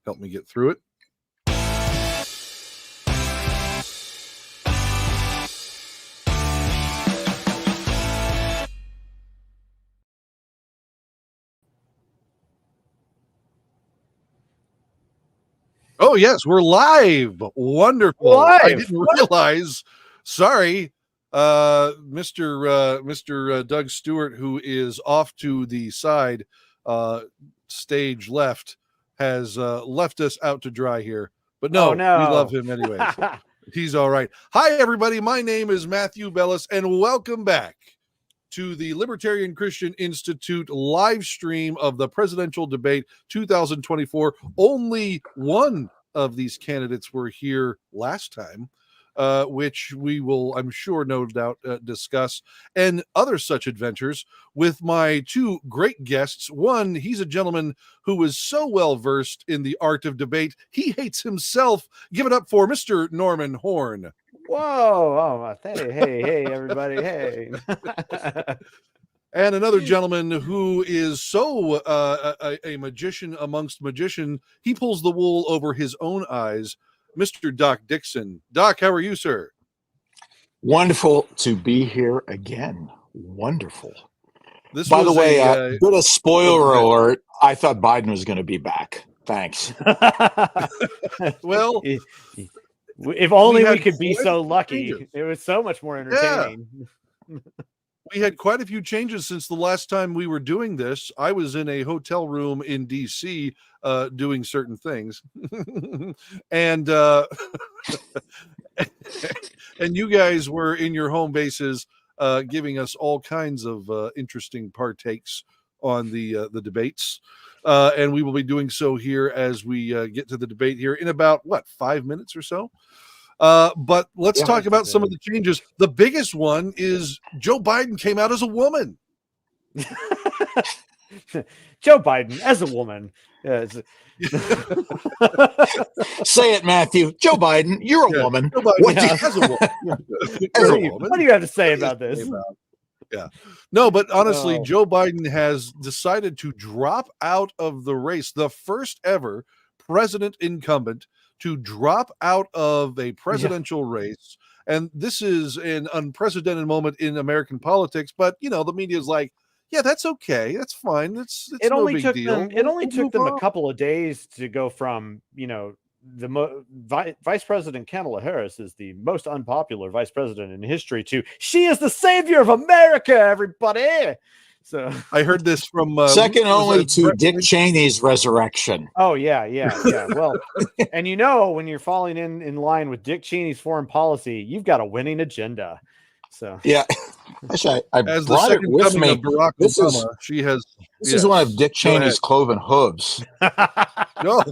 help me get through it. Oh, yes, we're live. Wonderful. Live. I didn't realize. Sorry. Mr. Doug Stewart, who is off to the side, stage left, has left us out to dry here. But no, we love him anyway. He's all right. Hi, everybody. My name is Matthew Bellis, and welcome back to the Libertarian Christian Institute live stream of the presidential debate 2024. Only one of these candidates were here last time, which we will, I'm sure, no doubt, discuss, and other such adventures with my two great guests. One, he's a gentleman who is so well versed in the art of debate, he hates himself. Give it up for Mr. Norman Horn. Whoa! Oh, hey, everybody! Hey. And another gentleman who is so a magician amongst magicians, he pulls the wool over his own eyes, Mr. Doc Dixon. Doc, how are you, sir? Wonderful to be here again. Wonderful. By the way, bit of spoiler alert. I thought Biden was going to be back. Thanks. Well, if only we could be so lucky. Changes. It was so much more entertaining. Yeah. We had quite a few changes since the last time we were doing this. I was in a hotel room in DC doing certain things. And and you guys were in your home bases giving us all kinds of interesting partakes on the debates. And we will be doing so here as we get to the debate here in about, 5 minutes or so? But let's talk about some of the changes. The biggest one is Joe Biden came out as a woman. Joe Biden as a woman. Say it, Matthew. Joe Biden, you're a woman. Joe Biden as a woman. What do you have to say about this? Yeah. No, but honestly, Joe Biden has decided to drop out of the race. The first ever president incumbent to drop out of a presidential race. And this is an unprecedented moment in American politics. But, the media is like, yeah, that's okay. That's fine. It's it no only big took deal. It only took them a couple of days to go from, Vice President Kamala Harris is the most unpopular vice president in history to she is the savior of America, everybody. So I heard this from second only to Dick Cheney's resurrection. Oh yeah. Well, and when you're falling in line with Dick Cheney's foreign policy, you've got a winning agenda. So yeah, actually, I brought it with me. This is one of Dick Cheney's cloven hooves. No.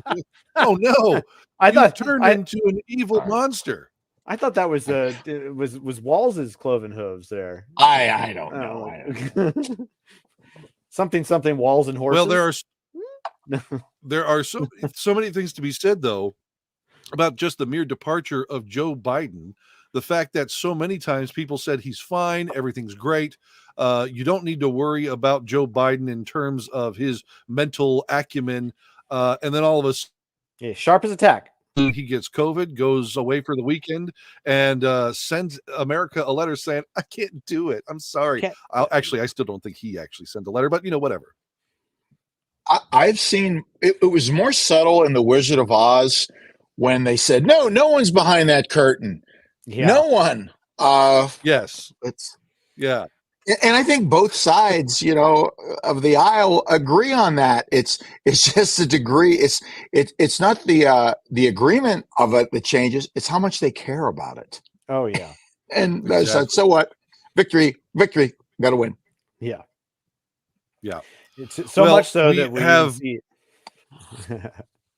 Oh no! I thought turned into an evil monster. I thought that was Walls's cloven hooves there. I don't know. Something Walls and horses. Well, there are so many things to be said though about just the mere departure of Joe Biden. The fact that so many times people said he's fine, everything's great. You don't need to worry about Joe Biden in terms of his mental acumen. And then all of us, sharp as a tack. He gets COVID, goes away for the weekend, and sends America a letter saying, I can't do it. I'm sorry. I still don't think he actually sent a letter, but whatever. I've seen it was more subtle in The Wizard of Oz when they said, no one's behind that curtain. Yeah. No one. Yes. Yeah. And I think both sides, of the aisle agree on that. It's just a degree. It's not the agreement of it that changes. It's how much they care about it. Oh yeah. And exactly. So what? Victory. Got to win. Yeah. Yeah. It's so much so that we have.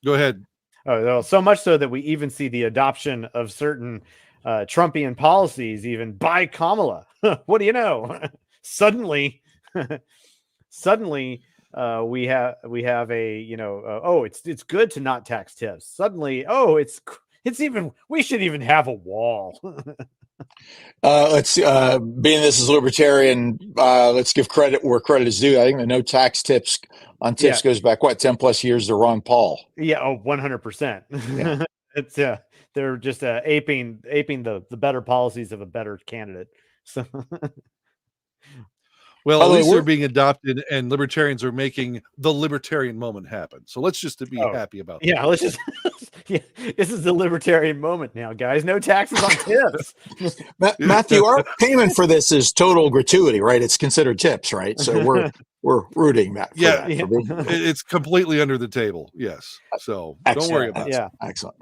Go ahead. Oh, so much so that we even see the adoption of certain Trumpian policies even by Kamala. What do you know? Suddenly we have a it's good to not tax tips. Suddenly, it's even we should even have a wall. Let's being this is libertarian, let's give credit where credit is due. I think the no tax tips on tips goes back 10 plus years to Ron Paul. Yeah, 100%. It's they're just aping the better policies of a better candidate. So well, at least they're being adopted, and libertarians are making the libertarian moment happen. So let's just be happy about that. Yeah, let's just this is the libertarian moment now, guys. No taxes on tips. Matthew, our payment for this is total gratuity, right? It's considered tips, right? So we're rooting that. It's completely under the table. Yes. So don't worry about it. Excellent.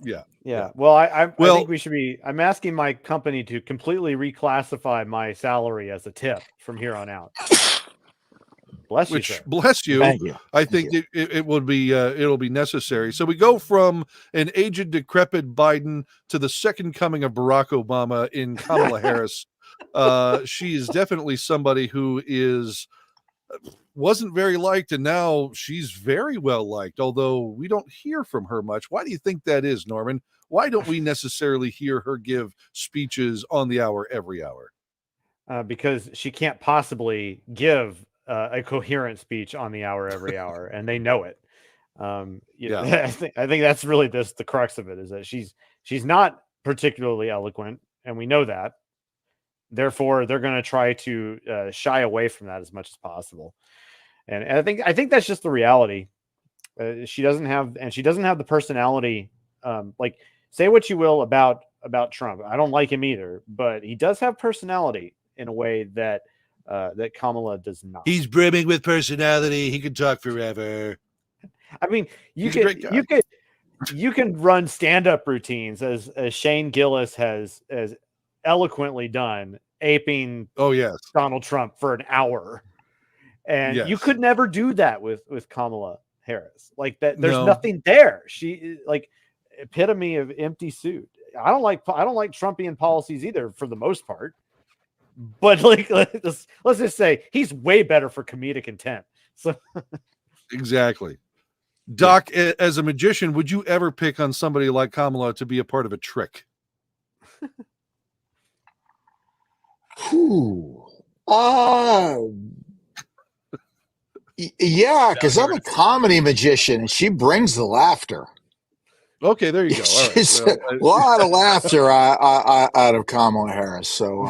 Yeah. Well, I think we should be. I'm asking my company to completely reclassify my salary as a tip from here on out. Bless you, sir. Bless you. Thank you. I think it will be it'll be necessary. So we go from an aged, decrepit Biden to the second coming of Barack Obama in Kamala Harris. She is definitely somebody who wasn't very liked, and now she's very well liked, although we don't hear from her much. Why do you think that is, Norman? Why don't we necessarily hear her give speeches on the hour every hour? Because she can't possibly give a coherent speech on the hour every hour, and they know it. I think that's really the crux of it, is that she's not particularly eloquent, and we know that. Therefore, they're going to try to shy away from that as much as possible. And I think that's just the reality. She doesn't have the personality. Like, say what you will about Trump. I don't like him either, but he does have personality in a way that Kamala does not. He's brimming with personality. He can talk forever. I mean, you can run stand-up routines as Shane Gillis has eloquently done, aping Donald Trump for an hour, and you could never do that with Kamala Harris. Like that, there's nothing there. She like epitome of empty suit. I don't like Trumpian policies either, for the most part. But like, let's just say he's way better for comedic intent. So exactly. Doc, as a magician, would you ever pick on somebody like Kamala to be a part of a trick? Yeah, because I'm a comedy magician, and she brings the laughter. Okay, there you go. All right. A lot of laughter out of Kamala Harris. So,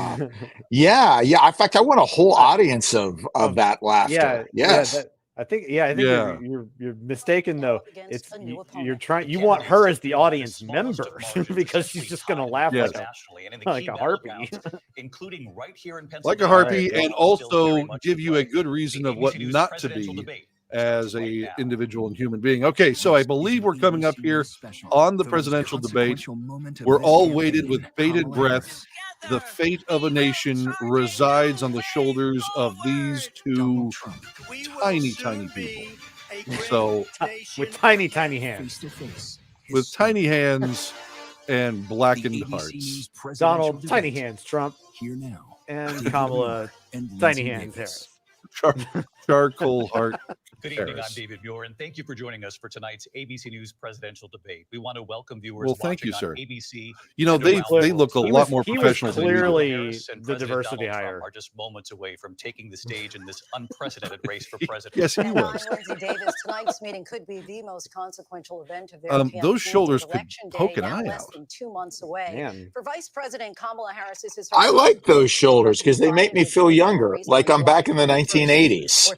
yeah. In fact, I want a whole audience of that laughter. Yes. I think you're mistaken though. It's you want her as the audience member because she's just going to laugh like a harpy, including right here in Pennsylvania, like a harpy, and also give you a good reason of what not to be as a individual and human being. Okay, so I believe we're coming up here on the presidential debate. We're all waited with bated breath. The fate of a nation resides on the shoulders of these two tiny people. So, with tiny hands. With tiny hands and blackened hearts. Donald, tiny hands, Trump. And Kamala, tiny hands, Harris. Charcoal heart. Good evening. I'm David Muir, and thank you for joining us for tonight's ABC News presidential debate. We want to welcome viewers watching on ABC. You know, they look a lot more professional. Clearly, the diversity hire are just moments away from taking the stage in this unprecedented race for president. Yes, he was. Davis, tonight's meeting could be the most consequential event of their those shoulders could poke an eye out. 2 months away. Man. For Vice President Kamala Harris, this is. I like those shoulders because they make me feel younger, like I'm back in the 1980s.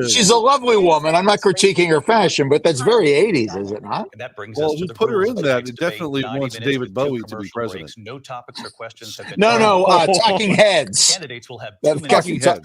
She's a lovely woman. I'm not critiquing her fashion, but that's very 80s, is it not? And that brings well, us to you the put her in rules. that. It definitely wants David Bowie to be president. No topics or questions have been. Talking heads. Candidates will have 2 minutes.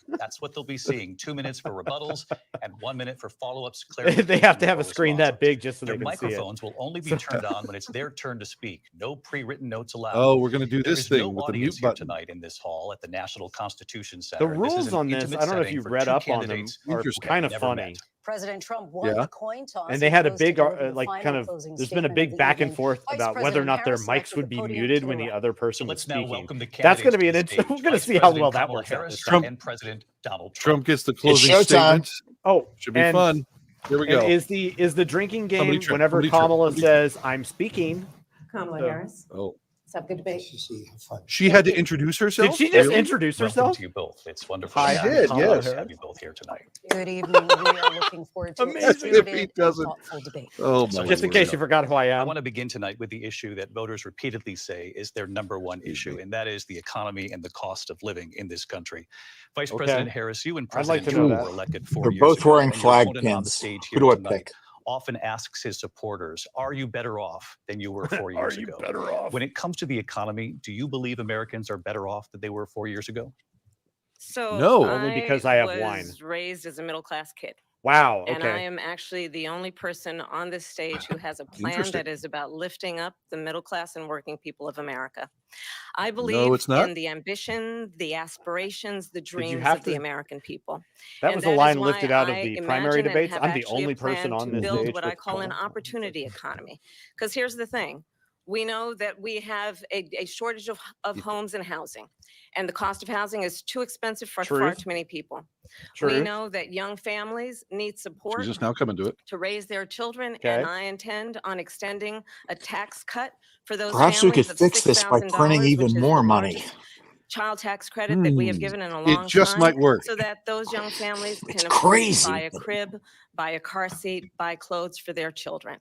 That's what they'll be seeing. 2 minutes for rebuttals and 1 minute for follow-ups. They have to have a screen that big just so they can see it. Microphones will only be turned on when it's their turn to speak. No pre-written notes allowed. Oh, we're going to do this thing with the mute button tonight in this hall at the National Constitution Center. The rules on this, I don't know if you've read up on them, are kind of funny. President Trump won the coin toss. And they had a big, there's been a big back and forth about whether or not their mics would be muted when the other person was speaking. That's going to be we're going to see how well that works out. Trump and President Donald Trump gets the closing statement. Oh, should be fun. Here we go. And is the drinking game whenever somebody Kamala says, "I'm speaking"? Kamala Harris. Oh. Let's have a good debate. She had to introduce herself? Did she just Really? introduce herself? Welcome to you both. It's wonderful. Hi, She did, Kamala, yes. to have you both here tonight. Good evening. We are looking forward to a Amazing. spirited If he and doesn't- thoughtful debate. Oh, So my Just in word. case you forgot who I I am. want to begin tonight with the issue that voters repeatedly say is their number one issue, and that is the economy and the cost of living in this country. Vice President Harris, you and I'd like President to know Trump that. were elected 4 They're years both ago, wearing and your flag opponent on the pins. stage Who here do I tonight pick? often asks his supporters, "Are you better off than you were 4 years ago?" better off? When it comes to the economy, do you believe Americans are better off than they were 4 years ago? So No. Only because I have was wine. raised as a middle class kid. Wow. And I Okay. am actually the only person on this stage who has a plan Interesting. that is about lifting up the middle class and working people of America. I believe it's not. in the ambition, the aspirations, the dreams have of the to- American people. That And was a is line why lifted out of I the primary imagine and debates. have I'm the actually a only person plan on to this build stage what I with call an Kamala. opportunity economy. Because here's the thing. We know that we have a shortage of homes and housing, and the cost of housing is too expensive for far Truth. too many people. We True. know that young families need support She's just now coming to it. to raise their children, Okay. and I intend on extending a tax cut for those Perhaps we families could of fix this by $6,000, printing even which is more the money. largest child tax credit that we have given in a long It just time, might work. so that those young families It's can afford crazy. to buy a crib, buy a car seat, buy clothes for their children.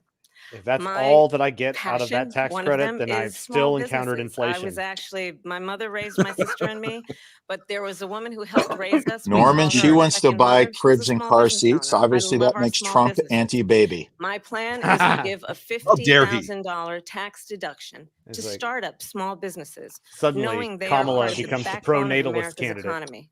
If that's My all that I get out of that passion, tax one of credit, them then is I've small still encountered businesses. I inflation. was actually, my mother raised my sister and me, but there was a woman who helped raise us. We Norman, call she her our wants to second buy mother. She's a cribs and small car business seats. owner. I Obviously, love that our makes small Trump businesses. anti-baby. My plan is to give a How dare he. $50,000 tax deduction It's to like- start up small businesses, Suddenly, knowing they are Kamala part of the becomes the backbone of pro-natalist America's candidate. economy.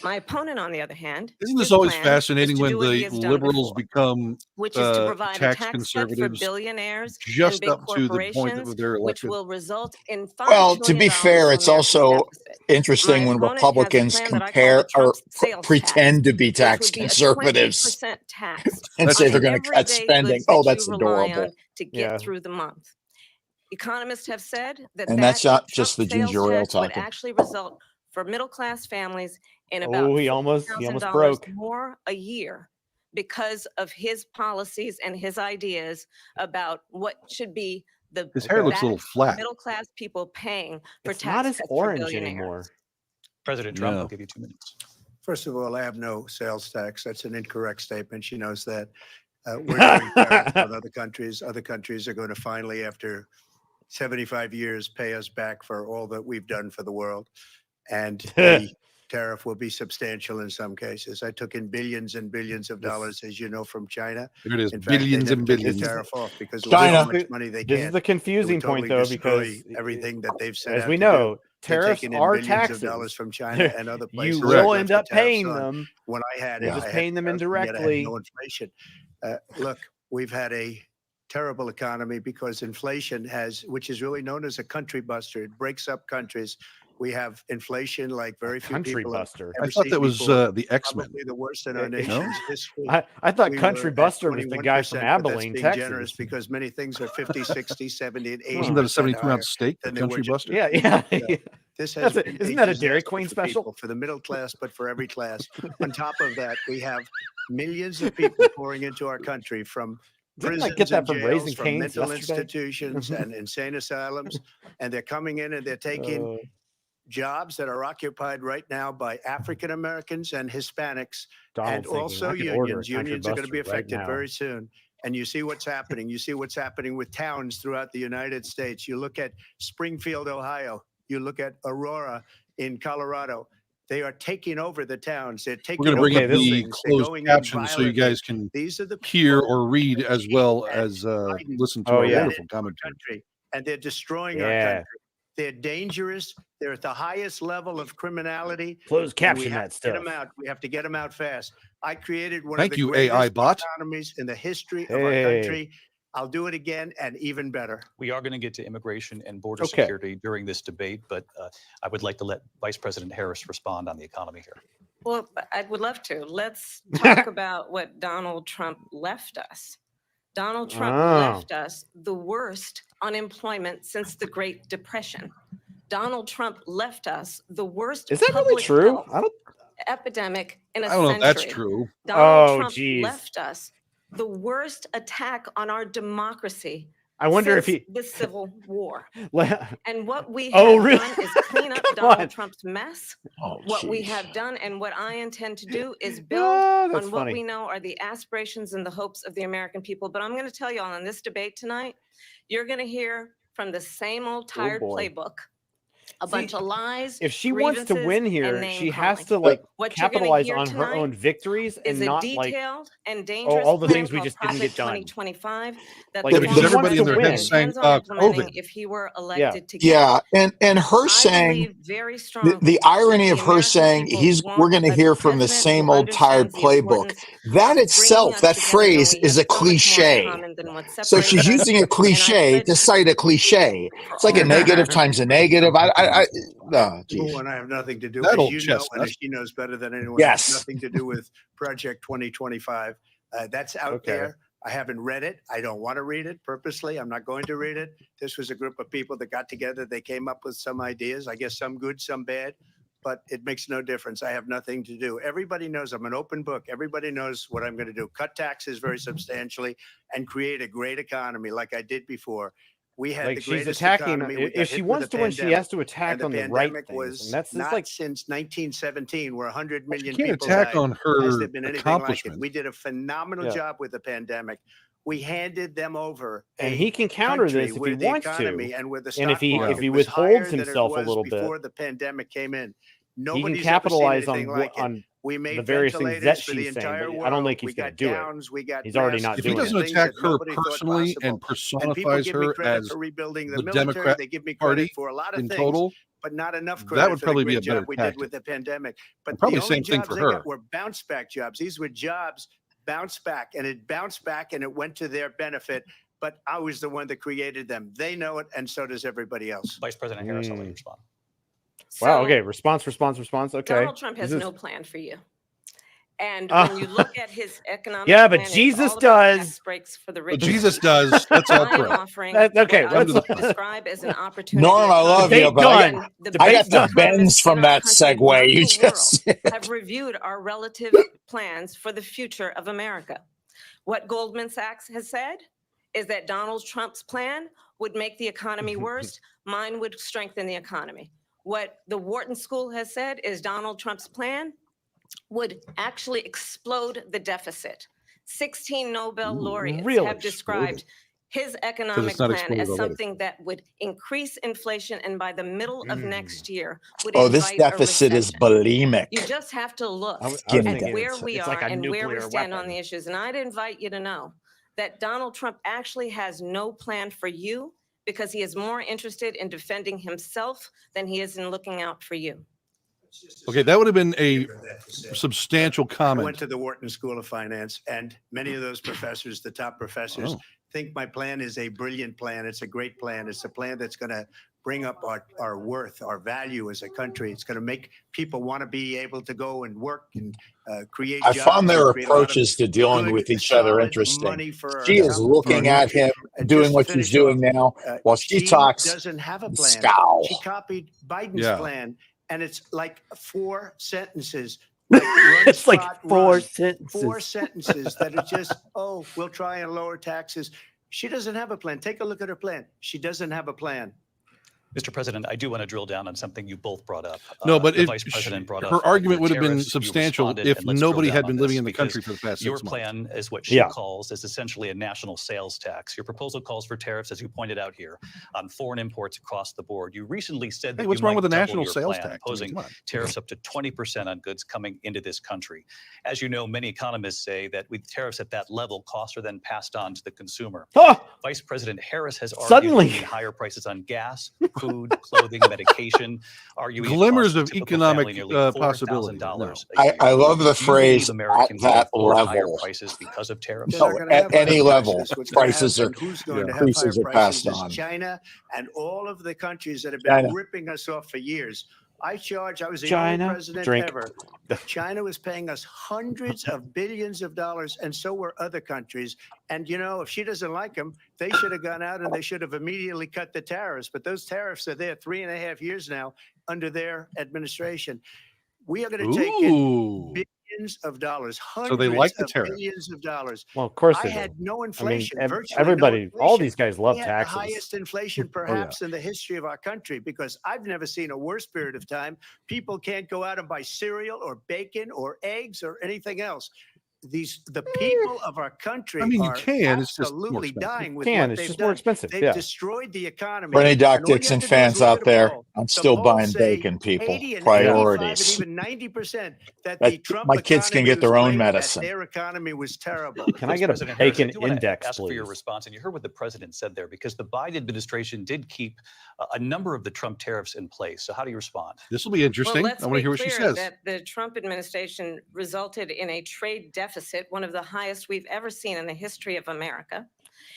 My opponent, on the other hand, Isn't his this always plan is fascinating to when do what he the has done liberals before, become which is to provide a tax tax cut for conservatives billionaires and just big up to the point corporations, that they're which elected? will result in $5 Well, trillion to be fair, for it's American also deficit. interesting My when opponent has a Republicans plan that I call compare the Trump or sales pretend tax, to be which tax would be a conservatives 20% tax and on say the they're going to cut everyday spending. goods Oh, that that's you rely adorable. on to get Yeah. through the month. Economists have said that And that's not just Trump the ginger sales ale tax would talking. actually result for middle class families in about Oh, he almost $40,000 broke. more a year because of his policies and his ideas about what should be the His hair looks a little flat. middle class people paying for It's tax not as cuts for orange billionaires. anymore. President Trump, No. I'll give you 2 minutes. First of all, I have no sales tax. That's an incorrect statement. She knows that. We're doing tariffs with other countries. Other countries are going to finally, after 75 years, pay us back for all that we've done for the world. And the tariff will be substantial in some cases. I took in billions and billions of dollars, as you know, from China. Here it is. In fact, they Billions never and took the billions. tariff off because it was China. so much money they This is can't. the It would confusing point, totally though, destroy because everything that they've set as out we to know, do. They're tariffs taking in are billions of taxes. dollars from China and other places. You Correct. will left end the up tariffs paying on. them. When I had You're it, just I had paying them tariffs, and yet I had indirectly. no inflation. Look, we've had a terrible economy because inflation which is really known as a country buster. It breaks up countries. We have inflation like very few Country people have buster. ever I thought seen that was before. the X-Men. Probably the worst in our No? nation's history. I thought We Country were at Buster was the guy from 21%, but that's Abilene, being Texas. generous because many things are 50, 60, 70, and 80% Wasn't that a 72 higher ounce steak, the than they were Country just Buster? Yeah, yeah. Yeah. This has That's been isn't that a Dairy disaster Queen for special? people, for the middle class, but for every class. On top of that, we have millions of people pouring into our country from Didn't I prisons get that and from jails, Raising from Cane's mental yesterday? institutions and insane asylums, and they're coming in and they're taking jobs that are occupied right now by African Americans and Hispanics, Donald's and thinking, also I could order a unions. Country Unions are going to be Buster right affected now. very soon. And you see what's happening. You see what's happening with towns throughout the United States. You look at Springfield, Ohio. You look at Aurora in Colorado. They are taking over the towns. They're taking We're going to bring over up the buildings. They're closed going in captions so you violently. guys can These are the hear people or read that as cheat well and as Biden listen to Oh, our yeah. wonderful led into our commentary. country, and they're destroying our Yeah. country. They're dangerous. They're at the highest level of criminality. Closed and we caption have that to get stuff. them out. We have to get them out fast. I created one Thank of the you, greatest AI bot. economies in the history of our Hey. country. I'll do it again and even better. We are going to get to immigration and border Okay. security during this debate, but I would like to let Vice President Harris respond on the economy here. Well, I would love to. Let's talk about what Donald Trump left us. Donald Trump Oh. left us the worst unemployment since the Great Depression. Donald Trump left us the worst Is that really public true? health I don't. epidemic in a I don't know if century. that's true. Donald Oh, Trump geez. left us the worst attack on our democracy. I wonder if since he. the Civil War. And what we have Oh, really? done is clean up Come Donald on. Trump's mess. Oh, What we geez. have done and what I intend to do is build Ah, that's on what funny. we know are the aspirations and the hopes of the American people. But I'm going to tell you all in this debate tonight, you're going to hear from the same old tired boy. playbook. A See, bunch of lies. If she wants to grievances, win and here, name she has calling. to like What you're gonna capitalize hear on her tonight own victories and is a not like detailed and dangerous all the plan things we called just didn't get Project done. 2025 that Like, the if she former wants everybody in to their win. head saying intends on implementing COVID. if he were elected to Yeah, and her I saying believe very strongly the irony that of the her American saying people we're want going to a hear from the president same who old tired understands the playbook. importance That of bringing itself, us that together, knowing phrase we is have a so much more in cliche. common than what So she's separates us. using a And I cliche pledge to cite a cliche. for It's like a all negative times a negative. Oh, Number geez. one, I have nothing to do, That as old you know, and chestnut. as she knows better than anyone, I have Yes. nothing to do with Project 2025. That's out Okay. there. I haven't read it. I don't want to read it purposely. I'm not going to read it. This was a group of people that got together. They came up with some ideas, I guess some good, some bad, but it makes no difference. I have nothing to do. Everybody knows I'm an open book. Everybody knows what I'm going to do. Cut taxes very substantially and create a great economy like I did before. We had like the she's greatest attacking. economy. We got If she hit with wants a to win, she pandemic. has to attack And the on the right pandemic things, was and that's not like since 1917, where 100 You million can't people attack died. on Has her there been anything like it? accomplishments. We did a phenomenal Yeah. job with the pandemic. We handed them over and a he can counter country this if he where the wants economy to. and where the And if stock he market was withholds higher than it himself a was little bit, before the pandemic came in. he can Nobody's ever seen capitalize anything on like it. on We made the various things ventilators that for the she's saying. entire But world. I don't think We he's going to got do downs. We got He's already masks. not If he We doing did doesn't it. things attack that her nobody thought personally and possible. And people personifies give me her credit as for rebuilding the the military. Democrat They give me Party credit for a lot of in things, total, but not enough that credit would for the probably be great a better job we did tactic. with the pandemic. But And probably the only same thing jobs for they her. got were bounce back jobs. These were jobs bounce back, and it bounced back, and it went to their benefit. But I was the one that created them. They know it, and so does everybody else. Vice President Harris, I'll let you respond. Wow. So Okay. Response. Okay. Donald Trump has This is- no plan for you. And when you look at his economic Yeah, but plan, it's Jesus all about does. tax breaks for the But rich. Jesus does. That's all I am pro. offering Okay, what I let's- would describe as an opportunity. Norm, I love you, Debate but done. And the I got best the economists bends from in our that country segue throughout you the just world said. have reviewed our relative plans for the future of America. What Goldman Sachs has said is that Donald Trump's plan would make the economy worse. Mine would strengthen the economy. What the Wharton School has said is Donald Trump's plan would actually explode the deficit. 16 Nobel laureates really have described his economic it's not plan exploded as already. something that would increase inflation and by the middle of next year would Oh, this invite a deficit is recession. bulimic. You just have to look I was Skinny at deficit. where we It's are like a and where we nuclear stand on weapon. the issues. And I'd invite you to know that Donald Trump actually has no plan for you because he is more interested in defending himself than he is in looking out for you. Okay, that would have been a substantial I comment. went to the Wharton School of Finance, and many of those professors, the top professors, Oh. think my plan is a brilliant plan. It's a great plan. It's a plan that's going to bring up our worth, our value as a country. It's going to make people want to be able to go and work and create I jobs found their and create a lot of approaches to dealing good, with each other solid interesting. money for our She is young looking at him, And doing just to what she's finish doing off, now, while she talks. doesn't have a plan. Scowl. She copied Biden's Yeah. plan, and it's like 4 sentences. Like run, It's like spot, four run. sentences. 4 sentences that are just, oh, we'll try and lower taxes. She doesn't have a plan. Take a look at her plan. She doesn't have a plan. Mr. President, I do want to drill down on something you both brought up. No, but the it, Vice President brought her up argument the would have been tariffs. You substantial responded, if and let's drill nobody down had on been living this in the because country for the past 6 Your months. plan is what she Yeah. calls is essentially a national sales tax. Your proposal calls for tariffs, as you pointed out here, on foreign imports across the board. You recently said that Hey, what's you wrong might with a double national your sales plan, tax? I mean, imposing come on. tariffs up to 20% on goods coming into this country. As you know, many economists say that with tariffs at that level, costs are then passed on to the consumer. Oh, Vice President Harris has argued Suddenly. between higher prices on gas, food, clothing, medication, arguing it Glimmers costs a of typical economic, family nearly possibility. $4,000 I, a year. I love the Do you phrase believe at Americans can that afford higher level. prices because of tariffs? They're No, not gonna at have higher any level, prices. What's gonna prices happen, are who's going to have increases higher are passed prices is on. China and all of the countries that have been China. ripping us off for years. I was the China, only president drink. ever. China was paying us hundreds of billions of dollars, and so were other countries. And, you know, if she doesn't like them, they should have gone out and they should have immediately cut the tariffs. But those tariffs are there 3.5 years now under their administration. We are going to take in Ooh. billions of dollars, So they like the hundreds of tariff. billions of dollars. Well, of course I they do. had no I mean, inflation, virtually everybody, no all inflation. these guys love We had taxes. the highest inflation perhaps in the history of our country, because I've never seen a worse period of time. People can't go out and buy cereal or bacon or eggs or anything else. The people of our country I mean, you are can. It's just more absolutely expensive. dying with It's what they've just done. more expensive. They've Yeah. destroyed the economy. For any Doc And all you Dixon have to do is fans look out at a there, poll. I'm The still polls buying say bacon, people. 80 and Priorities. 85 and even 90% that That the Trump my kids can economy get their was own great, that medicine. Their economy was terrible. Can I Vice get a President Harris, I bacon do wanna index, ask for your please? response, and you heard what the president said there, because the Biden administration did keep a number of the Trump tariffs in place. So how do you respond? This will be interesting. Well, let's I want to be hear what she clear says. that the Trump administration resulted in a trade deficit, one of the highest we've ever seen in the history of America.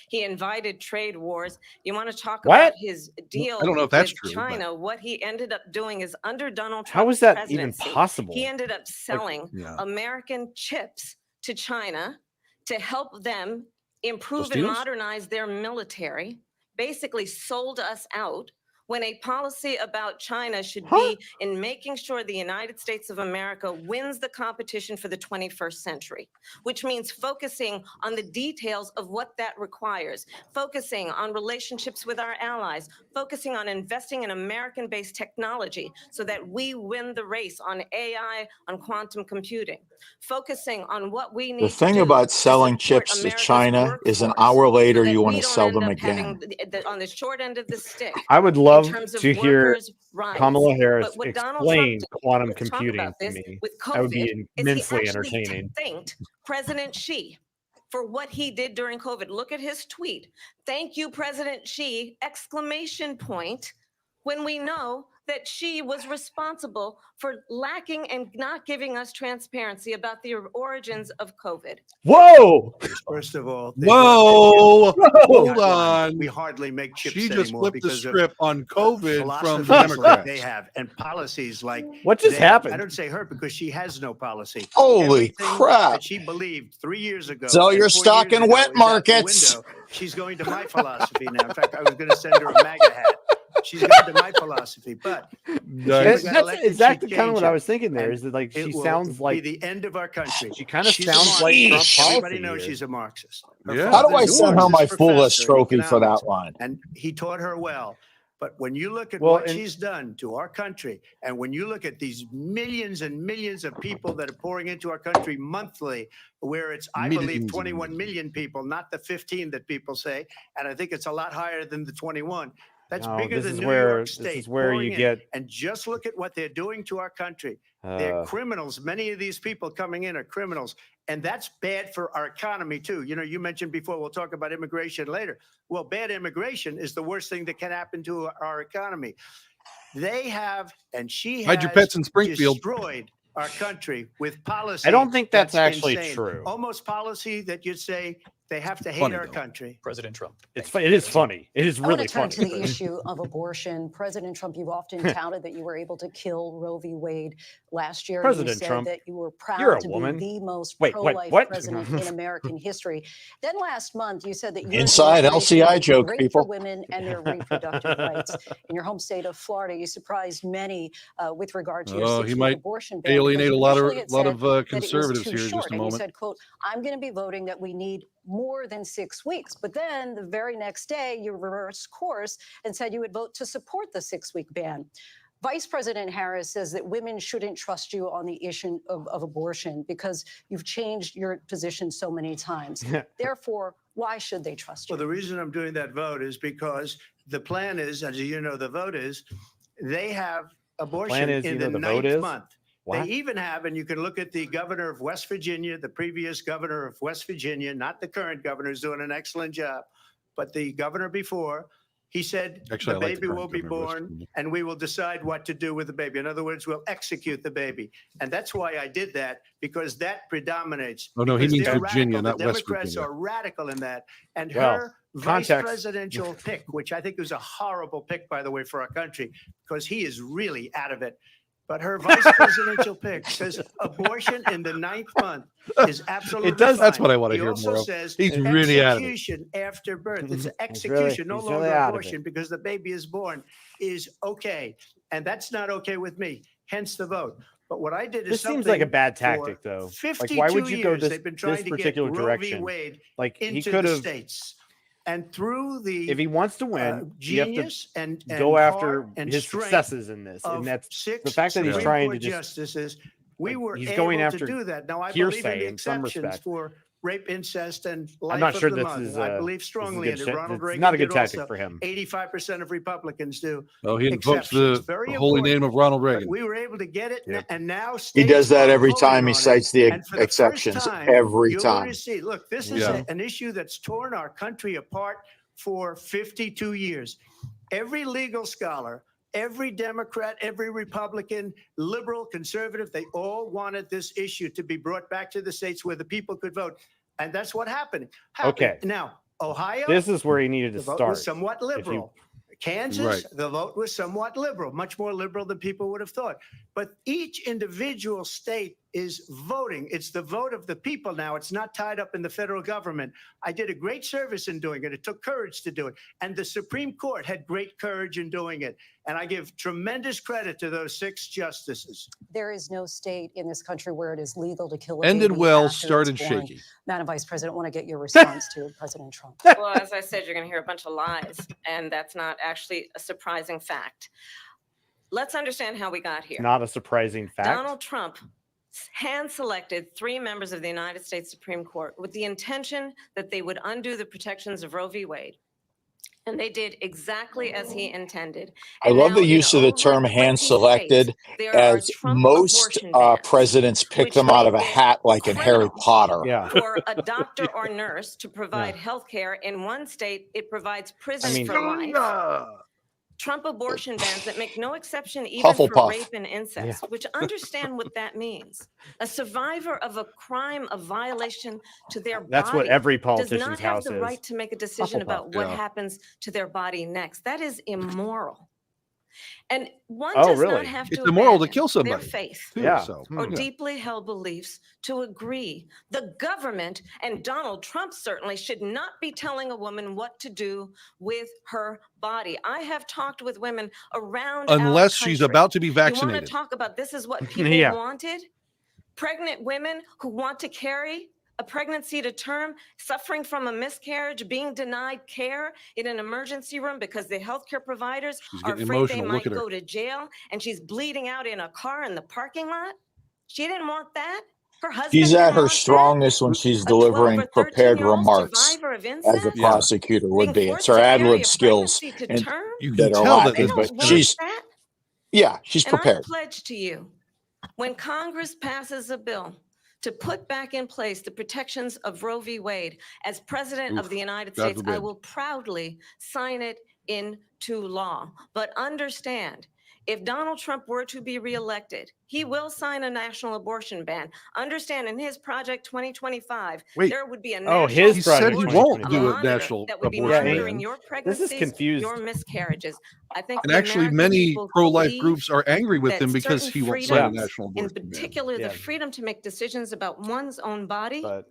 He invited trade wars. You want to talk What? about his deal I don't know if that's with true, China? What he ended up doing is under Donald Trump's How is that even presidency, possible? he ended up selling yeah. American chips to China to help them improve and deals? modernize their military, basically sold us out, when a policy about China should be in making sure the United States of America wins the competition for the 21st century, which means focusing on the details of what that requires, focusing on relationships with our allies, focusing on investing in American-based technology so that we win the race on AI, on quantum computing, focusing on what we need The thing to do about to selling support chips to America's China is an workforce hour later so that you want we to don't sell end them up again. having on the short end of the stick. I would in love terms of to hear workers' rights. Kamala Harris But what Donald Trump explain did, quantum let's talk computing about to this, me. with That would COVID, be is he immensely actually entertaining. thanked President Xi for what he did during COVID. Look at his tweet. Thank you, President Xi, exclamation point, when we know that Xi was responsible for lacking and not giving us transparency about the origins of COVID. Whoa! First of all, Whoa! Hold on. on. We hardly make chips She just anymore flipped the because of script on COVID from philosophies like Democrats. they have and policies like What just they have. happened? I don't say her because she has no policy. Holy Everything crap. that she believed 3 years ago. Sell and your 4 stock years in ago wet is out the markets. window. She's going to my philosophy now. In fact, I was going to send her a MAGA hat. She's going to my philosophy, but Nice. That's exactly kind of what I was thinking there. Is that like it she will sounds be like the end of our country. she kind of She's a sounds like Trump Marxist. policy Everybody knows here. she's a Marxist. Yeah. How do I father's a send her my Marxist foolish professor in trophy for that economics, line? and he taught her well. But when you look at Well, what and- she's done to our country, and when you look at these millions and millions of people that are pouring into our country monthly, where it's, I Millions believe, and 21 million people, not the 15 that people say, and I think it's a lot higher than the 21. That's No, bigger this than is New where- York this State. is where you pouring in. get- And just look at what they're doing to our country. They're criminals. Many of these people coming in are criminals. And that's bad for our economy, too. You know, you mentioned before, we'll talk about immigration later. Well, bad immigration is the worst thing that can happen to our economy. They have, and she Hide your has pets in Springfield. destroyed our country with policy. I don't think that's actually insane. true. Almost policy that you'd say they have to hate Funny, our though. country. President Trump. It is funny. It is I want really to turn funny. to the issue of abortion. President Trump, you've often touted that you were able to kill Roe v. Wade last year. President You said Trump, that you were you're proud a to woman. be the most Wait, pro-life what? president in American history. Then last month, you said that your Inside administration LCI would be joke, great people. for women and their reproductive rights. In your home state of Florida, you surprised many with regard to your Oh, he 6-week might abortion ban. alienate a because lot initially it said of that it was conservatives too here in short. just a And you moment. said, quote, I'm going to be voting that we need more than 6 weeks. But then the very next day, you reversed course and said you would vote to support the 6-week ban. Vice President Harris says that women shouldn't trust you on the issue of abortion because you've changed your position so many times. Therefore, why should they trust you? Well, the reason I'm doing that vote is because the plan is, as you know, the vote is, they have abortion is, in you the know, the vote 9th is? month. What? They even have, and you can look at the governor of West Virginia, the previous governor of West Virginia, not the current governor, who's doing an excellent job, but the governor before, he said Actually, the I like the baby current will be governor of West born Virginia. and we will decide what to do with the baby. In other words, we'll execute the baby. And that's why I did that, because that predominates. Oh, no, he Because means they're Virginia, radical. not The West Democrats Virginia. are radical in that. And Well, her vice context. presidential pick, which I think was a horrible pick, by the way, for our country, because he is really out of it. But her vice presidential pick says abortion in the 9th month is absolutely It does- fine. That's what I wanna He hear also more of. says He's really out of it. execution after birth. It's He's execution, no he's really longer out of it. abortion, because the baby is born is okay. And that's not okay with me, hence the vote. But what I did is This seems like a something bad for tactic, though. 52 Like, why would you go years, this, they've been trying this to get particular Roe v. direction? Wade Like, he into could the have, states. And through the if he wants to win, you have to genius and go after heart and his strength successes in this. of And that's 6 the fact that he's Supreme trying Court to just, justices, we like, were he's able going to after do that. Now, I believe in hearsay the in some exceptions respect. for rape, incest, and life I'm not of sure the this mother. is, I believe this is strongly in good it. shit. Ronald It's Reagan not a good did tactic also. for him. 85% of Republicans do. Oh, he invokes Exceptions. the Very holy important. name of Ronald But Reagan. we were able to get it, Yep. and now He states does that are every voting time he on it. cites the And for the first exceptions. time, Every you're going time. to see, look, this is Yeah. an issue that's torn our country apart for 52 years. Every legal scholar, every Democrat, every Republican, liberal, conservative, they all wanted this issue to be brought back to the states where the people could vote. And that's what happened. Okay. Now, Ohio, This is where he needed to the vote start. was somewhat liberal. Kansas, Right. the vote was somewhat liberal, much more liberal than people would have thought. But each individual state is voting. It's the vote of the people now. It's not tied up in the federal government. I did a great service in doing it. It took courage to do it. And the Supreme Court had great courage in doing it. And I give tremendous credit to those 6 justices. There is no state in this country where it is legal to kill a Ended baby well, after it's started born. shaky. Madam Vice President, I want to get your response to President Trump. Well, as I said, you're going to hear a bunch of lies, and that's not actually a surprising fact. Let's understand how we got here. Not a surprising fact. Donald Trump hand-selected 3 members of the United States Supreme Court with the intention that they would undo the protections of Roe v. Wade. And they did exactly as he intended. I And love now the in use of the over term 20 hand-selected, states, there are as Trump most abortion bans, presidents pick which them out make of a it hat like in Harry criminal Potter. Yeah. for a doctor or nurse to provide health care. In one state, it provides prison for life. Trump abortion bans that make no exception even for Hufflepuff. rape and incest, which understand what that means. A survivor of a crime of violation to their That's body what every does politician's not have house the is. right to make a decision Hufflepuff. about what Yeah. happens to their body next. That is immoral. And one Oh, does really? not have It's to immoral to abandon kill their somebody. faith Too, Yeah. so, or yeah. deeply held beliefs to agree. The government and Donald Trump certainly should not be telling a woman what to do with her body. I have talked with women around Unless our she's country. about to be You want vaccinated. to talk about this is what people Yeah. wanted? Pregnant women who want to carry a pregnancy to term, suffering from a miscarriage, being denied care in an emergency room because the healthcare providers She's are getting afraid they emotional. might Look at her. go to jail, and she's bleeding out in a car in the parking lot. She didn't want that. Her husband She's didn't at her want that. strongest when she's A 12 delivering or prepared 13-year-old remarks, survivor of as a incest Yeah. prosecutor would being be. It's forced her to ad carry lib a skills pregnancy to and term. You that can are tell that They lacking, this don't but want she's that. she's And I prepared. pledge to you, when Congress passes a bill to put back in place the protections of Roe v. Wade, as President of Oof, the United God States, I forbid. will proudly sign it into law. But understand, if Donald Trump were to be reelected, he will sign a national abortion ban. Understand, in his Project 2025, Wait. there would be a Oh, national his He said he Project won't 2025. do a monitor national that would be abortion monitoring ban. your This is pregnancies, confused. your miscarriages. I think And the actually, American many people pro-life believe groups are angry with that him because certain he won't sign a freedoms, national in abortion ban. particular Yeah. the freedom to make decisions about one's own body, But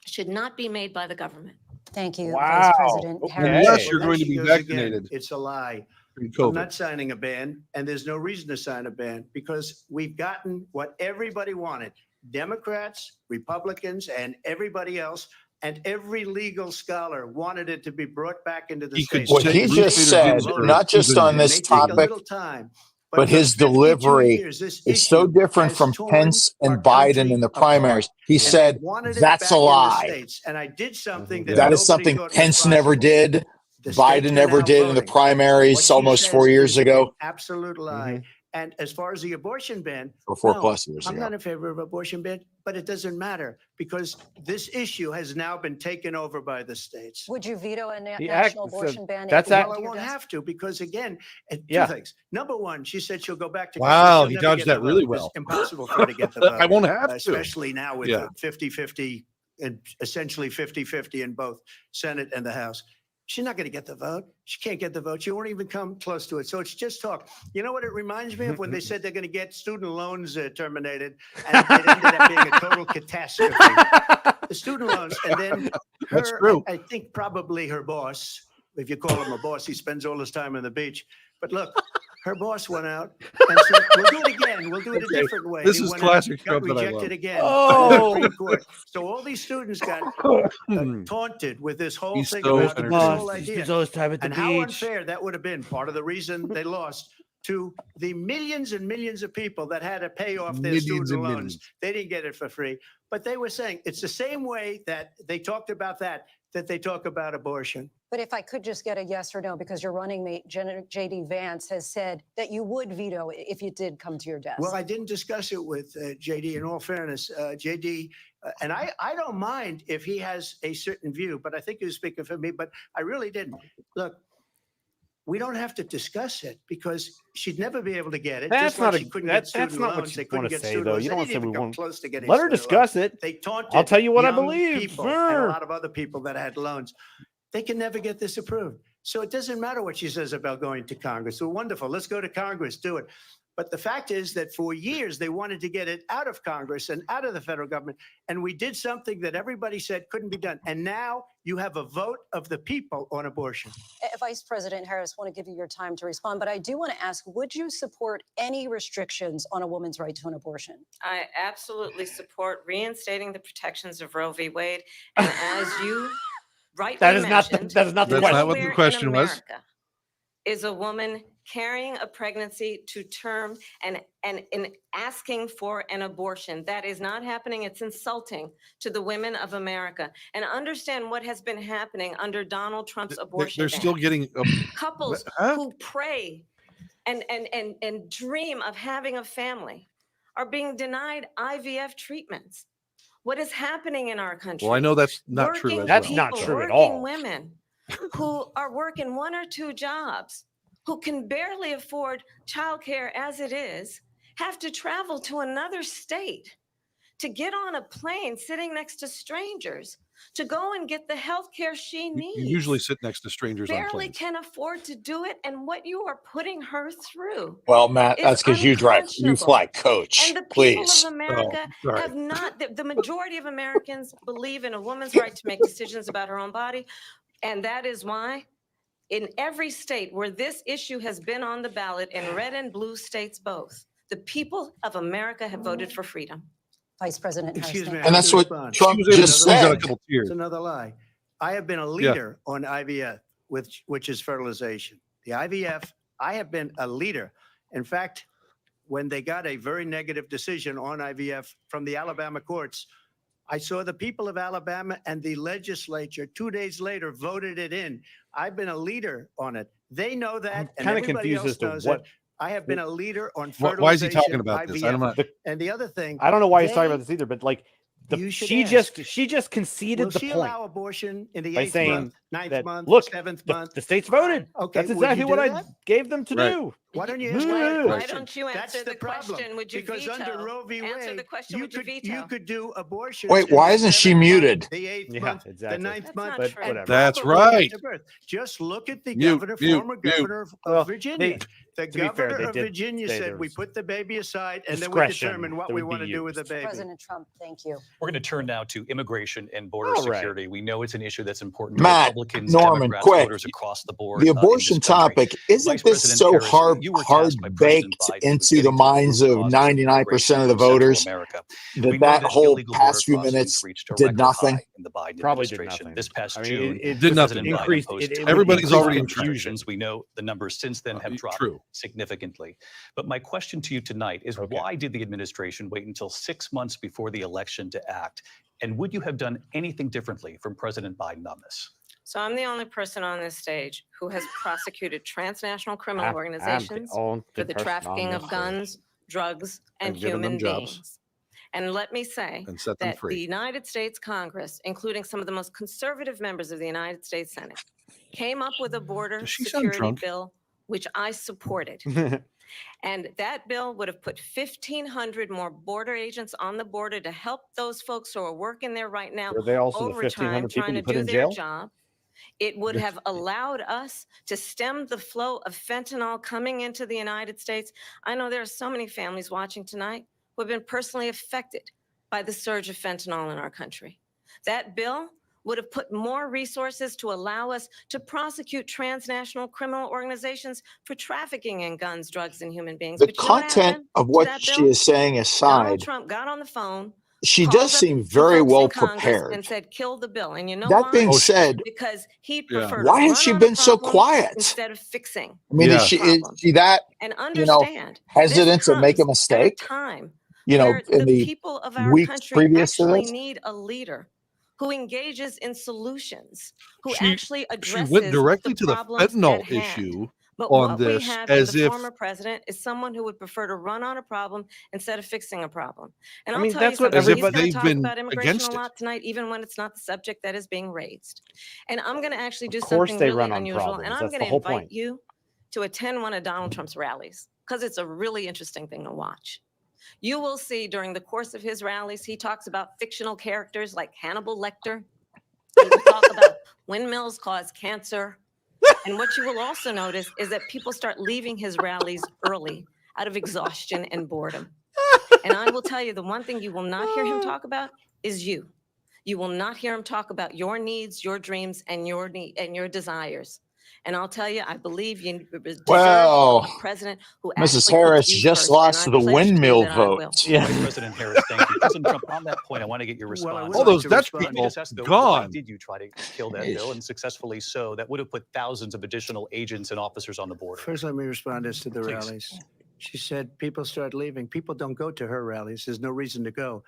should not be made by the government. Thank you, Wow. Vice President Okay. Harris. Unless you're Well, going there to be she goes again. vaccinated It's a lie. from I'm COVID. not signing a ban, and there's no reason to sign a ban because we've gotten what everybody wanted. Democrats, Republicans, and everybody else, and every legal scholar wanted it to be brought back into the He could states. What say he Ruth just Bader said, Ginsburg not just even- on It this may take a topic, little time, but for his 52 delivery years, this is so issue different has from torn Pence our and Biden country in the apart. primaries. He And they said, wanted it that's back a in the lie. states. And I did something Mhm. that That is nobody something thought was Pence never possible. did. The states Biden are never now did in the voting. primaries What she almost says 4 years is ago, an absolute lie. Mhm. And as far as the abortion ban, or 4 no, plus years I'm ago. not in favor of abortion ban, but it doesn't matter because this issue has now been taken over by the states. Would you veto a The act- national so abortion ban? if that's it act- Well, went I to your won't desk? have to because again, Yeah. two things. Number one, she said she'll go back to Wow, Congress. he She'll never dodged get that the really vote. It's well. impossible for her to get the vote. I won't have to. Especially now with Yeah. the 50-50 and essentially 50-50 in both Senate and the House. She's not going to get the vote. She can't get the vote. She won't even come close to it. So it's just talk. You know what it reminds me of when they said they're going to get student loans terminated, and it ended up being a total catastrophe. The student loans, and then That's her, true. I think probably her boss, if you call him a boss, he spends all his time on the beach. But look, her boss went out and said, we'll do it again. We'll do it a different way. This He is went out, classic got Trump that I rejected love. again. Oh. by the Supreme Court. So all these students got taunted with this whole He's thing so about this entertaining. whole idea. And how unfair that would have been. Part of the reason they lost to the millions and millions of people that had to pay off their Millions student and loans. millions. They didn't get it for free. But they were saying it's the same way that they talked about that they talk about abortion. But if I could just get a yes or no, because your running mate, J.D. Vance, has said that you would veto it if you did come to your desk. Well, I didn't discuss it with J.D. In all fairness, J.D. And I don't mind if he has a certain view, but I think he was speaking for me, but I really didn't. Look, we don't have to discuss it because she'd never be able to get it. That's just like not she a, couldn't that, get student that's not loans. what They you couldn't want to get say, student though. loans. You They don't want didn't to say we even come won't. close to getting Let her student loans. discuss it. They taunted I'll tell you what I young believe. people and a Sure. lot of other people that had loans. They can never get this approved. So it doesn't matter what she says about going to Congress. So wonderful. Let's go to Congress. Do it. But the fact is that for years, they wanted to get it out of Congress and out of the federal government. And we did something that everybody said couldn't be done. And now you have a vote of the people on abortion. Vice President Harris, I want to give you your time to respond, but I do want to ask, would you support any restrictions on a woman's right to an abortion? I absolutely support reinstating the protections of Roe v. Wade. And as you rightly That is not mentioned, that is not the That's question. not what the nowhere in question was. America is a woman carrying a pregnancy to term and in asking for an abortion. That is not happening. It's insulting to the women of America. And understand what has been happening under Donald Trump's abortion They're ban. still getting Couples Huh? who pray and dream of having a family are being denied IVF treatments. What is happening in our country? Well, I know that's not true Working as That's well. not people, true at working all. women who are working 1 or 2 jobs, who can barely afford childcare as it is, have to travel to another state to get on a plane sitting next to strangers to go and get the health care she needs. You usually sit next to strangers on barely planes. can afford to do it, and what you are putting her through. Well, Matt, is that's because you drive. You unconscionable. fly coach. And the people Please. of America sorry. have not, the majority of Americans believe in a woman's right to make decisions about her own body. And that is why in every state where this issue has been on the ballot, in red and blue states both, the people of America have voted for freedom. Vice President Harris. Excuse me. thank I And have that's to what respond. Trump She was able to just squeeze out a said. couple tears. It's another lie. I have been a leader on IVF, which is fertilization. The IVF, I have been a leader. In fact, when they got a very negative decision on IVF from the Alabama courts, I saw the people of Alabama and the legislature 2 days later voted it in. I've been a leader on it. They know that, I'm and kinda everybody confused else as to knows what- it. I have been a leader on Why fertilization. is he talking about this? I don't IVF. know. And the other thing, I don't know why he's talking They- about this either, but like You should she ask. just conceded will the she point allow abortion in the by 8th saying month, 9th that month, look, 7th the, month? the states voted. Okay, That's would exactly you what do I that? gave them to Right. do. Why don't you Why- answer why the Why question? don't you That's answer the problem. question? Would you Because veto? under Roe v. Answer Wade, the question. you Would you could veto? you could do abortion. Wait, why isn't she muted? The 8th Yeah, month, exactly. the 9th That's month, not But true. whatever. That's probably right. after birth. Just look at the Mute, governor, mute, former mute. governor of Well, Virginia. The to be fair, governor they of did Virginia say said there we was put the baby aside and then we discretion determine what that we would want be to do with the used. baby. President Trump, thank you. We're going to turn now to immigration and border All right. security. We know it's an issue that's important to Matt, Republicans, Norman, Democrats, quick. voters across the board. The in this abortion country. topic, isn't Vice this President so Harris, hard you were tasked by President baked Biden with into getting the to the minds root of causes 99% of the immigration from Central voters America. that We know that whole illegal border past few crossings minutes reached a did record nothing? high in the Biden Probably did administration. nothing. This past I mean, June, it Did was nothing. an President Biden increased. imposed It would Everybody's increase already in confusions. We know the numbers since then have dropped True. significantly. But my question to you tonight is Okay. why did the administration wait until 6 months before the election to act? And would you have done anything differently from President Biden on this? So I'm the only person on this stage who has prosecuted transnational criminal I'm the organizations only for the person trafficking on of this guns, drugs, and And given them human jobs. beings. And let me say And set them that the free. United States Congress, including some of the most conservative members of the United States Senate, came up with a border Does she sound security drunk? bill, which I supported. stage. And that bill would have put 1,500 more border agents on the border to help those folks who are working there right now Were they also the overtime 1,500 people trying you to put do in their jail? job. It would have allowed us to stem the flow of fentanyl coming into the United States. I know there are so many families watching tonight who have been personally affected by the surge of fentanyl in our country. That bill would have put more resources to allow us to prosecute transnational criminal organizations for trafficking in guns, drugs, and human beings. The But you know what content happened of to what that she bill? is saying Donald aside, Trump got on the phone, she called does up seem some very folks well in Congress prepared. and said, kill the bill. And you know That why? being Oh, said, Because he'd Yeah. prefer why to has run she on been a so problem quiet? instead of fixing I mean, Yeah. is the she problem. that, And you know, understand, hesitant this to make a comes at a mistake? time You know, where in the the people of our weeks country previous to actually this? need a leader who engages in solutions, who She actually she addresses went directly the to the problems fentanyl at hand. issue But on what we this have in as the if former president is someone who would prefer to run on a problem instead of fixing a problem. And I I'll mean, tell you that's what something, as if he's going to they've talk been about immigration a against it. lot tonight, even when it's not the subject that is being raised. And I'm going to actually do Of course something they really run on unusual. And problems. I'm That's going the to whole invite point. you to attend one of Donald Trump's rallies because it's a really interesting thing to watch. You will see during the course of his rallies, he talks about fictional characters like Hannibal Lecter. He will talk about windmills cause cancer. And what you will also notice is that people start leaving his rallies early out of exhaustion and boredom. And I will tell you, the one thing you will not hear him talk about is you. You will not hear him talk about your needs, your dreams, and your desires. And I'll tell you, I believe you deserve Well, a president who Mrs. actually Harris puts you just first, lost and I the pledge to you windmill that I will. vote. Yeah. Vice President Harris, thank you. President Trump, on that point, I want to get your Well, I response. would all like those to Dutch respond. Let me people just ask, though, why gone. did you try to kill that bill and successfully so? That would have put thousands of additional agents and officers on the border. First, let me respond as to the Please. rallies. She said people start leaving. People don't go to her rallies. There's no reason to go.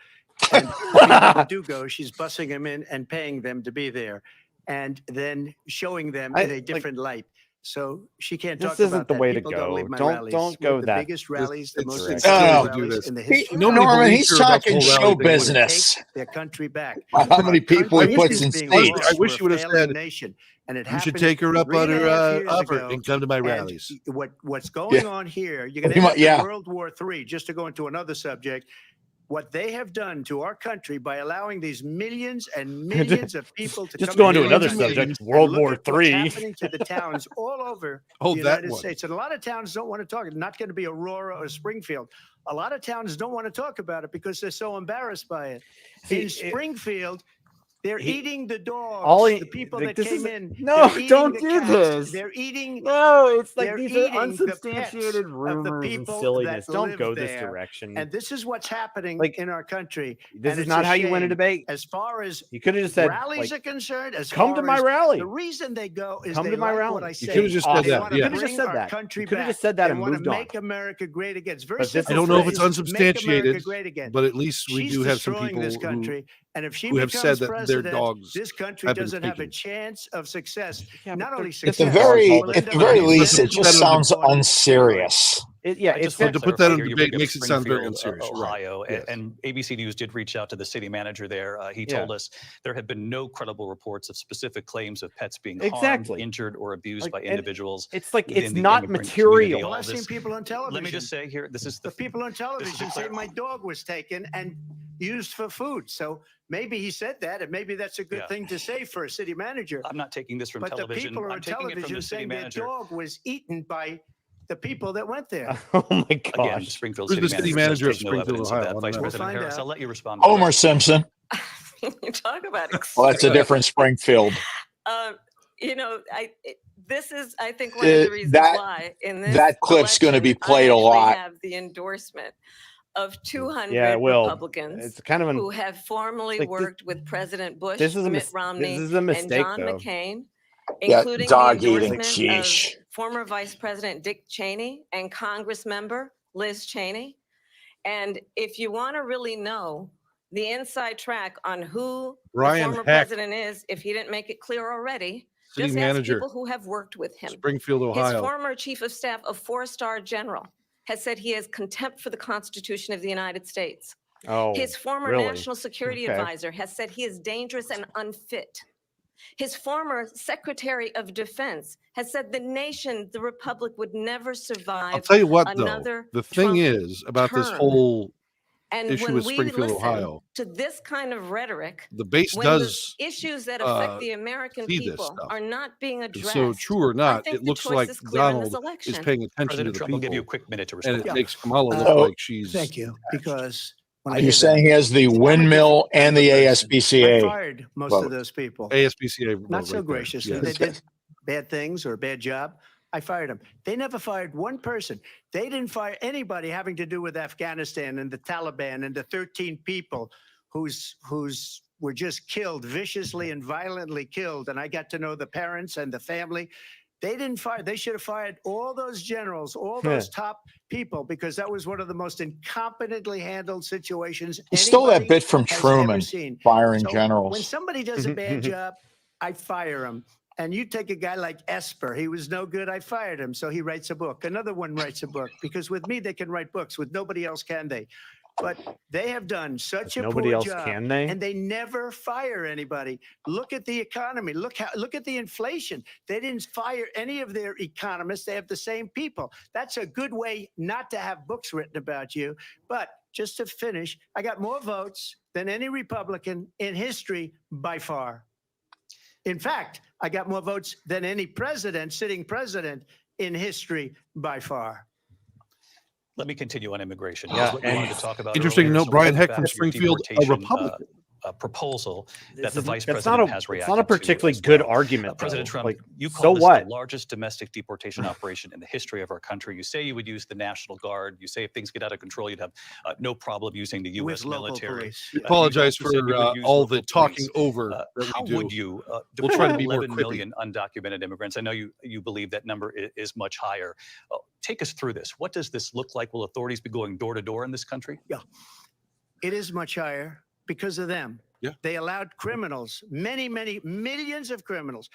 And the people that do go, she's bussing them in and paying them to be there and then showing them in a different light. So she can't This talk isn't about the that. way to People don't go. leave my Don't- rallies. don't We have go the that biggest rallies, the most direct. successful No. to do rallies this. in the history of Nobody Norman, believes he's her about the talking whole show rally thing. business. Take their country back. How many people he Country puts is in being state? lost. I wish We're you would a have failing said, nation, and it you should happened take her up on 3.5 her years offer ago. and come to my And rallies. what's going on here, you're going He to might- end up yeah. in World War III, just to go into another subject. What they have done to our country by allowing these millions and millions of people to Just come go on to into our another country, subject, and World look War at what's III. happening to the towns all over Oh, the that United one. States. And a lot of towns don't want to talk. It's not going to be Aurora or Springfield. A lot of towns don't want to talk about it because they're so embarrassed by it. See, In Springfield, they're eating the dogs. all The people that this came is in. no, they're eating don't the do cats. this. They're eating. No, it's like They're these are eating the unsubstantiated pets of the rumors and people silliness. that Don't live go this there. direction. And this is what's happening Like, in our country. this And is it's not how you win a shame. debate. As far as You could have just said, rallies like, are concerned, as come far to my as rally. the reason they go is Come they to my like rally. what I You say. could have just said They that, want to yeah. You could have just bring said our that. country You could have back. just said that They and want to moved on. make America great again. It's very But this simple. I don't know if it's phrase, make America unsubstantiated, great again. but at least we She's do have some destroying people this country, and if she who have becomes said that their president, dogs this country have been doesn't have a taken. chance of success. Yeah, but Not only they're- At success, the Yeah, very, all we'll the at end the up very in least, it Venezuela just sounds on steroids. unserious. Yeah, I it's just want to to put that clarify on here, you debate bring up makes it sound very Springfield, unserious. Right. Ohio, Yes. and ABC News did reach out to the city manager there. He Yeah. told us there have been no credible reports of specific claims of pets being Exactly. harmed, injured, or abused Like, by and individuals. it's like within it's the not immigrant material. community. Well, All I've seen this- people on television. Let me just say here, this is The people on television say clar- my dog was taken and used for food. So maybe he said that, and maybe that's a good Yeah. thing to say for a city manager. I'm not taking this from But the television. people are I'm on taking it from television the city saying their manager. dog was eaten by the people that went there. Oh my Again, gosh. Springfield Who's city the city manager manager does of take no Springfield, evidence of Ohio? that. I don't Vice know. We'll President find Harris, out. I'll let you respond. Homer Simpson. You talk about Well, that's a different Springfield. You know, this is, I think, one of the reasons why in this that clip's gonna be election, played I a lot. have the endorsement of 200 Yeah, it will. Republicans It's kind of who have formerly like, this- worked with President Bush, this is a Mitt mis- Romney, this is a and mistake, John though. McCain, Yeah, including the dog eating. endorsement Sheesh. of former Vice President Dick Cheney and Congress member Liz Cheney. And if you want to really know the inside track on who Brian the former Heck, president is, if he didn't make it clear already, city just manager, ask people who have worked with him. Springfield, His Ohio. former chief of staff, a four-star general, has said he has contempt for the Constitution of the United States. Oh, His former really? national security Okay. advisor has said he is dangerous and unfit. His former secretary of defense has said the nation, the republic, would never I'll survive. tell you what, though. another The thing Trump is about this term. whole And issue when with we Springfield, listen Ohio, to this kind of rhetoric, the base when does, the issues that affect uh, the American see this people stuff. are not being and addressed, so true or I not, think it the looks choice like is clear in this Donald election. is paying attention to President the Trump, I'll give you a people, quick minute to and respond. it makes Kamala look Oh, like she's Thank you. Because You're saying he has the windmill and the I ASPCA. fired most vote. of those people. ASPCA. Not so right there. graciously. Yes. They did bad things or a bad job. I fired them. They never fired one person. They didn't fire anybody having to do with Afghanistan and the Taliban and the 13 people who's were just killed, viciously and violently killed. And I got to know the parents and the family. They didn't fire. They should have fired all those generals, all those top people, because that was one of the most incompetently handled situations. He stole that anybody bit from has Truman, ever seen. firing So generals. when somebody does a bad job, I fire him. And you take a guy like Esper, he was no good, I fired him. So he writes a book. Another one writes a book, because with me, they can write books. With nobody else can they? But they have done such a Nobody poor else job, can they? and they never fire anybody. Look at the economy. Look at the inflation. They didn't fire any of their economists. They have the same people. That's a good way not to have books written about you. But just to finish, I got more votes than any Republican in history by far. In fact, I got more votes than any sitting president in history by far. Let me continue on immigration. Yeah, What we wanted to talk about Interesting to earlier. note, So Brian we'll Heck go from back to your Springfield, a deportation, Republican. Proposal that the vice That's president not has a, reacted it's not a particularly to as good well. argument. President though. Trump, Like, you so call this what? the largest domestic deportation operation in the history of our country. You say you would use the National Guard. You say if things get out of control, you'd have no problem using the U.S. With local military. police. We Yeah. apologize You've also said for you would use all local the talking police. over that How we do. would you We'll try to deport be more 11 quippy. million undocumented immigrants? I know you believe that number is much higher. Take us through this. What does this look like? Will authorities be going door to door in this country? Yeah, it is much higher because of them. Yeah. They allowed criminals, many millions of criminals.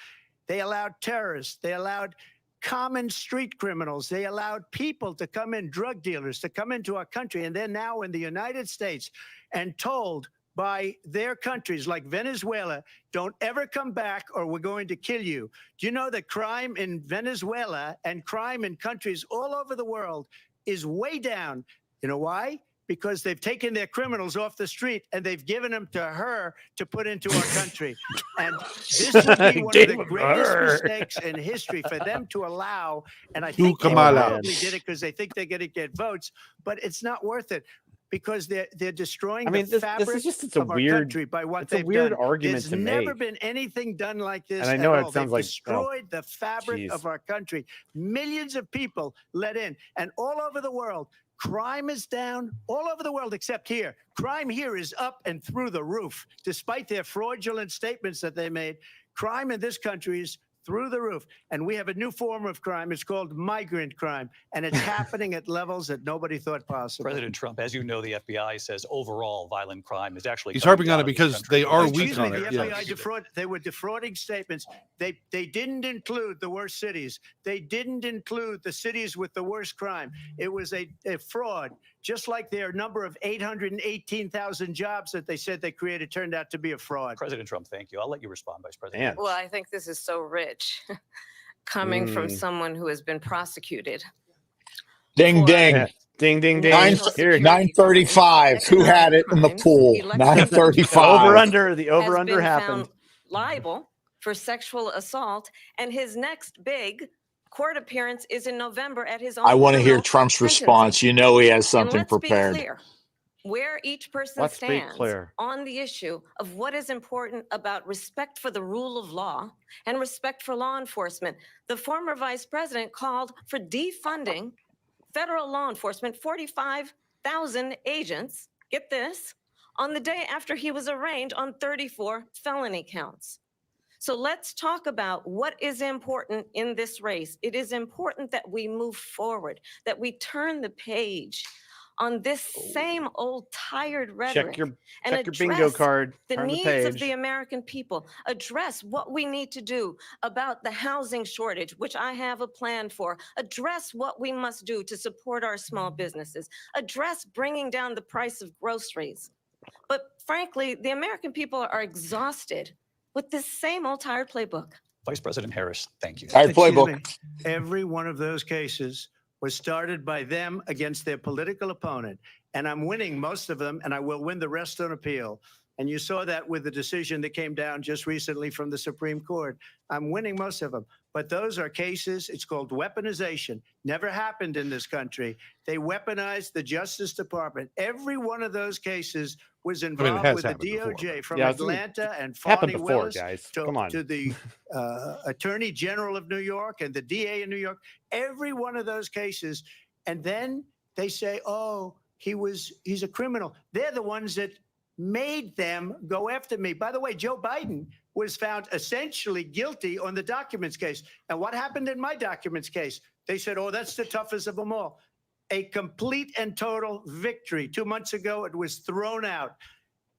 They allowed terrorists. They allowed common street criminals. They allowed people to come in, drug dealers to come into our country. And they're now in the United States and told by their countries like Venezuela, don't ever come back or we're going to kill you. Do you know that crime in Venezuela and crime in countries all over the world is way down? You know why? Because they've taken their criminals off the street and they've given them to her to put into our country. And this would be one of the greatest mistakes in history for them to allow. And I think they Kamala. probably did it because they think they're going to get votes, but it's not worth it because they're destroying the fabric this is just, it's a of our weird, country by what it's a they've weird done. argument There's to never make. been anything done like this. And I know at it all. sounds They've like, destroyed the fabric geez. of our country. Millions of people let in, and all over the world, crime is down all over the world except here. Crime here is up and through the roof, despite their fraudulent statements that they made. Crime in this country is through the roof. And we have a new form of crime. It's called migrant crime. And it's happening at levels that nobody thought possible. President Trump, as you know, the FBI says overall violent crime is actually. He's coming harping on down it in this because country. they are Excuse weak me, on the it. FBI they were defrauding statements. They didn't include the worst cities. They didn't include the cities with the worst crime. It was a fraud, just like their number of 818,000 jobs that they said they created turned out to be a fraud. President Trump, thank you. I'll let you respond, Vice President. Well, I think this is so rich coming from someone who has been prosecuted. Ding, for ding. Yeah. Ding, ding, ding. national Here, security 9:35. Who had it in the crimes, pool? election 9:35. over under, the over has under been happened. found liable for sexual assault, and his next big court appearance is in November at his own. I want to hear criminal Trump's sentencing. response. You know he has And something let's be prepared. clear, where each person Let's be stands clear. on the issue of what is important about respect for the rule of law and respect for law enforcement. The former vice president called for defunding federal law enforcement, 45,000 agents, get this, on the day after he was arraigned on 34 felony counts. So let's talk about what is important in this race. It is important that we move forward, that we turn the page on this same old tired rhetoric. Check your and bingo address card. the Turn the needs of page. the American people, address what we need to do about the housing shortage, which I have a plan for, address what we must do to support our small businesses, address bringing down the price of groceries. But frankly, the American people are exhausted with this same old tired playbook. Vice President Harris, thank you. All right, Excuse playbook. me. Every one of those cases was started by them against their political opponent. And I'm winning most of them, and I will win the rest on appeal. And you saw that with the decision that came down just recently from the Supreme Court. I'm winning most of them. But those are cases, it's called weaponization. Never happened in this country. They weaponized the Justice Department. Every one of those cases was involved with the DOJ, from Atlanta and Fani Willis to the Attorney General of New York and the DA in New York. Every one of those cases. And then they say, oh, he's a criminal. They're the ones that made them go after me. By the way, Joe Biden was found essentially guilty on the documents case. And what happened in my documents case? They said, oh, that's the toughest of them all. A complete and total victory. 2 months ago, it was thrown out.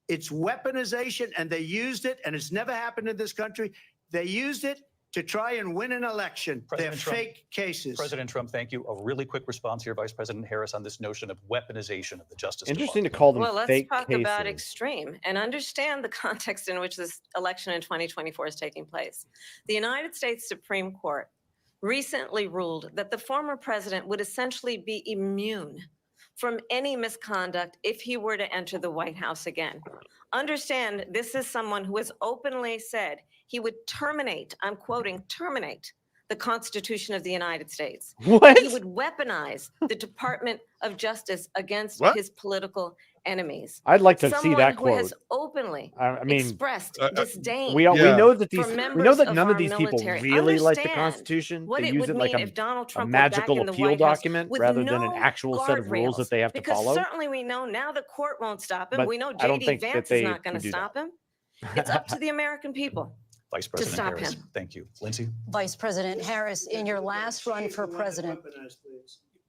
It's weaponization, and they used it, and it's never happened in this country. They used it to try and win an election. They're fake cases. President Trump, thank you. A really quick response here, Vice President Harris, on this notion of weaponization of the Justice Interesting Department. to call them Well, let's fake talk cases. about extreme and understand the context in which this election in 2024 is taking place. The United States Supreme Court recently ruled that the former president would essentially be immune from any misconduct if he were to enter the White House again. Understand, this is someone who has openly said he would terminate, I'm quoting, terminate the Constitution of the United States. What? He would weaponize the Department of Justice against his political enemies. I'd like to see Someone that who quote. has openly I mean, expressed disdain. we know that for we know members that of none of our these people military. really like the Understand Constitution. what They it use would it like mean if Donald a Trump were back magical in the appeal White House document with rather than an no actual set of rules that they have to because follow. certainly we know now the court won't stop him. But We know I don't J.D. think that Vance they is not going can to do that. stop him. It's up to the American people. Vice to President stop Harris, him. thank you. Lindsay? Vice President Harris, in your last run for president.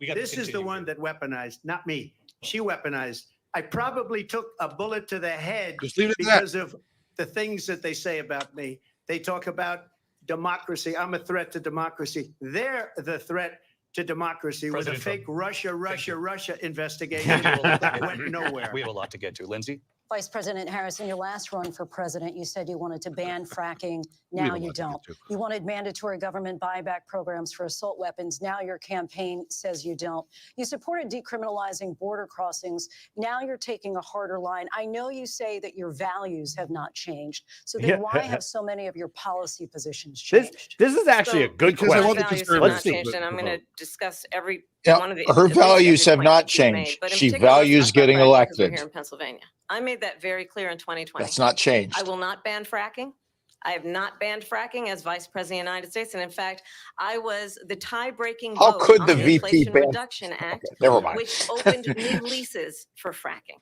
This is the one that weaponized, not me. She weaponized. I probably took a bullet to the head because of the things that they say about me. They talk about democracy. I'm a threat to democracy. They're the threat to democracy with a fake Russia investigation that went nowhere. We have a lot to get to. Lindsay? Vice President Harris, in your last run for president, you said you wanted to ban fracking. Now you don't. You wanted mandatory government buyback programs for assault weapons. Now your campaign says you don't. You supported decriminalizing border crossings. Now you're taking a harder line. I know you say that your values have not changed. So then why have so many of your policy positions changed? This is actually a good question. My values have not changed, and I'm going to discuss every one of the. Her values have not changed. She values getting elected. Here in Pennsylvania, I made that very clear in 2020. That's not changed. I will not ban fracking. I have not banned fracking as Vice President of the United States. And in fact, I was the tie-breaking vote on the Inflation Reduction Act, which opened new leases for fracking.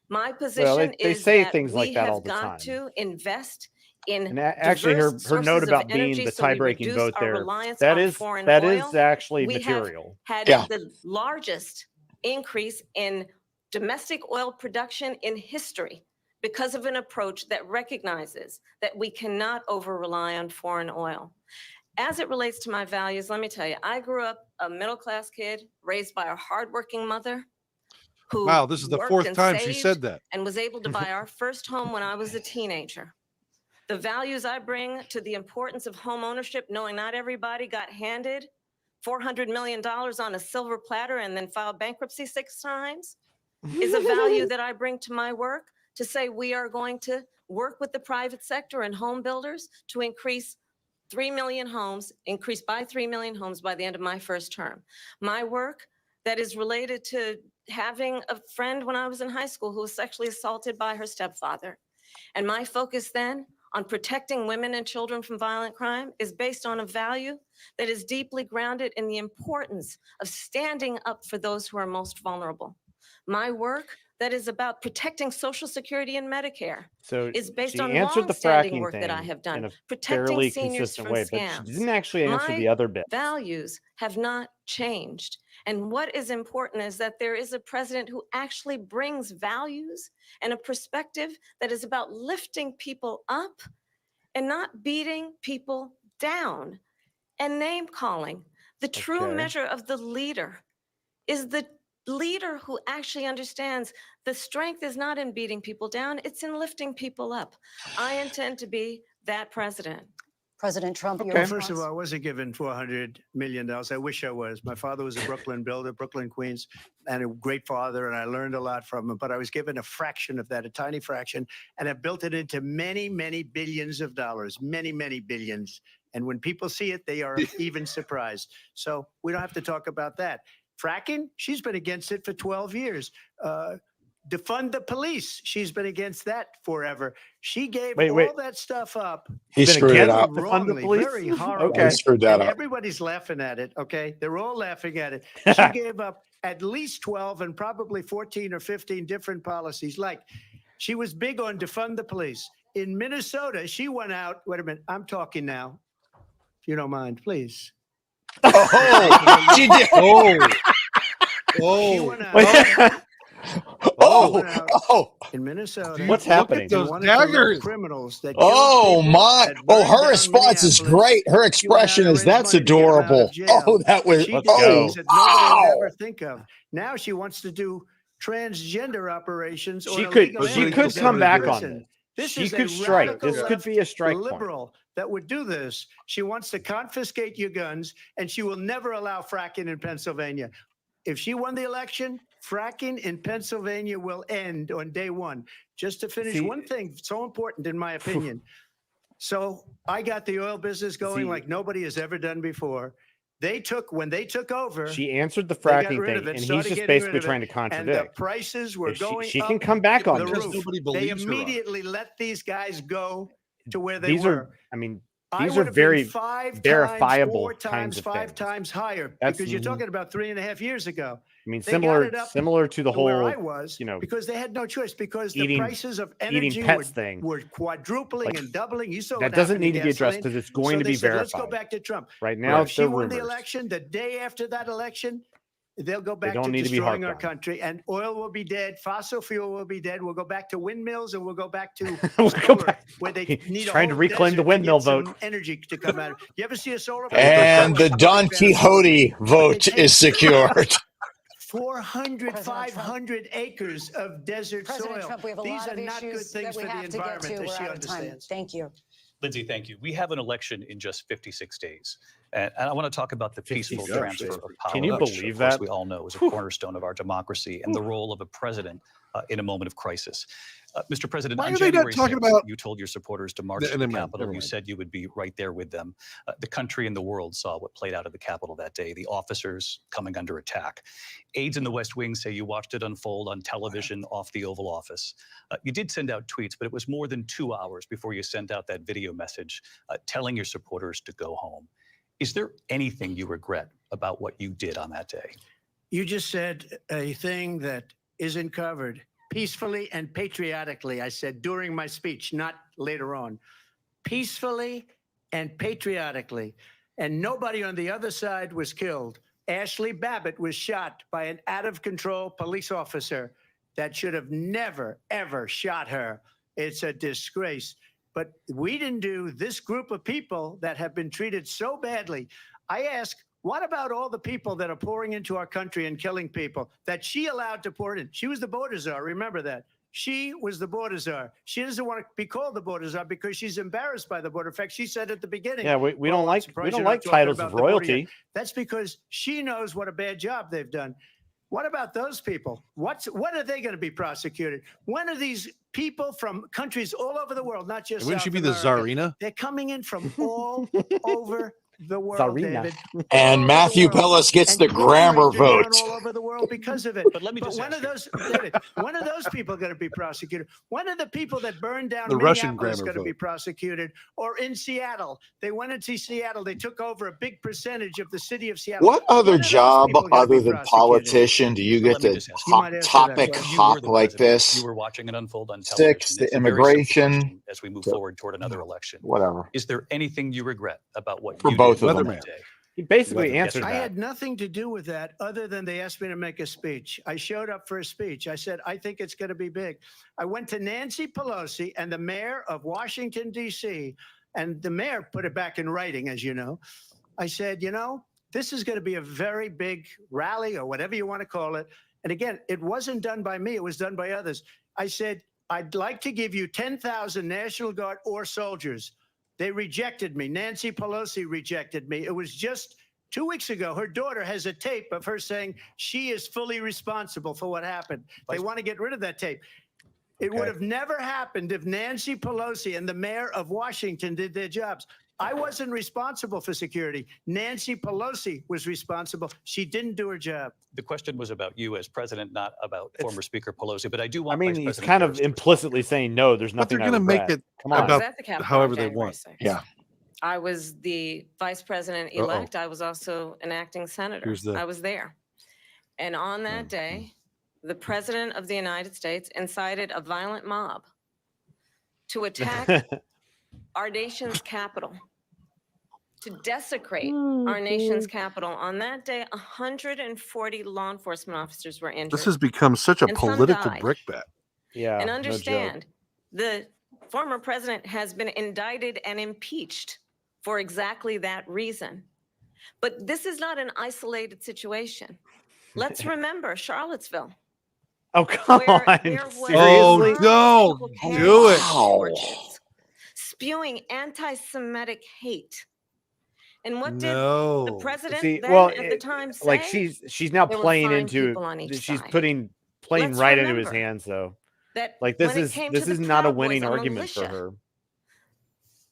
My position is that we have got to invest in and actually her note about being the tie-breaking vote there, that is actually material. We have had the largest increase in domestic oil production in history because of an approach that recognizes that we cannot over-rely on foreign oil. As it relates to my values, let me tell you, I grew up a middle-class kid raised by a hardworking mother who wow, this is the fourth time she said that. And was able to buy our first home when I was a teenager. The values I bring to the importance of home ownership, knowing not everybody got handed $400 million on a silver platter and then filed bankruptcy 6 times, is a value that I bring to my work, to say we are going to work with the private sector and home builders to increase 3 million homes, increase by 3 million homes by the end of my first term. My work that is related to having a friend when I was in high school who was sexually assaulted by her stepfather. And my focus then on protecting women and children from violent crime is based on a value that is deeply grounded in the importance of standing up for those who are most vulnerable. My work that is about protecting Social Security and Medicare is based on long-standing work that I have done, protecting seniors from scams. But she didn't actually answer the other bit. Values have not changed. And what is important is that there is a president who actually brings values and a perspective that is about lifting people up and not beating people down and name calling. The true measure of the leader is the leader who actually understands the strength is not in beating people down, it's in lifting people up. I intend to be that president. President Trump, your Well, first of response? all, I wasn't given $400 million. I wish I was. My father was a Brooklyn builder, Brooklyn, Queens, and a great father, and I learned a lot from him. But I was given a fraction of that, a tiny fraction, and I built it into many, many billions of dollars, many, many billions. And when people see it, they are even surprised. So we don't have to talk about that. Fracking, she's been against it for 12 years. Defund the police. She's been against that forever. She gave all that stuff up. He screwed it up. Defund the police? Very horrible. Okay. He screwed that And up. everybody's laughing at it, okay? They're all laughing at it. She gave up at least 12 and probably 14 or 15 different policies. Like, she was big on defund the police. In Minnesota, she went out. Wait a minute. I'm talking now. If you don't mind, please. Oh, she did. She went out. Oh, in Minnesota. What's happening? Those wanted to let daggers. Criminals that oh killed people, my. that Oh, burned her down response is Minneapolis. great. Her She went out expression and is, raised that's money to get them out of adorable. jail. Oh, that was, She did go. things that nobody would oh. ever think of. Now she wants to do transgender operations. She or could illegal come aliens. back on Listen, this. This She is a could strike. radical This could left be a strike point. liberal that would do this. She wants to confiscate your guns, and she will never allow fracking in Pennsylvania. If she won the election, fracking in Pennsylvania will end on day one. Just to finish, one thing so important, in my opinion. So I got the oil business going like nobody has ever done before. When they took over, She answered the they got fracking rid thing, of it, and he's started just getting rid basically of it, trying to and the contradict. prices were If going she up can come back on the this. roof. Nobody They believes her on it. immediately let these guys go to where they These were. are, I mean, I these would are have been very five verifiable times, 4 kinds times, of five things. times higher That's- because you're talking about 3.5 years ago. I mean, They got similar it up to the to where whole, I was, you know, because they had no choice because the eating- prices of eating energy pets thing. were quadrupling Like, and doubling. You saw that what doesn't happened need to be addressed gasoline. because it's going So to they be said, verified. let's go back to Trump. Right now, If she they're won the rumors. election, the day after that election, they'll go back don't to need to be destroying harped our on. country, and oil will be dead. Fossil fuel will be dead. We'll go back to windmills, and we'll go back to We'll go solar, back. where they He's need a trying to whole reclaim the desert to windmill get some vote. energy to come out. You ever see a solar? And the Don Quixote vote is secured. 400, President 500 acres of desert President soil. Trump, we have a These lot are of not good issues things that we for the have to get environment to. that We're she out of time. understands. Thank you. Lindsay, thank you. We have an election in just 56 days. And I want to talk about the peaceful 56 transfer days. of power. Can you which, believe of course, that? we all know is a cornerstone of our democracy and the role of a president in a moment of crisis. Mr. President, Why on are they not January talking 6th, about- you told your supporters to march to Never the mind, Capitol. never You mind. said you would be right there with them. The country and the world saw what played out at the Capitol that day, the officers coming under attack. Aides in the West Wing say you watched it unfold on television off the Oval Office. You did send out tweets, but it was more than 2 hours before you sent out that video message telling your supporters to go home. Is there anything you regret about what you did on that day? You just said a thing that isn't covered. Peacefully and patriotically, I said during my speech, not later on. Peacefully and patriotically. And nobody on the other side was killed. Ashley Babbitt was shot by an out-of-control police officer that should have never, ever shot her. It's a disgrace. But we didn't do this group of people that have been treated so badly. I ask, what about all the people that are pouring into our country and killing people that she allowed to pour in? She was the border czar. Remember that. She was the border czar. She doesn't want to be called the border czar because she's embarrassed by the border. In fact, she said at the beginning. Yeah, we don't "Oh, I'm like surprised you're not talking titles about of the border royalty. yet." That's because she knows what a bad job they've done. What about those people? When are they going to be prosecuted? When are these people from countries all over the world, not just Wouldn't she South be the America, Tsarina? they're coming in from all over the world, Tsarina. David. And All over Matthew the world. Pellis gets And the crime grammar rates are down vote. all over the world because of it. But let me just when ask are you. those, David, when are those people going to be prosecuted? When are the people that burned down The Russian Minneapolis grammar going to be vote. prosecuted? Or in Seattle, they went into Seattle, they took over a big percentage of the city of Seattle. What other When are those job people gonna other be than prosecuted? politician do you Well, get let me to just ask you. You might answer that topic question. You were hop the like president. this? You were watching it unfold on Six, television. the It's a very simple immigration, question as we move forward toward another election. whatever. Is there anything you regret about what For you both did of on them. that day? He basically Yes, answered I that. had nothing to do with that other than they asked me to make a speech. I showed up for a speech. I said, I think it's going to be big. I went to Nancy Pelosi and the mayor of Washington, D.C., and the mayor put it back in writing, as you know. I said, this is going to be a very big rally or whatever you want to call it. And again, it wasn't done by me. It was done by others. I said, I'd like to give you 10,000 National Guard or soldiers. They rejected me. Nancy Pelosi rejected me. It was just 2 weeks ago. Her daughter has a tape of her saying she is fully responsible for what happened. They want to get rid of that tape. It would have never happened if Nancy Pelosi and the mayor of Washington did their jobs. I wasn't responsible for security. Nancy Pelosi was responsible. She didn't do her job. The question was about you as president, not about former Speaker Pelosi. But I do want. I mean, Vice he's President kind of Harris to implicitly saying no. There's But they're nothing. going to make it Come on. about at the Capitol however on they January want. 6th. Yeah. I was the vice president-elect. I was also an acting senator. Here's the- I was there. And on that day, the president of the United States incited a violent mob to attack our nation's capital, to desecrate our nation's capital. On that day, 140 law enforcement officers were injured. This has become such a And some political died. brickbat. Yeah. And no joke. understand, the former president has been indicted and impeached for exactly that reason. But this is not an isolated situation. Let's remember Charlottesville. Oh, come where on. there was Oh, Seriously? no. people Do carrying it. torches, spewing anti-Semitic hate. And what did the No. president See, then well, at the time say? Like she's now There were playing fine into. people on each She's side. playing Let's right into his remember hands, though. that Like this when it is came to the not a Proud Boys, winning argument for militia, her.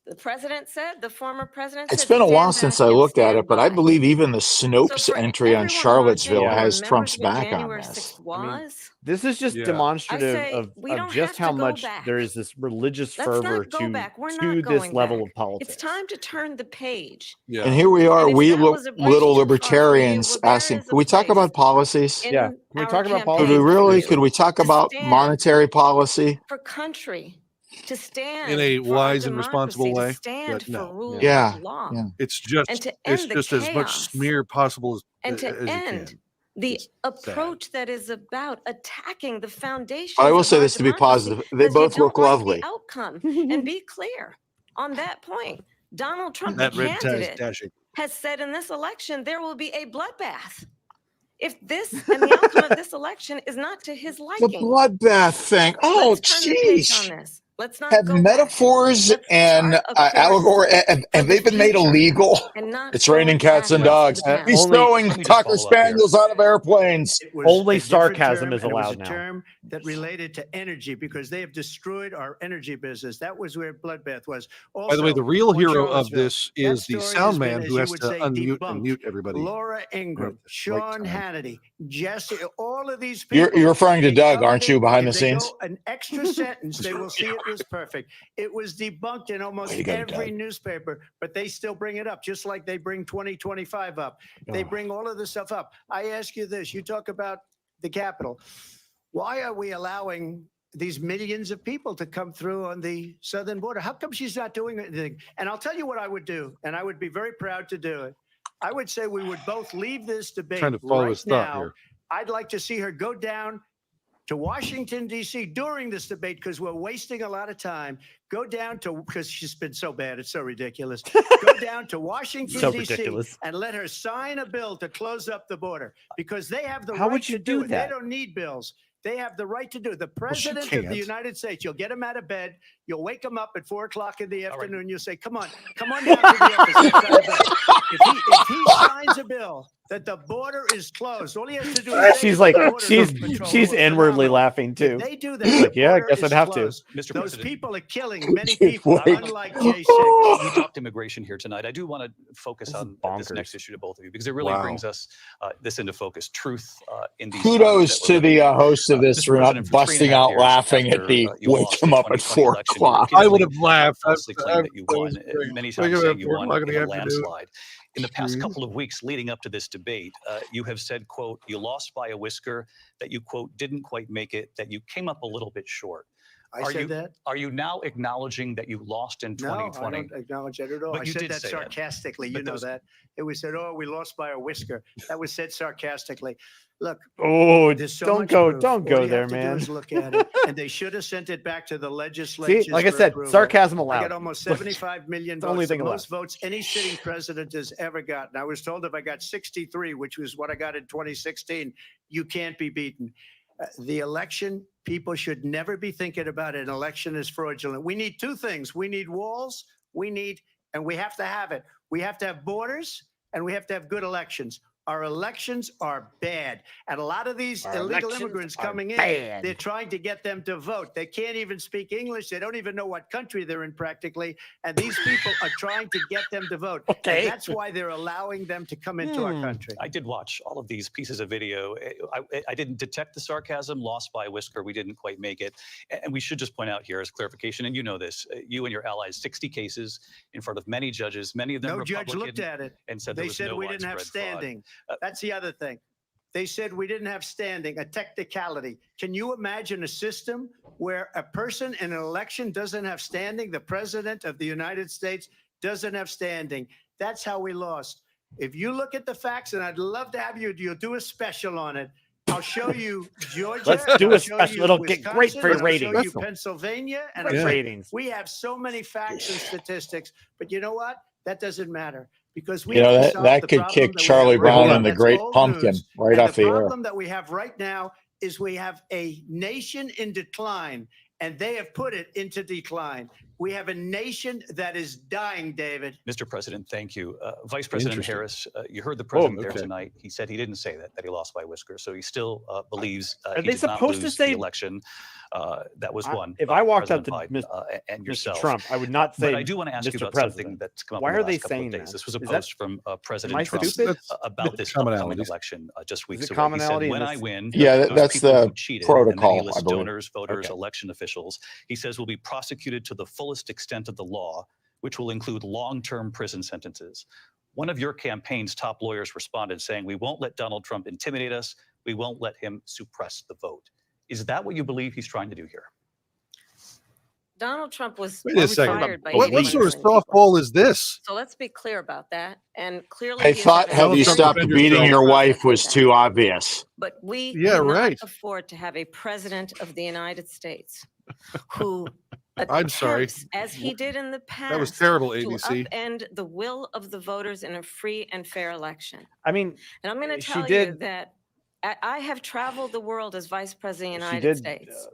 The president said, the former president It's said, been a "Stand while back since I and looked at stand it, but I by." believe even the So Snopes for entry on everyone Charlottesville watching who has remembers Trump's what back on January this. 6th was, This is just Yeah. demonstrative I say we of don't just have how to go much back. there is this religious Let's fervor not go back. We're to not this going level back. of politics. It's time to turn the page. Yeah. And here we are, And if we that was a bridge little too far for you, libertarians well, there asking, is a can we talk place about policies? in Yeah. Can we our talk about Could we campaign policies? for really? you Could we talk to about stand monetary policy? for country, to stand In a for our wise and responsible democracy, way? to stand But no. for rule Yeah. of law, Yeah. It's just and to it's end the just as much chaos, smear possible and as to you end can. the It's approach that is about attacking the foundations But I will of say our this to be democracy, positive. They because you both look don't like lovely. the outcome. And be clear on that point. Donald Trump, the That red tie is candidate, dashing. has said in this election there will be a bloodbath if this and the outcome of this election is not to his The liking. bloodbath thing. Oh, Let's turn the page on jeez. this. Let's not Have go back. metaphors Let's and chart a course allegory, for have the they been made future illegal? and not It's go raining cats and backwards dogs. to the past. He's Only- throwing Let me just Cocker follow up here. Spaniels out of airplanes. It was Only a different sarcasm term, is and it was allowed a now. term that related to energy because they have destroyed our energy business. That was where bloodbath was. Also, By the way, the real on hero of Charlottesville, this that is the story sound has been, man as who you has would to say, unmute debunked. and mute everybody. Laura Ingram, Right Sean time. Hannity, Jesse, all of these people. You're referring to they Doug, covered aren't you, it. behind If the they scenes? go an extra sentence, they will see it was perfect. It was debunked in almost Way to go, every Doug. newspaper, but they still bring it up, just like they bring 2025 up. They Oh. bring all of this stuff up. I ask you this, you talk about the Capitol. Why are we allowing these millions of people to come through on the southern border? How come she's not doing anything? And I'll tell you what I would do, and I would be very proud to do it. I would say we would both leave this debate Trying to follow right his thought now. here. I'd like to see her go down to Washington, D.C. during this debate because we're wasting a lot of time. Go down to, because she's been so bad, it's so ridiculous. Go down to Washington, So D.C. ridiculous. and let her sign a bill to close up the border because they have the How right would you to do do it. that? They don't need bills. They have the right to do it. The she president of can't. the United States, you'll get him out of bed. You'll wake him up at 4 o'clock in the All right. afternoon. You'll say, come on down to the office. Let's sign a bill." If he signs a bill that the border is closed, all he has to do is say She's that like, the border is controlled. she's inwardly Phenomenal. laughing If too. they do that, Like, the yeah, I border guess I'd is have to. closed. Mr. Those President. people are killing many Dude, people, what? unlike J6. We talked immigration here tonight. I do want to focus This is on this bonkers. next issue to both of you because it really Wow. brings us this into focus. Truth in these Kudos times that to we're the living in. host of this Mr. for not President, for 3.5 busting out years laughing at after, the you wake lost him the up at 2020 4 election, you o'clock. I would repeatedly have laughed. falsely claimed that you I won. was great. Many Wake times up saying at you 4 won o'clock in in the a afternoon. landslide. In the past Mhm. couple of weeks leading up to this debate, you have said, quote, you lost by a whisker, that you, quote, didn't quite make it, that you came up a little bit short. I Are said you- that? Are you now acknowledging that you lost in No, I 2020? don't acknowledge that at all. But I you said did that say that. sarcastically. But You know those- that. It was said, oh, we lost by a whisker. That was said sarcastically. Look, Oh, there's so don't much go, proof. don't All go you there, have to do man. is look at it. And they should have sent it back to the legislature. See, like I said, sarcasm I allowed. got almost 75 million It's the only votes, the thing allowed. most votes any sitting president has ever gotten. I was told if I got 63, which was what I got in 2016, you can't be beaten. The election, people should never be thinking about an election as fraudulent. We need two things. We need walls we need, and we have to have it. We have to have borders and we have to have good elections. Our elections are bad. And a lot of these illegal immigrants coming in, they're trying to get them to vote. They can't even speak English. They don't even know what country they're in practically. And these people are trying to get them to vote. And that's why they're allowing them to come into our country. I did watch all of these pieces of video. I didn't detect the sarcasm, lost by a whisker. We didn't quite make it. And we should just point out here as clarification, and you know this, you and your allies, 60 cases in front of many judges, many of them Republican. No judge looked at it. And said they said we didn't have standing. That's the other thing. They said we didn't have standing, a technicality. Can you imagine a system where a person in an election doesn't have standing? The president of the United States doesn't have standing. That's how we lost. If you look at the facts, and I'd love to have you'll do a special on it. I'll show you Georgia. Let's do a special. It'll get great for your ratings. I'll show you Pennsylvania. And ratings. We have so many facts and statistics, but you know what? That doesn't matter. Because we that could kick Charlie Brown and the Great Pumpkin right off the air. The problem that we have right now is we have a nation in decline, and they have put it into decline. We have a nation that is dying, David. Mr. President, thank you. Vice President Harris, you heard the president there tonight. He said he didn't say that he lost by a whisker. So he still believes he did not lose the election that was won. If I walked up to and yourself, Mr. Trump, I would not say. But I do want to ask you about something that's come up. Why in the are they last couple saying of days. that? This was a post from President Trump about this upcoming election just weeks ago. He said, "When I win, that's the protocol." And then he lists donors, voters, election officials. He says will be prosecuted to the fullest extent of the law, which will include long-term prison sentences. One of your campaign's top lawyers responded saying, "We won't let Donald Trump intimidate us. We won't let him suppress the vote." Is that what you believe he's trying to do here? Donald Trump was fired by what sort of softball is this? So let's be clear about that. And clearly, I thought "Have you stopped beating your wife" was too obvious. But we cannot afford to have a president of the United States who I'm sorry, as he did in the past, that was terrible, ABC, to upend the will of the voters in a free and fair election. I mean, and I'm going to tell you that I have traveled the world as vice president of the United States.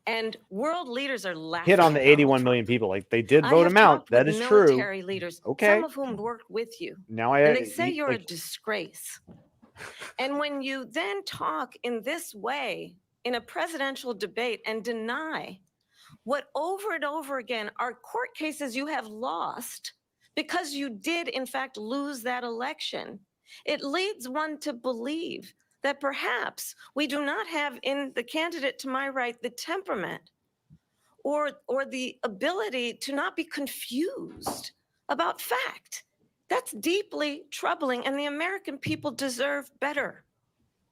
And world leaders are laughing. Hit on the 81 million people. Like they did vote him out. That is true. Military leaders, some of whom worked with you. Now and they say you're a disgrace. And when you then talk in this way in a presidential debate and deny what over and over again are court cases you have lost because you did in fact lose that election, it leads one to believe that perhaps we do not have in the candidate to my right the temperament or the ability to not be confused about fact. That's deeply troubling, and the American people deserve better.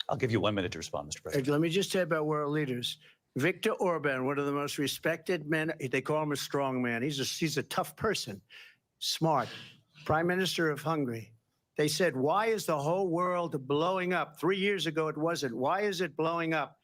I'll give you 1 minute to respond, Mr. President. Let me just say about world leaders. Viktor Orban, one of the most respected men, they call him a strong man. He's a tough person, smart, Prime Minister of Hungary. They said, why is the whole world blowing up? 3 years ago, it wasn't. Why is it blowing up?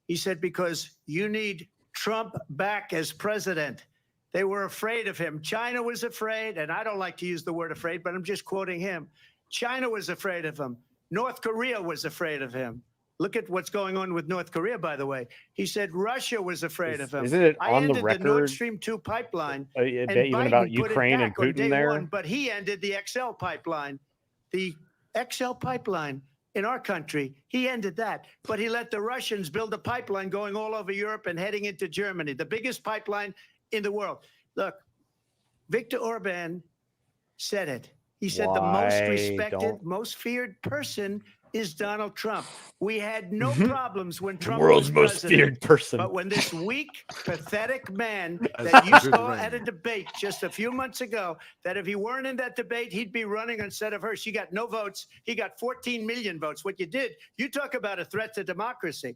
He said, because you need Trump back as president. They were afraid of him. China was afraid, and I don't like to use the word afraid, but I'm just quoting him. China was afraid of him. North Korea was afraid of him. Look at what's going on with North Korea, by the way. He said Russia was afraid of him. Isn't it on the record? I ended the Nord Stream 2 pipeline. Even about Ukraine and Putin there? But he ended the XL pipeline. The XL pipeline in our country, he ended that. But he let the Russians build a pipeline going all over Europe and heading into Germany, the biggest pipeline in the world. Look, Viktor Orban said it. He said the most respected, most feared person is Donald Trump. We had no problems when Trump was the world's most feared person. But when this weak, pathetic man that you saw at a debate just a few months ago, that if he weren't in that debate, he'd be running instead of her. She got no votes. He got 14 million votes. What you did, you talk about a threat to democracy.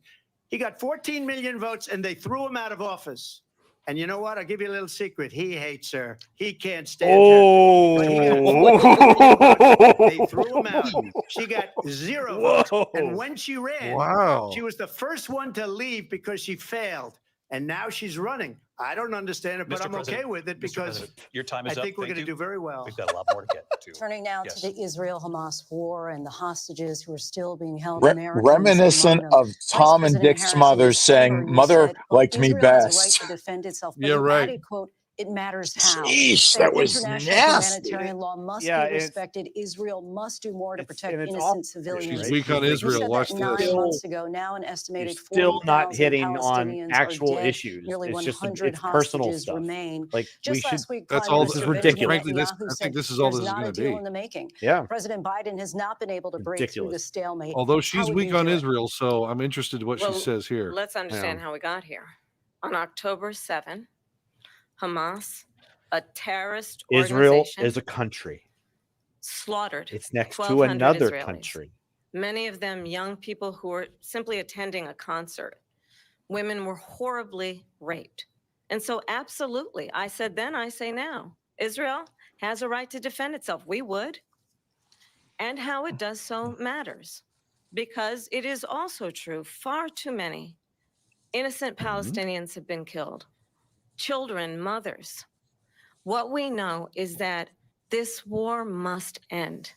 He got 14 million votes, and they threw him out of office. And you know what? I'll give you a little secret. He hates her. He can't stand her. They threw him out. She got 0 votes. And when she ran, she was the first one to leave because she failed. And now she's running. I don't understand it, but I'm okay with it because your time is up. I think we're going to do very well. We've got a lot more to get to. Turning now to the Israel-Hamas war and the hostages who are still being held. Reminiscent of Tom and Dick's mothers saying, "Mother liked me best." Right to defend itself. Yeah, right. Quote, It matters how. Jeez, Saying that was international nasty. humanitarian law must Yeah, be respected. Israel must do more to protect and it's innocent awful. civilians. She's weak on Right? You Israel. said Watch that this. 9 months ago. Now an You're estimated still not 40,000 hitting on Palestinians actual are dead. issues. Nearly It's just 100 it's personal hostages stuff. remain. Like we Just should. last week, That's Prime all. This is Minister ridiculous. Frankly, this Netanyahu I said think this is all there's this is not going a to deal be. in the making. Yeah. President Biden has not been able to break through the Ridiculous. stalemate. Although How she's would weak you on do it? Israel, so I'm interested in what she Well, says here. Let's understand Yeah. how we got here. On October 7, Hamas, a terrorist Israel organization, is a country. slaughtered It's next to 1,200 another Israelis. country. Many of them young people who were simply attending a concert. Women were horribly raped. And so, absolutely, I said then, I say now, Israel has a right to defend itself. We would. And how it does so matters, because it is also true, far too many innocent Palestinians have been killed. Children, mothers. What we know is that this war must end.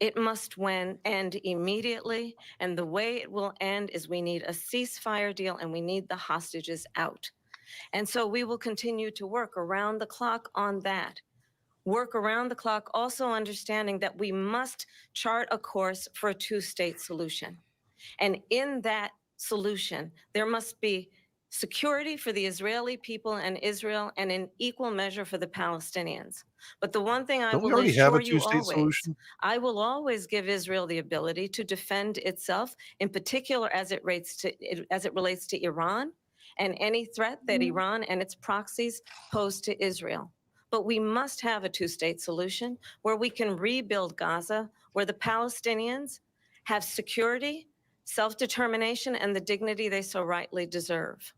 It must end immediately. And the way it will end is we need a ceasefire deal and we need the hostages out. And so we will continue to work around the clock on that. Work around the clock, also understanding that we must chart a course for a two-state solution. And in that solution, there must be security for the Israeli people and Israel, and in equal measure for the Palestinians. But the one thing I Don't we will already have a assure you two-state always, solution? I will always give Israel the ability to defend itself, in particular as it relates to Iran and any threat that Iran and its proxies pose to Israel. But we must have a two-state solution where we can rebuild Gaza, where the Palestinians have security, self-determination, and the dignity they so rightly deserve.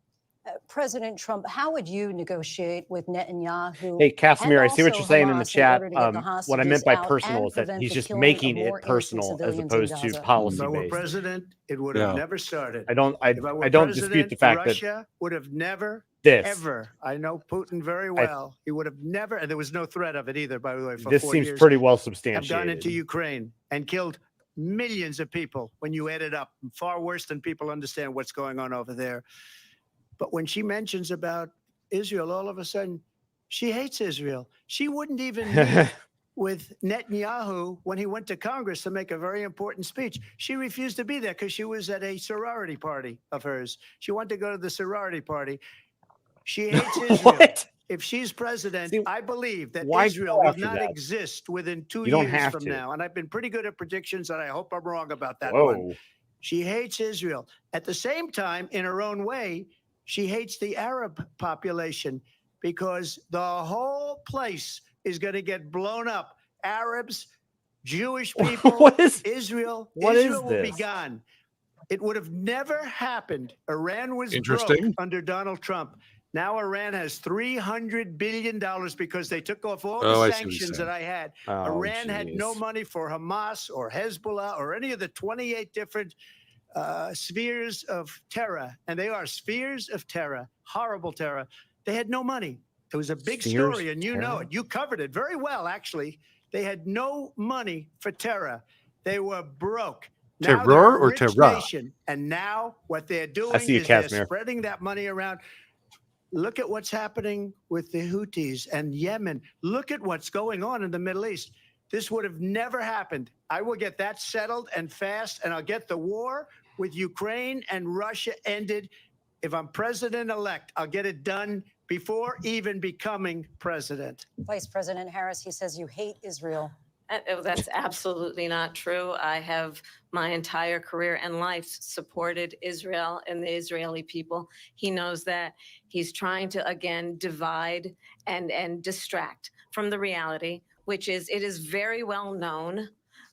President Trump, how would you negotiate with Netanyahu? Hey, Casimir, I see what you're saying in the Hamas chat. order to get the What I hostages meant by out personal and is that prevent he's the just killing making of it more innocent personal as civilians in opposed to Gaza? policy If I were based. president, it would Yeah. have never started. I don't If I were dispute the president, fact that Russia would have never, this ever. I know Putin very well. He would have never, and there was no threat of it either, by the way, for this 4 seems years, pretty well have gone substantiated. into Ukraine and killed millions of people when you add it up. Far worse than people understand what's going on over there. But when she mentions about Israel, all of a sudden, she hates Israel. She wouldn't even meet with Netanyahu when he went to Congress to make a very important speech. She refused to be there because she was at a sorority party of hers. She wanted to go to the sorority party. She hates Israel. What? If she's president, See, I believe that why Israel go will after not that? exist within 2 You don't years have from to. now. And I've been pretty good at predictions, and I hope I'm wrong about that one. Whoa. She hates Israel. At the same time, in her own way, she hates the Arab population because the whole place is going to get blown up. Arabs, Jewish people, What is Israel. what is Israel will be this? gone. It would have never happened. Iran was broke Interesting. under Donald Trump. Now Iran has $300 billion because they took off all Oh, the I see what you're sanctions saying. that I had. Oh, Iran had no geez. money for Hamas or Hezbollah or any of the 28 different spheres of terror. And they are spheres of terror, horrible terror. They had no money. It was a big Spheres story, of and you know terror? it. You covered it very well, actually. They had no money for terror. They were broke. Now they're Terror a or rich terror? nation, and now what they're doing see you, is they're Casimir. spreading that money around. Look at what's happening with the Houthis and Yemen. Look at what's going on in the Middle East. This would have never happened. I will get that settled and fast, and I'll get the war with Ukraine and Russia ended. If I'm president-elect, I'll get it done before even becoming president. Vice President Harris, he says you hate Israel. That's absolutely not true. I have my entire career and life supported Israel and the Israeli people. He knows that. He's trying to, again, divide and distract from the reality, which is it is very well known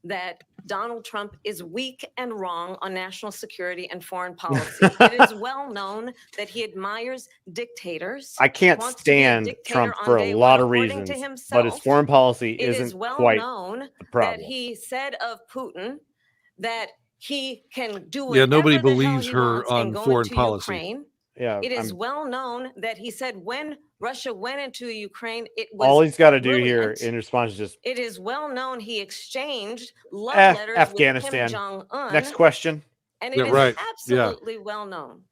that Donald Trump is weak and wrong on national security and foreign policy. It is well known that he admires dictators. I can't wants to be a stand dictator Trump on for a day lot one, of according reasons, to but his himself. foreign policy It is isn't well quite known the problem. that he said of Putin that he can do Yeah, whatever nobody the hell believes he her wants on and go foreign into policy. Ukraine. Yeah, It is well known that he said when Russia went into Ukraine, it was all he's got to do here brilliant. in response is just It is well known he exchanged love Eh, letters Afghanistan. with Kim Jong-un. next question. And Yeah, it is right. Yeah. absolutely well known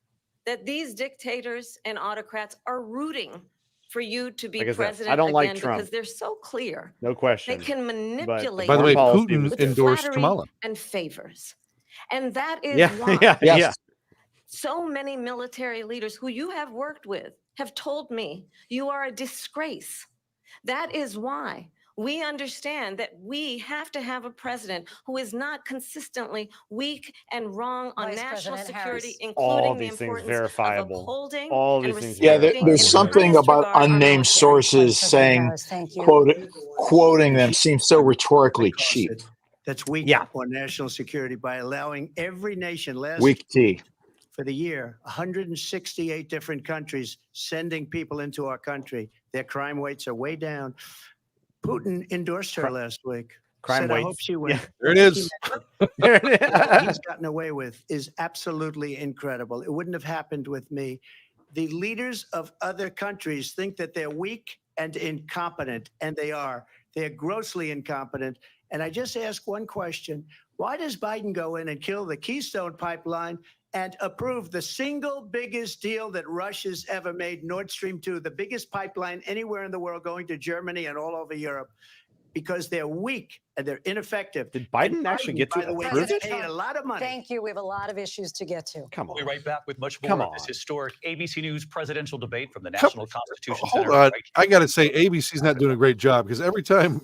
that these dictators and autocrats are rooting for you to be Like I said, president I don't like again Trump. because they're so clear. No They question. can manipulate By the way, Foreign policy Putin was endorsed flattery Kamala. and favors. And that is Yeah, why yeah, Yes. yeah. so many military leaders who you have worked with have told me you are a disgrace. That is why we understand that we have to have a president who is not consistently weak and wrong on Vice national President security, Harris. All including the these things importance of verifiable. upholding All and these things Yeah, respecting there's in the something highest about regard our unnamed military. Vice sources President saying, Harris, thank you. quoting them seems so rhetorically cheap. That's weak Yeah. on national security by allowing every nation Weak tea. for the year, 168 different countries sending people into our country. Their crime rates are way down. Putin endorsed her last week. Crime Said, I rates. hope she wins. Yeah. There it is. What he's gotten away with is absolutely incredible. It wouldn't have happened with me. The leaders of other countries think that they're weak and incompetent, and they are. They're grossly incompetent. And I just ask one question. Why does Biden go in and kill the Keystone Pipeline and approve the single biggest deal that Russia's ever made, Nord Stream 2, the biggest pipeline anywhere in the world going to Germany and all over Europe? Because they're weak and they're ineffective. Did Biden And actually get to by the way, approve gets it? paid a lot of money. Thank you. We have a lot of issues to get to. Come We'll on. be right back with much Come more of this on. historic ABC News presidential debate from the National Constitution Hold Center. on. right I got to say, ABC's not doing a great job because every time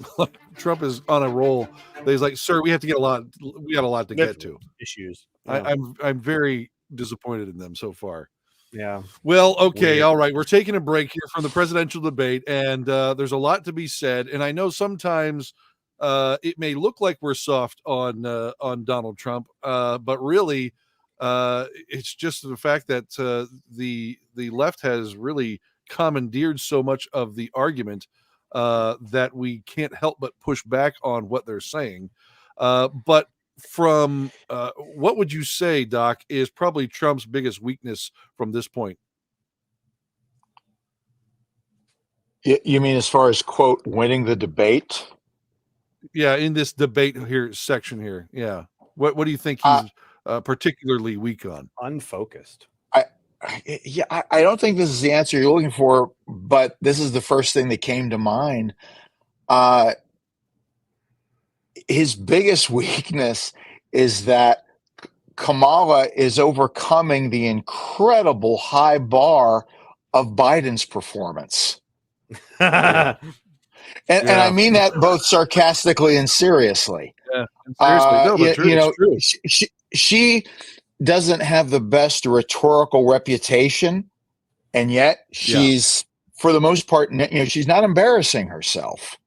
Trump is on a roll, he's like, "Sir, we have to get a lot. We got a lot to get to." Issues. I'm very disappointed in them so far. Yeah. Well, okay, Weird. all right. We're taking a break here from the presidential debate, and there's a lot to be said. And I know sometimes it may look like we're soft on Donald Trump, but really, it's just the fact that the left has really commandeered so much of the argument that we can't help but push back on what they're saying. But from what would you say, Doc, is probably Trump's biggest weakness from this point? You mean as far as, quote, winning the debate? Yeah, in this debate here section here. Yeah. What do you think he's particularly weak on? Unfocused. I don't think this is the answer you're looking for, but this is the first thing that came to mind. His biggest weakness is that Kamala is overcoming the incredible high bar of Biden's performance. And I mean that both sarcastically and seriously. Yeah, seriously. No, but it's true. She doesn't have the best rhetorical reputation, and yet she's, for the most part, she's not embarrassing herself.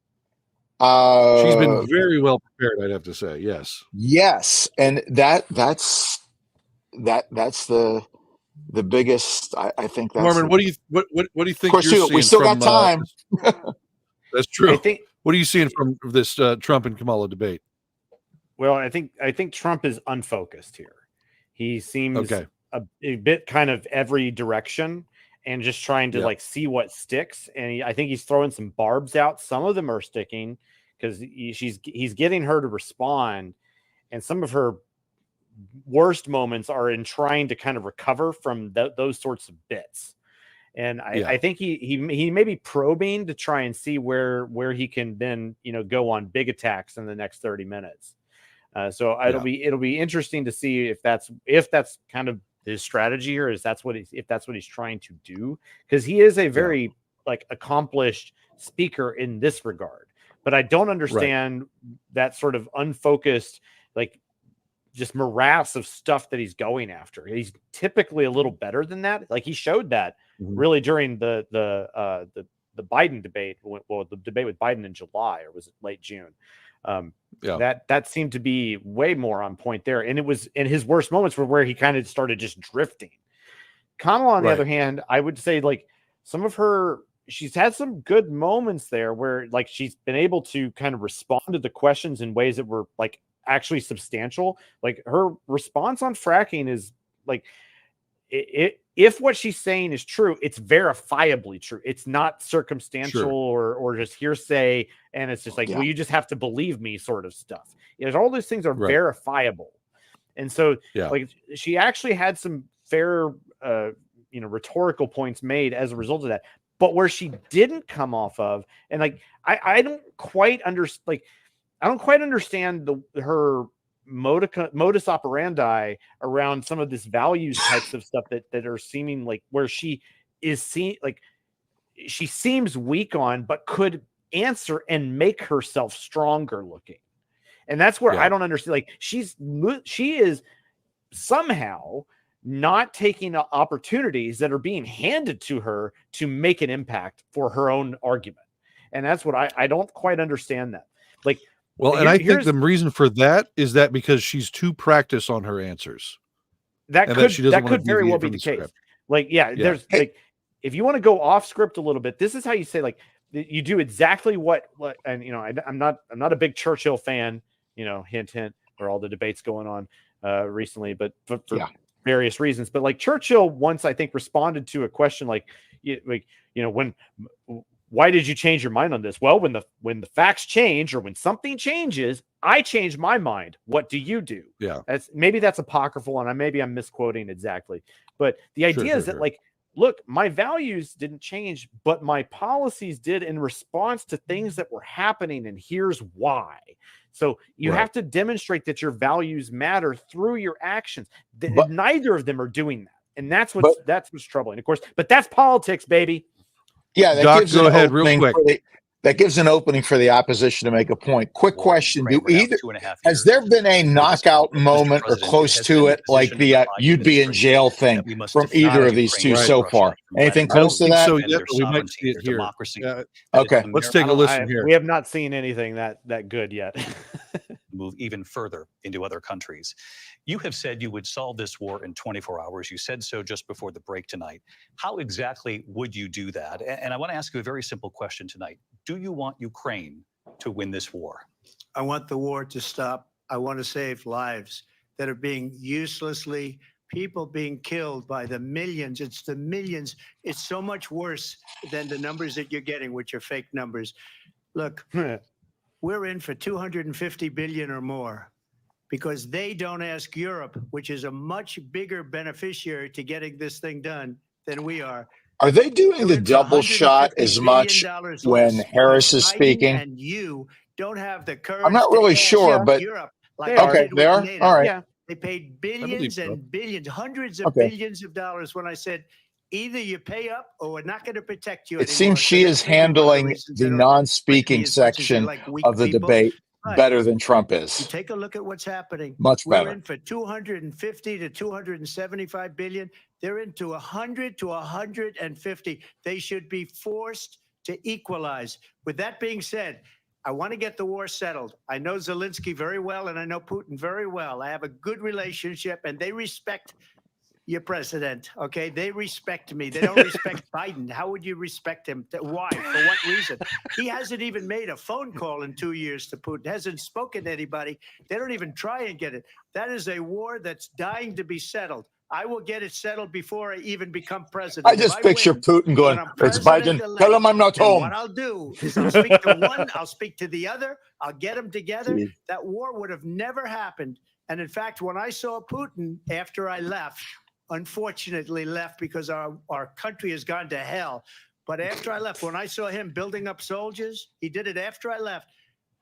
She's been very well prepared, I'd have to say. Yes. Yes, and that's the biggest. I think that's Norman. What do you think? Of course, you're we seeing still from, got time. That's true. I think. What are you seeing from this Trump and Kamala debate? Well, I think Trump is unfocused here. He seems a bit kind of every direction and just trying to like see what sticks. And I think he's throwing some barbs out. Some of them are sticking because he's getting her to respond, and some of her worst moments are in trying to kind of recover from those sorts of bits. And I think he may be probing to try and see where he can then go on big attacks in the next 30 minutes. So it'll be interesting to see if that's kind of his strategy, or if that's what he's trying to do, because he is a very accomplished speaker in this regard. But I don't understand that sort of unfocused, just morass of stuff that he's going after. He's typically a little better than that. He showed that really during the Biden debate. Well, the debate with Biden in July, or was it late June? That seemed to be way more on point there. And it was in his worst moments where he kind of started just drifting. Kamala, on the other hand, I would say some of her, she's had some good moments there where she's been able to kind of respond to the questions in ways that were actually substantial. Her response on fracking is if what she's saying is true, it's verifiably true. It's not circumstantial or just hearsay. And it's just well, you just have to believe me sort of stuff. All those things are verifiable. And so she actually had some fair, rhetorical points made as a result of that. But where she didn't come off of, and like I don't quite understand, like I don't quite understand her modus operandi around some of this values types of stuff that are seeming like where she is seen, like she seems weak on, but could answer and make herself stronger looking. And that's where I don't understand. Like she is somehow not taking opportunities that are being handed to her to make an impact for her own argument. And that's what I don't quite understand that. Like, well, and I think the reason for that is that because she's too practiced on her answers. That could very well be the case. Like, there's like, if you want to go off script a little bit, this is how you say, like, you do exactly what, and you know, I'm not a big Churchill fan, you know, hint, or all the debates going on recently, but for various reasons. But like Churchill once, I think, responded to a question like, you know, why did you change your mind on this? Well, when the facts change or when something changes, I change my mind. What do you do? Yeah. Maybe that's apocryphal and I'm misquoting exactly. But the idea is that like, look, my values didn't change, but my policies did in response to things that were happening. And here's why. So you have to demonstrate that your values matter through your actions. But neither of them are doing that. And that's what's troubling, of course. But that's politics, baby. Yeah, that Doc, gives go an ahead real opening quick. that gives an opening for the opposition to make a point. Quick question: has there been a knockout moment or close to it, like the "you'd be in jail" thing from either of these two so far? Anything close to that? So yet, we might see it here. Okay, let's take a listen here. We have not seen anything that good yet. Move even further into other countries. You have said you would solve this war in 24 hours. You said so just before the break tonight. How exactly would you do that? And I want to ask you a very simple question tonight. Do you want Ukraine to win this war? I want the war to stop. I want to save lives that are being uselessly, people being killed by the millions. It's the millions. It's so much worse than the numbers that you're getting, which are fake numbers. Look, we're in for 250 billion or more because they don't ask Europe, which is a much bigger beneficiary to getting this thing done than we are. Are they doing the double shot as much when Harris is speaking? And you don't have the courage. I'm not really sure, but Europe okay, they are. All right. Yeah. They paid billions and billions, hundreds of billions of dollars when I said, either you pay up or we're not going to protect you. It seems she is handling the non-speaking section of the debate better than Trump is. You take a look at what's happening. Much better. We're in for 250 to 275 billion. They're into 100 to 150. They should be forced to equalize. With that being said, I want to get the war settled. I know Zelensky very well, and I know Putin very well. I have a good relationship, and they respect your president, okay? They respect me. They don't respect Biden. How would you respect him? Why? For what reason? He hasn't even made a phone call in 2 years to Putin, hasn't spoken to anybody. They don't even try and get it. That is a war that's dying to be settled. I will get it settled before I even become president. I just picture Putin going, it's Biden, tell him I'm not home. What I'll do is I'll speak to one, I'll speak to the other, I'll get them together. That war would have never happened. And in fact, when I saw Putin after I left, unfortunately left because our country has gone to hell. But after I left, when I saw him building up soldiers, he did it after I left.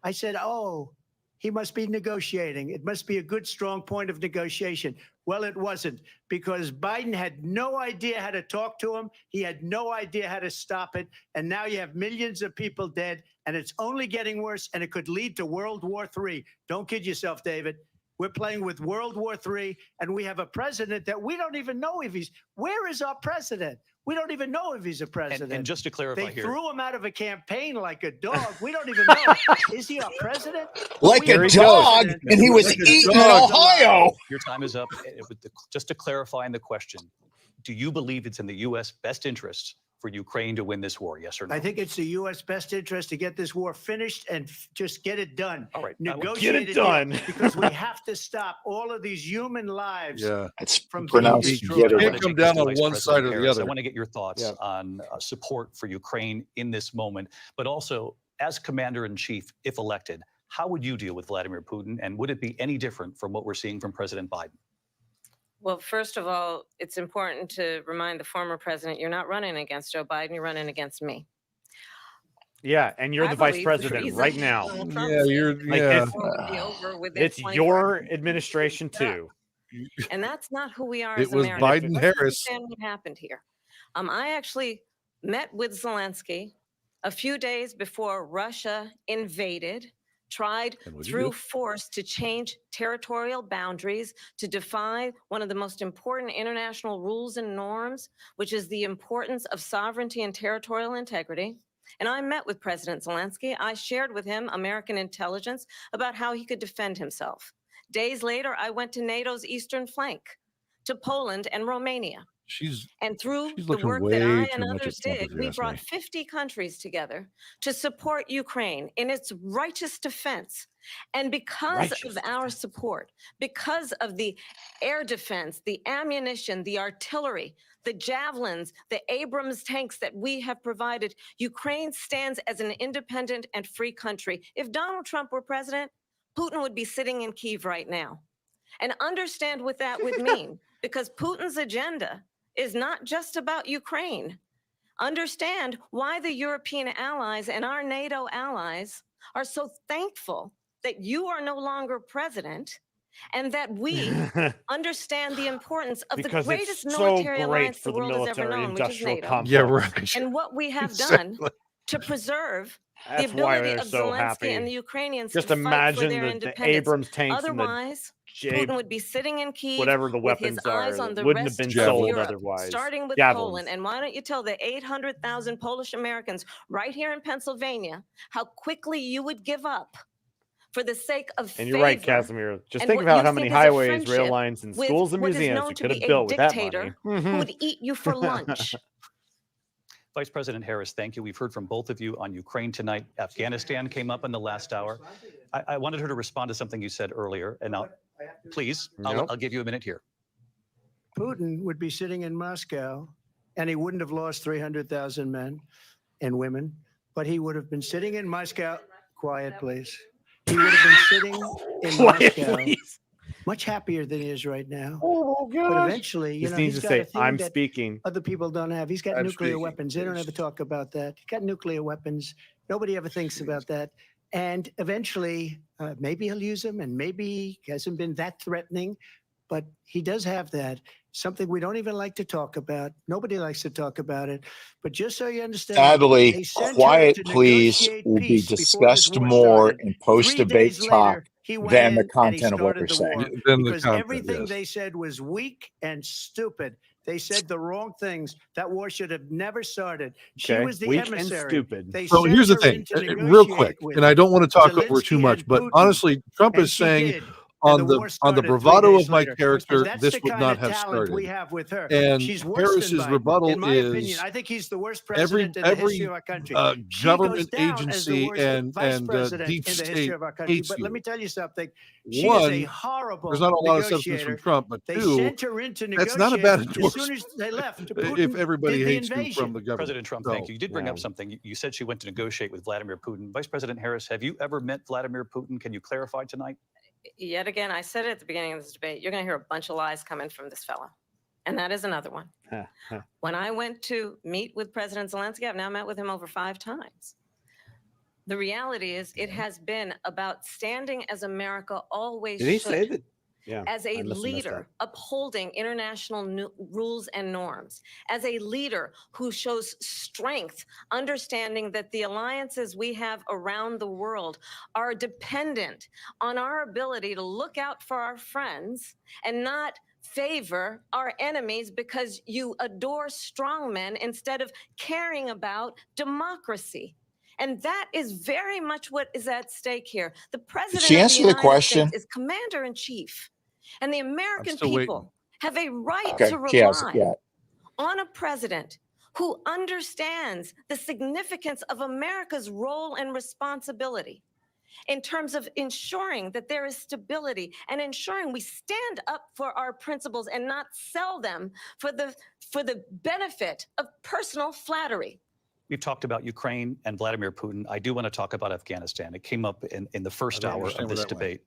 I said, oh, he must be negotiating. It must be a good, strong point of negotiation. Well, it wasn't, because Biden had no idea how to talk to him. He had no idea how to stop it. And now you have millions of people dead, and it's only getting worse, and it could lead to World War III. Don't kid yourself, David. We're playing with World War III, and we have a president that we don't even know if he's. Where is our president? We don't even know if he's a president. And just to clarify they here, threw him out of a campaign like a dog. We don't even know. Is he our president? Like a dog, and he was eaten in Ohio. Your time is up. Just to clarify in the question, do you believe it's in the U.S. best interest for Ukraine to win this war? Yes or no? I think it's the U.S. best interest to get this war finished and just get it done. All right. Get it done. Because we have to stop all of these human lives. Yeah, it's from pronounced. being You can't come down on one side or the other. I want to get your thoughts on support for Ukraine in this moment, but also as commander-in-chief, if elected, how would you deal with Vladimir Putin, and would it be any different from what we're seeing from President Biden? Well, first of all, it's important to remind the former president, you're not running against Joe Biden, you're running against me. Yeah, and you're I the vice believe president treason right now. Donald Trump Yeah, said you're Like, yeah. will be over within It's 24 your hours. administration too. And that's not who we are It as was Americans. Biden Let's Harris. understand what happened here. I actually met with Zelensky a few days before Russia invaded, tried And what'd you through do? force to change territorial boundaries, to defy one of the most important international rules and norms, which is the importance of sovereignty and territorial integrity. And I met with President Zelensky. I shared with him American intelligence about how he could defend himself. Days later, I went to NATO's eastern flank, to Poland and Romania. And through she's the looking work that I way and too much others at Trump, if did, you we ask brought me. 50 countries together to support Ukraine in its righteous defense. And because of our support, because of the air defense, the ammunition, the artillery, the javelins, the Abrams tanks that we have provided, Ukraine stands as an independent and free country. If Donald Trump were president, Putin would be sitting in Kyiv right now. And understand what that would mean, because Putin's agenda is not just about Ukraine. Understand why the European allies and our NATO allies are so thankful that you are no longer president, and that we understand the importance of the greatest military alliance the world has ever known, which is NATO. Yeah, right. And what we have done to preserve the ability of Zelensky and the Ukrainians Just to fight for imagine their the independence. Abrams tanks Otherwise, Putin would be sitting in Kyiv, whatever the with his weapons are eyes on that the wouldn't have rest been of sold Europe, otherwise. starting with Javelins. Poland. And why don't you tell the 800,000 Polish Americans right here in Pennsylvania how quickly you would give up for the sake of And you're right, favor Casimir. Just and think what about you how many think is a highways, rail friendship lines, and with schools and what is museums known you to could be have a built with that money. dictator who would eat you for lunch. Vice President Harris, thank you. We've heard from both of you on Ukraine tonight. Afghanistan came up in the last hour. I wanted her to respond to something you said earlier, and please, I'll give you a minute here. Putin would be sitting in Moscow, and he wouldn't have lost 300,000 men and women, but he would have been sitting in Moscow. Quiet, please. He would have been sitting in Moscow, much happier than he is right now. Oh, gosh. But eventually, you know, needs he's to got a say, thing I'm that speaking. other people don't have. He's got I'm nuclear speaking, weapons. They don't please. ever talk about that. He's got nuclear weapons. Nobody ever thinks about that. And eventually, maybe he'll use them, and maybe he hasn't been that threatening, but he does have that. Something we don't even like to talk about. Nobody likes to talk about it. But just so you understand, Sadly, they sent her quiet to please negotiate will be peace before this discussed war more started. in 3 post-debate days talk later, he went than the in and he content of what started you're the saying. war. Than the Because content, everything yes. they said was weak and stupid. They said the wrong things. That war should have never started. She Okay, was the weak and emissary. stupid. They So sent here's the her thing, in to real negotiate quick, with and I don't want to talk over Zelensky too much, and but Putin, honestly, Trump and is she saying did. on And the war started 3 bravado days of my later. character, And that's this the would kind not of have talent we started. have with her. And She's worse Harris's than Biden. rebuttal In my opinion, is I think he's the worst president in the history of our country. She government goes down as the agency worst and vice president deep in the history state of our country. hates But let you. me tell you something. She is a One, horrible there's not a lot of substance from negotiator. Trump, but They two, sent her in to negotiate. that's not a bad As soon endorsement. as they left, If Putin everybody did the hates you invasion. from the government. President Trump, thank you. You did bring up something. You said she went to negotiate with Vladimir Putin. Vice President Harris, have you ever met Vladimir Putin? Can you clarify tonight? Yet again, I said it at the beginning of this debate, you're going to hear a bunch of lies coming from this fellow. And that is another one. When I went to meet with President Zelensky, I've now met with him over 5 times. The reality is it has been about standing as America always Did he should. say that? Yeah, As I a must have missed leader upholding international rules and norms, as a leader who shows strength, understanding that the alliances we have around the world are dependent on our ability to look out for our friends and not favor our enemies because you adore strongmen instead of caring about democracy. And that is very much what is at stake here. The president she of the answer the United question? States is commander in chief. And the American still people have a right Okay, to she hasn't rely yet. on a president who understands the significance of America's role and responsibility in terms of ensuring that there is stability and ensuring we stand up for our principles and not sell them for the benefit of personal flattery. We've talked about Ukraine and Vladimir Putin. I do want to talk about Afghanistan. It came up in the first I don't hour understand of where this that went. debate.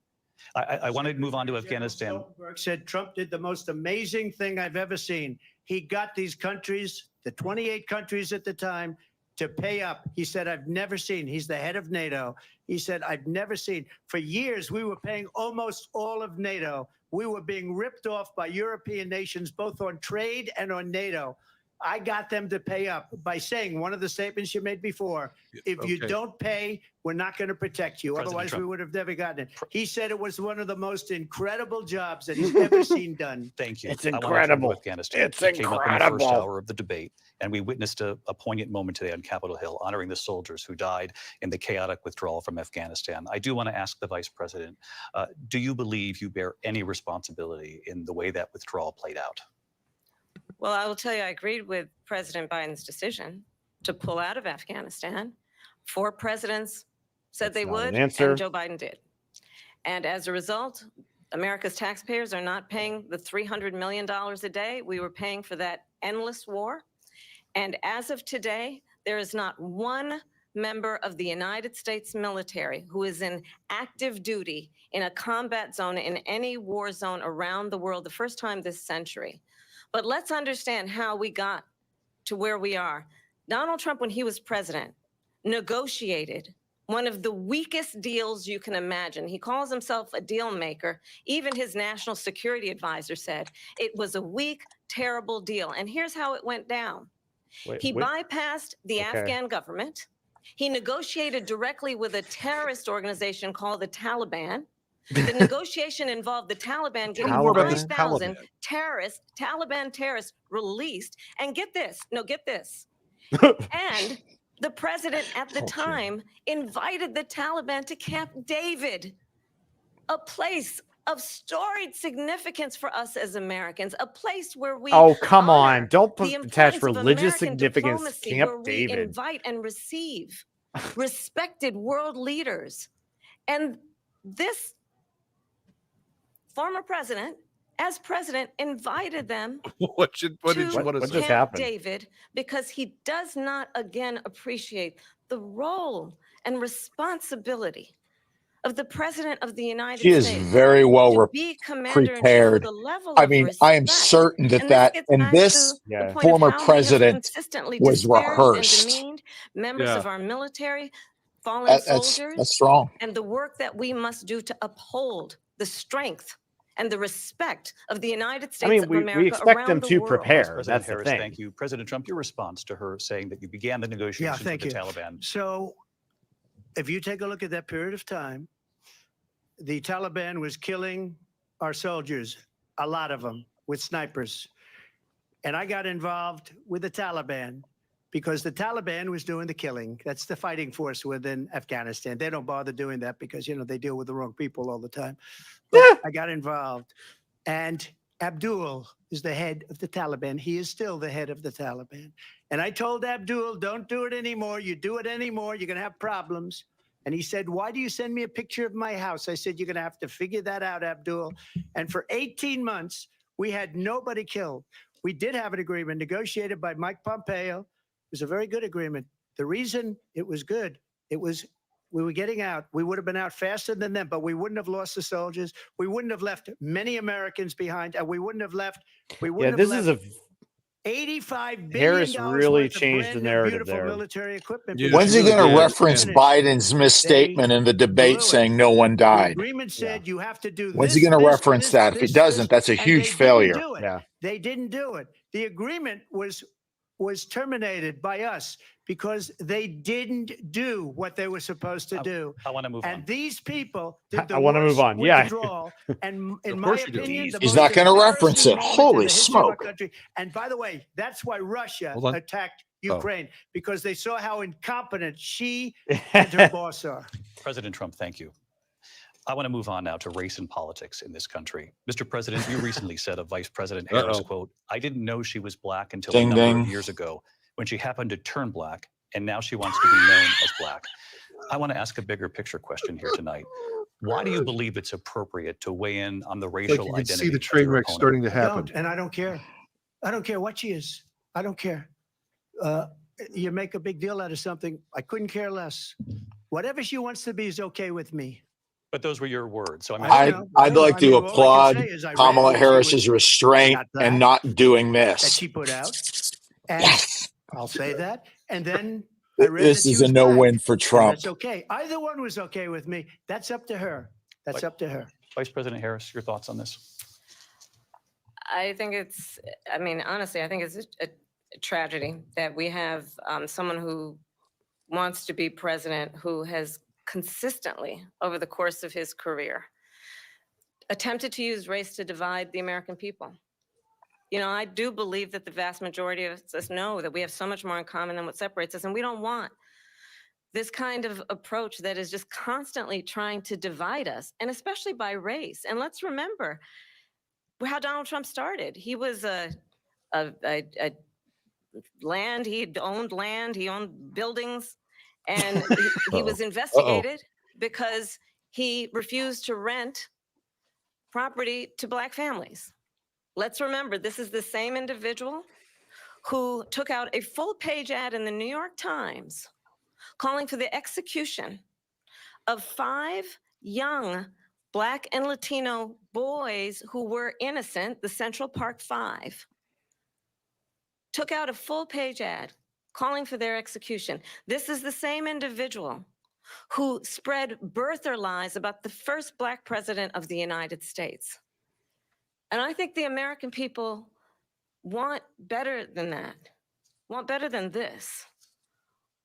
I want to move on to General Afghanistan. Stoltenberg said Trump did the most amazing thing I've ever seen. He got these countries, the 28 countries at the time, to pay up. He said, I've never seen. He's the head of NATO. He said, I've never seen. For years, we were paying almost all of NATO. We were being ripped off by European nations, both on trade and on NATO. I got them to pay up by saying one of the statements you made before, if you don't pay, we're not going to protect you. President Otherwise, Trump. we would have never gotten it. He said it was one of the most incredible jobs that he's ever seen done. Thank you. It's I wanna turn to incredible. Afghanistan. It's It came up in the first incredible. hour of the debate, and we witnessed a poignant moment today on Capitol Hill, honoring the soldiers who died in the chaotic withdrawal from Afghanistan. I do want to ask the Vice President, do you believe you bear any responsibility in the way that withdrawal played out? Well, I will tell you, I agreed with President Biden's decision to pull out of Afghanistan. 4 presidents said That's they not would, an answer. and Joe Biden did. And as a result, America's taxpayers are not paying the $300 million a day we were paying for that endless war. And as of today, there is not one member of the United States military who is in active duty in a combat zone in any war zone around the world, the first time this century. But let's understand how we got to where we are. Donald Trump, when he was president, negotiated one of the weakest deals you can imagine. He calls himself a deal maker. Even his national security advisor said it was a weak, terrible deal. And here's how it went down. He bypassed the Afghan government. He negotiated directly with a terrorist organization called the Taliban. The negotiation involved the Taliban getting more about this 5,000 Taliban. Taliban terrorists released. And get this, and the president at the time invited the Taliban to Camp David, a place of storied significance for us as Americans, a place where we come honor on. Don't the attach importance of religious American significance to diplomacy, Camp where we David. invite and receive respected world leaders. And this former president, as president, invited them What did you want to What say? just Camp happened? David because he does not again appreciate the role and responsibility of the president of the United She is States. very well To be commander-in-chief with prepared. the level I of mean, I am respect. certain that And that gets and back this to Yeah. the point former of how we have president consistently was disparaged rehearsed. and demeaned members Yeah. of our military, fallen That's soldiers, strong. and the work that we must do to uphold the strength and the respect of the United States I mean, of we America expect around them the to world. prepare. President That's the Harris, thing. thank you. President Trump, your response to her saying that you began the negotiations thank with the you. Taliban. So if you take a look at that period of time, the Taliban was killing our soldiers, a lot of them, with snipers. And I got involved with the Taliban because the Taliban was doing the killing. That's the fighting force within Afghanistan. They don't bother doing that because, they deal with the wrong people all the time. But I got involved. And Abdul is the head of the Taliban. He is still the head of the Taliban. And I told Abdul, don't do it anymore. You do it anymore, you're going to have problems. And he said, why do you send me a picture of my house? I said, you're going to have to figure that out, Abdul. And for 18 months, we had nobody killed. We did have an agreement negotiated by Mike Pompeo. It was a very good agreement. The reason it was good, we were getting out. We would have been out faster than them, but we wouldn't have lost the soldiers. We wouldn't have left many Americans behind, and we wouldn't have left. This is a $85 billion Harris really worth of changed the brand new, narrative beautiful there. military equipment. Yeah, When's he really going to did. reference And Biden's misstatement in the debate blew it. saying no one The died? agreement said you have to do When's this. he going to this, reference this, that? If he this, doesn't, that's a and huge they didn't failure. do it. Yeah. They didn't do it. The agreement was terminated by us because they didn't do what they were supposed to do. I want to move on. And these people did the I wanna move worst on. Yeah. withdrawal. And in Of my course you do. opinion, the He's most not gonna reference embarrassing it. moment in Holy the history of our smoke. country. And by the way, that's why Russia Hold on. attacked Oh. Ukraine, because they saw how incompetent she and her boss are. President Trump, thank you. I want to move on now to race and politics in this country. Mr. President, you recently said of Vice President Harris, quote, I didn't know she was black until Ding, a number of ding. years ago when she happened to turn black, and now she wants to be known as black. I want to ask a bigger picture question here tonight. Why do you believe it's appropriate to weigh in on the racial Like you can identity see the of train your wreck opponent? starting to I happen. don't, and I don't care. I don't care what she is. I don't care. You make a big deal out of something. I couldn't care less. Whatever she wants to be is okay with me. But those were your words. So I'd like to applaud Kamala Harris's restraint and not doing that this. she put out. And I'll say that. And then I read This that she is a was no-win black, for and Trump. that's okay. Either one was okay with me. That's up to her. That's up to her. Vice President Harris, your thoughts on this? I think it's, I mean, honestly, I think it's a tragedy that we have someone who wants to be president who has consistently, over the course of his career, attempted to use race to divide the American people. You know, I do believe that the vast majority of us know that we have so much more in common than what separates us, and we don't want this kind of approach that is just constantly trying to divide us, and especially by race. And let's remember how Donald Trump started. He was land, he owned buildings, and he was investigated because he refused to rent property to Black families. Let's remember, this is the same individual who took out a full-page ad in the New York Times calling for the execution of 5 young Black and Latino boys who were innocent, the Central Park 5. Took out a full-page ad calling for their execution. This is the same individual who spread birther lies about the first Black president of the United States. And I think the American people want better than that, want better than this,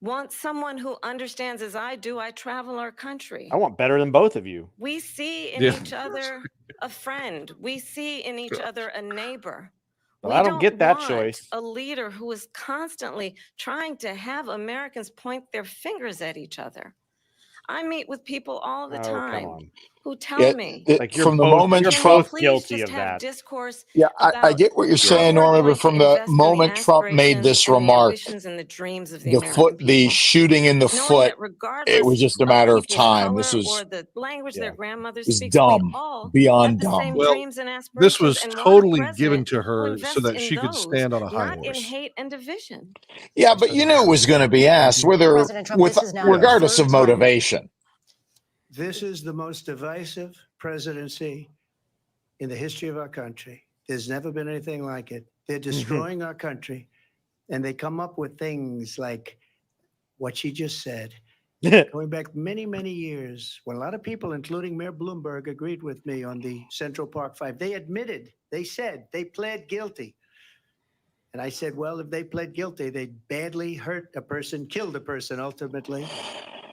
want someone who understands, as I do, I travel our country. I want better than both of you. We see in each other a friend. We see in each other a neighbor. Well, I don't get that want choice. A leader who is constantly trying to have Americans point their fingers at each other. I meet with people all the time who tell me, like from the moment Trump, guilty of that. Discourse I get what you're saying, Norma, but from the moment Trump made this remark, the shooting in the foot, it was just a matter of time. This was the language their grandmother was speaks. dumb, beyond dumb. Well, this was totally given to her so that she could stand on a high not in horse. hate and division. Yeah, but you knew it was going to be asked, whether regardless of motivation. This is the most divisive presidency in the history of our country. There's never been anything like it. They're destroying our country, and they come up with things like what she just said. Going back many, many years, when a lot of people, including Mayor Bloomberg, agreed with me on the Central Park 5, they admitted, they said, they pled guilty. And I said, well, if they pled guilty, they badly hurt a person, killed a person ultimately.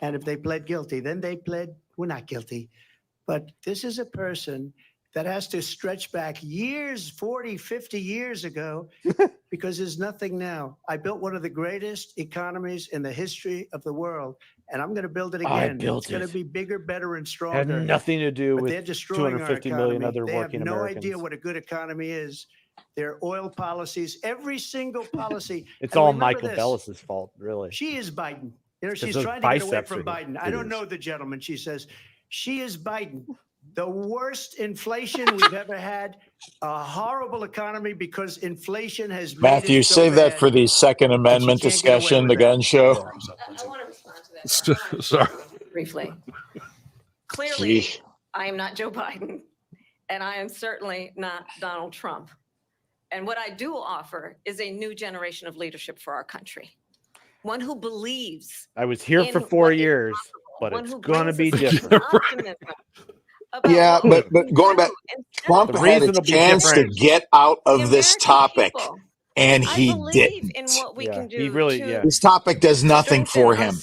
And if they pled guilty, then they pled, we're not guilty. But this is a person that has to stretch back years, 40, 50 years ago, because there's nothing now. I built one of the greatest economies in the history of the world, and I'm going to build it again. It's going to be bigger, better, and stronger. Had nothing to do with they're destroying 250 our million economy. other they working have no Americans. idea what a good economy is. Their oil policies, every single policy. It's And all remember Michael this, Bellis's fault, really. She is Biden. You know, It's she's those trying to get away biceps from are Biden. I it don't is. know the gentleman. She says, she is Biden. The worst inflation we've ever had, a horrible economy because inflation has made Matthew, it so save that bad. for the Second Amendment can't get away discussion, with the that. gun show. I want to respond to that. Sorry. Briefly. Clearly, Gee. I am not Joe Biden, and I am certainly not Donald Trump. And what I do offer is a new generation of leadership for our country. One who believes. I was here for 4 years, but it's going to be different. Yeah, but going back, Trump had a chance to get out of this topic, and he didn't. He really, This topic does nothing for him.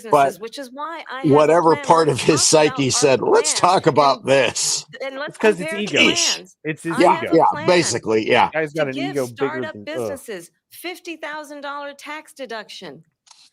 But which is why I whatever part of his psyche said, let's talk about this. And let's because it's compare ego. plans. It's his Yeah, ego. yeah, basically, yeah. Guy's got an give ego bigger startup than businesses $50,000 tax deduction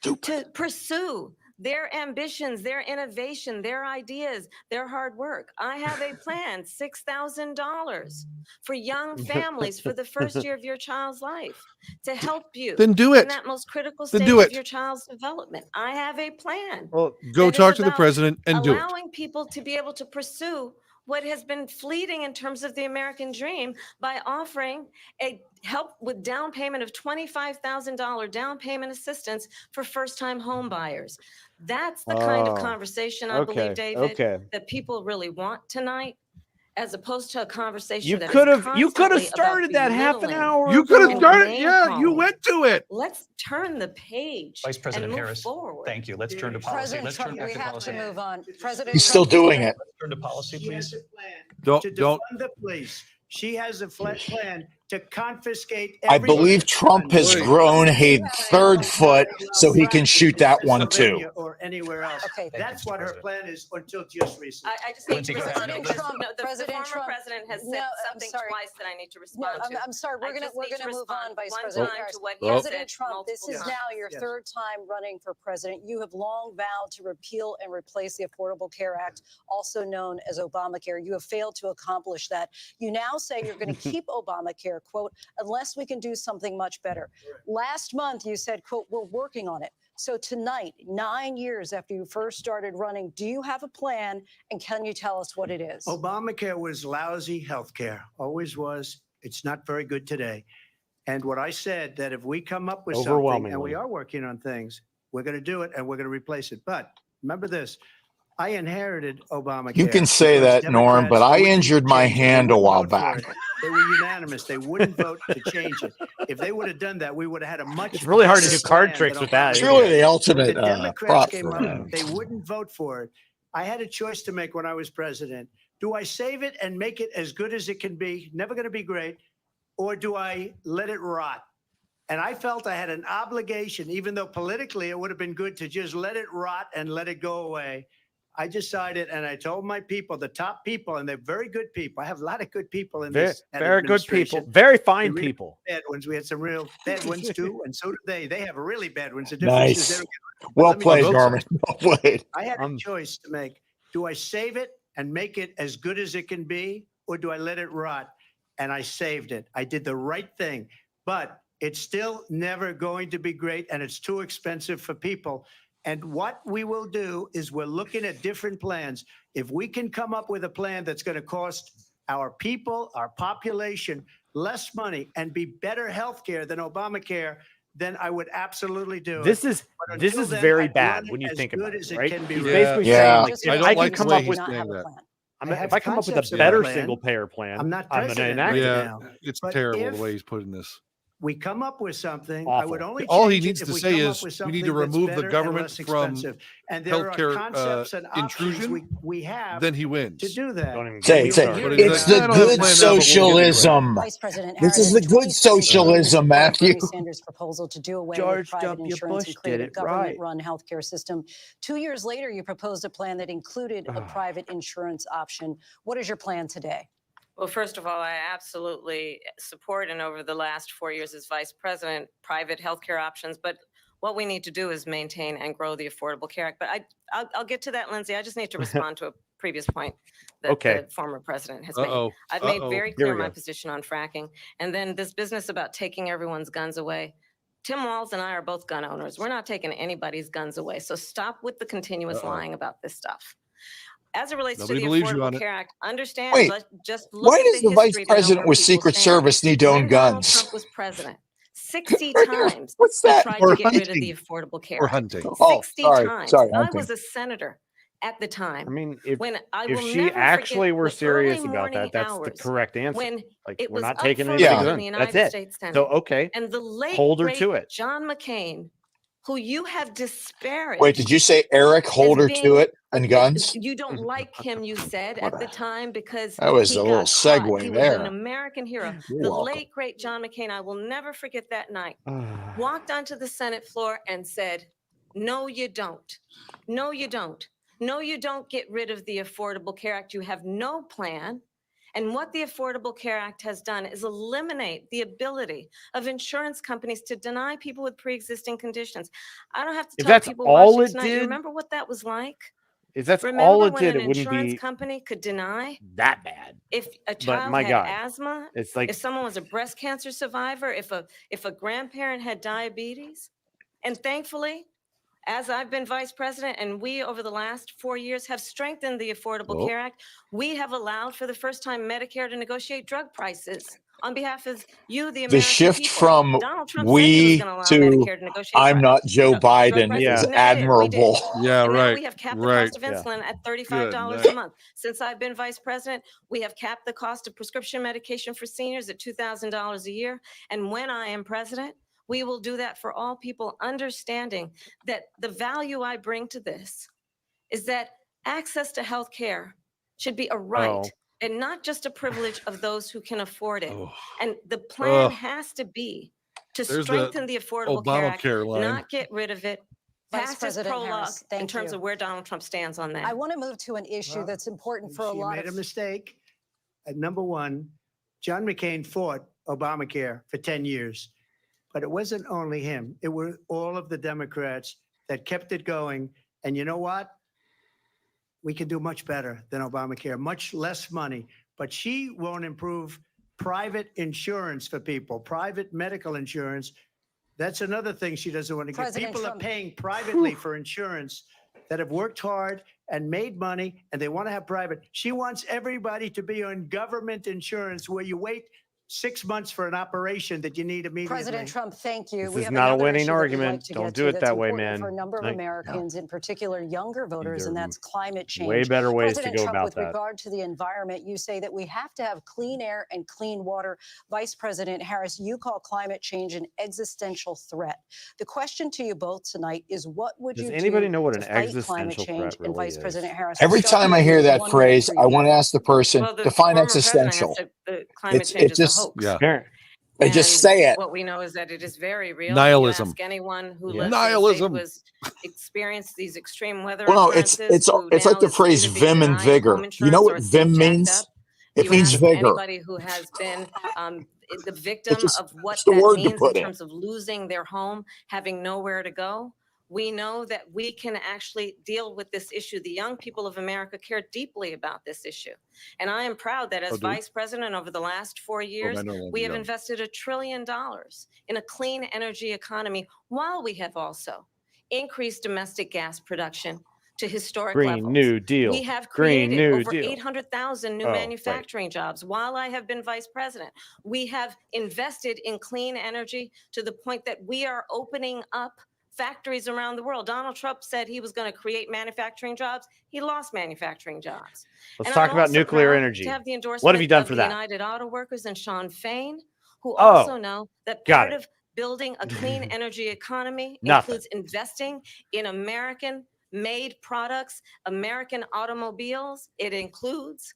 to pursue their ambitions, their innovation, their ideas, their hard work. I have a plan, $6,000 for young families for the first year of your child's life to help you. Then do in it. that most critical Then stage do of it. your child's development. I have a plan. Well, go that is talk to the about president and do it. allowing people to be able to pursue what has been fleeting in terms of the American dream by offering a help with down payment of $25,000 down payment assistance for first-time home buyers. That's the kind of conversation, I believe, David, that people really want tonight, as opposed to a conversation You that could is have started that half an hour. You could have ago. started. Yeah, you went to it. Let's turn the page. Vice President and move Harris, forward. thank you. Let's turn to policy. President Let's Trump, turn we to have policy. to move on. President He's still Trump, doing it. Let's turn to policy, She has please. a plan Don't to don't. defund the police. She has a plan to confiscate. I believe Trump has Wait. grown a third foot so he can shoot that one too. Or anywhere else. Okay. That's what her plan is until just recently. I just need Lindsay, to go ahead. respond. President Trump- The President former Trump- president has said No, I'm something sorry. twice that I need to No, respond to. I'm sorry. I We're just gonna need to move on, respond Vice one President time Harris. to what he President said Trump, this is multiple now times. your Yes. third time running for president. You have long vowed to repeal and replace the Affordable Care Act, also known as Obamacare. You have failed to accomplish that. You now say you're going to keep Obamacare, quote, unless we can do something much better. Last month, you said, quote, we're working on it. So tonight, 9 years after you first started running, do you have a plan? And can you tell us what it is? Obamacare was lousy health care, always was. It's not very good today. And what I said, that if we come up with something, and Overwhelmingly. we are working on things, we're going to do it and we're going to replace it. But remember this, I inherited Obamacare. You can say because that, Norm, but Democrats I wouldn't injured my change it. They hand a wouldn't while vote for back. it. They were unanimous. They wouldn't vote to change it. If they would have done that, we would have had a much. It's really hard to better do card plan tricks than with that, It's Obamacare. isn't really the When ultimate the Democrats prop came for up, him. they wouldn't vote for it. I had a choice to make when I was president. Do I save it and make it as good as it can be, never going to be great, or do I let it rot? And I felt I had an obligation, even though politically it would have been good to just let it rot and let it go away. I decided, and I told my people, the top people, and they're very good people. I have a lot of good people in this Very good people, administration. very fine Really people. Bad ones. We had some real bad ones too, and so did they. They have really bad ones. The difference is Nice. they're Well let me played, tell you Norman. Well played. I had a choice to make. Do I save it and make it as good as it can be, or do I let it rot? And I saved it. I did the right thing, but it's still never going to be great, and it's too expensive for people. And what we will do is we're looking at different plans. If we can come up with a plan that's going to cost our people, our population, less money and be better health care than Obamacare, then I would absolutely do This it. is But this until is then, very I'd bad run it when you as think good about as it, it right? can be He's run. basically Yeah. saying, like, Just if I I don't can like come the way up with he's saying that. I have if I come up with a concepts of a better plan. single payer plan, I'm not I'm going to president enact right it. Yeah, now. it's But terrible if the way he's putting this. we come up with something, I Awful. would only All he change it needs if to we say come up is with we need to something that's remove the better and government less from expensive. And there are healthcare concepts and options intrusion. we have Then he wins. to do that. Don't even Say, get me say, started. But he's it's like, the "I don't have a good plan now, but we'll get to it." socialism. Vice President This Harris, is the in good 2016, you socialism, supported Matthew. Bernie Sanders' proposal to do away George with private W. insurance Bush and create did a it right. government-run healthcare system. 2 years later, you proposed a plan that included a private insurance option. What is your plan today? Well, first of all, I absolutely support, and over the last 4 years as vice president, private healthcare options. But what we need to do is maintain and grow the Affordable Care Act. But I'll get to that, Lindsay. I just need to respond to a previous point that Okay. the former president has made. Uh-oh. I've made very Here clear we my go. position on fracking. And then this business about taking everyone's guns away. Tim Walz and I are both gun owners. We're not taking anybody's guns away. So stop with the continuous lying about this stuff. As it relates Nobody to the believes you on Affordable it. Care Act, understand, Wait, just look Why at does the vice history to know president where with people Secret stand. Service need to own When Donald guns? Trump was president, 60 times What's he that? tried Or to get rid of the hunting. Affordable Care Or Act. hunting. Oh, 60 sorry, times. sorry, I hunting. was a senator at the time. I mean, if when I if will she never actually forget were the serious early about morning that, that's the hours correct answer. when Like, it we're was not up taking for a anybody's vote in guns. the That's United it. States Senate. So, okay. And the late, Hold her great to it. John McCain, who you have disparaged. Wait, did you say Eric hold her to being- it and guns? You don't like him, you said What at the a- time because That was he a little got caught. segue He there. was an American hero. You're The welcome. late, great John McCain, I will never forget that night, walked onto the Senate floor and said, no, you don't. No, you don't. No, you don't get rid of the Affordable Care Act. You have no plan. And what the Affordable Care Act has done is eliminate the ability of insurance companies to deny people with pre-existing conditions. I don't have to If tell that's people all watching it tonight, you did, remember what that was like? if that's Remember all it when did, an it wouldn't insurance be company could deny that bad. if a child my had God, asthma, It's like, if someone was a breast cancer survivor, if a grandparent had diabetes? And thankfully, as I've been vice president, and we over the last 4 years have strengthened the Affordable Care Act, we have allowed for the first time Medicare to negotiate drug prices on behalf of you, the American The shift people. from Donald Trump said he was we going to allow to Medicare to negotiate I'm not Joe drug Biden prices. is We never did. We did. admirable. Yeah, And now right. we have capped the Right. cost of insulin at $35 Good a night. month. Since I've been vice president, we have capped the cost of prescription medication for seniors at $2,000 a year. And when I am president, we will do that for all people, understanding that the value I bring to this is that access to health care should be a right and not just a privilege of those who can afford it. Oh. And the plan Oh. has to be to There's the strengthen the Affordable Care Act, Obamacare line. not get rid of it. Vice Pass this President prologue Harris, in thank terms you. of where Donald Trump stands on that. I want to move to an issue Well, that's important for a She lot made a of mistake. Number one, John McCain fought Obamacare for 10 years, but it wasn't only him. It were all of the Democrats that kept it going. And you know what? We can do much better than Obamacare, much less money, but she won't improve private insurance for people, private medical insurance. That's another thing she doesn't want to get. President People Trump. are paying privately for insurance that have worked hard and made money, and they want to have private. She wants everybody to be on government insurance where you wait 6 months for an operation that you need immediately. President Trump, thank you. This We is have not a another winning issue that we'd argument. like to Don't get do to it that's that way, important man. for a number of Like, Americans, in particular younger voters, and are that's climate change. way better ways to President go Trump, about with that. regard to the environment, you say that we have to have clean air and clean water. Vice President Harris, you call climate change an existential threat. The question to you both tonight is, what would Does you anybody do know what to an fight climate existential change? threat And really Vice is? President Harris, Every we'll start time with I you hear with that 1 minute phrase, for I you. want to ask the person, Well, the define former president existential. asked if the climate It's change is just a hoax. Yeah. They just And say it. What we know is that it is very real. Nihilism. You ask anyone who Yeah. lives in a state Nihilism. who has experienced these extreme weather Well, no, occurrences, who it's now like the is due phrase to be vim and denied vigor. home You know insurance or what is still vim jacked means? up. It You means ask vigor. anybody who has been the victim just- of what it's the that word to means in put in. terms of losing their home, having nowhere to go. We know that we can actually deal with this issue. The young people of America care deeply about this issue. And I am proud that as do we? vice president over the last 4 years, I no longer we have young. invested $1 trillion in a clean energy economy, while we have also increased domestic gas production to historic Green levels. New Deal. We have Green created New over Deal. 800,000 new Oh, wait. manufacturing jobs while I have been vice president. We have invested in clean energy to the point that we are opening up factories around the world. Donald Trump said he was going to create manufacturing jobs. He lost manufacturing jobs. Let's And talk I'm about also nuclear proud energy. to have the endorsement What have you done of for the that? United Auto Workers and Sean Fain, who Oh, also know that got part it. of building a clean energy economy Nothing. includes investing in American-made products, American automobiles. It includes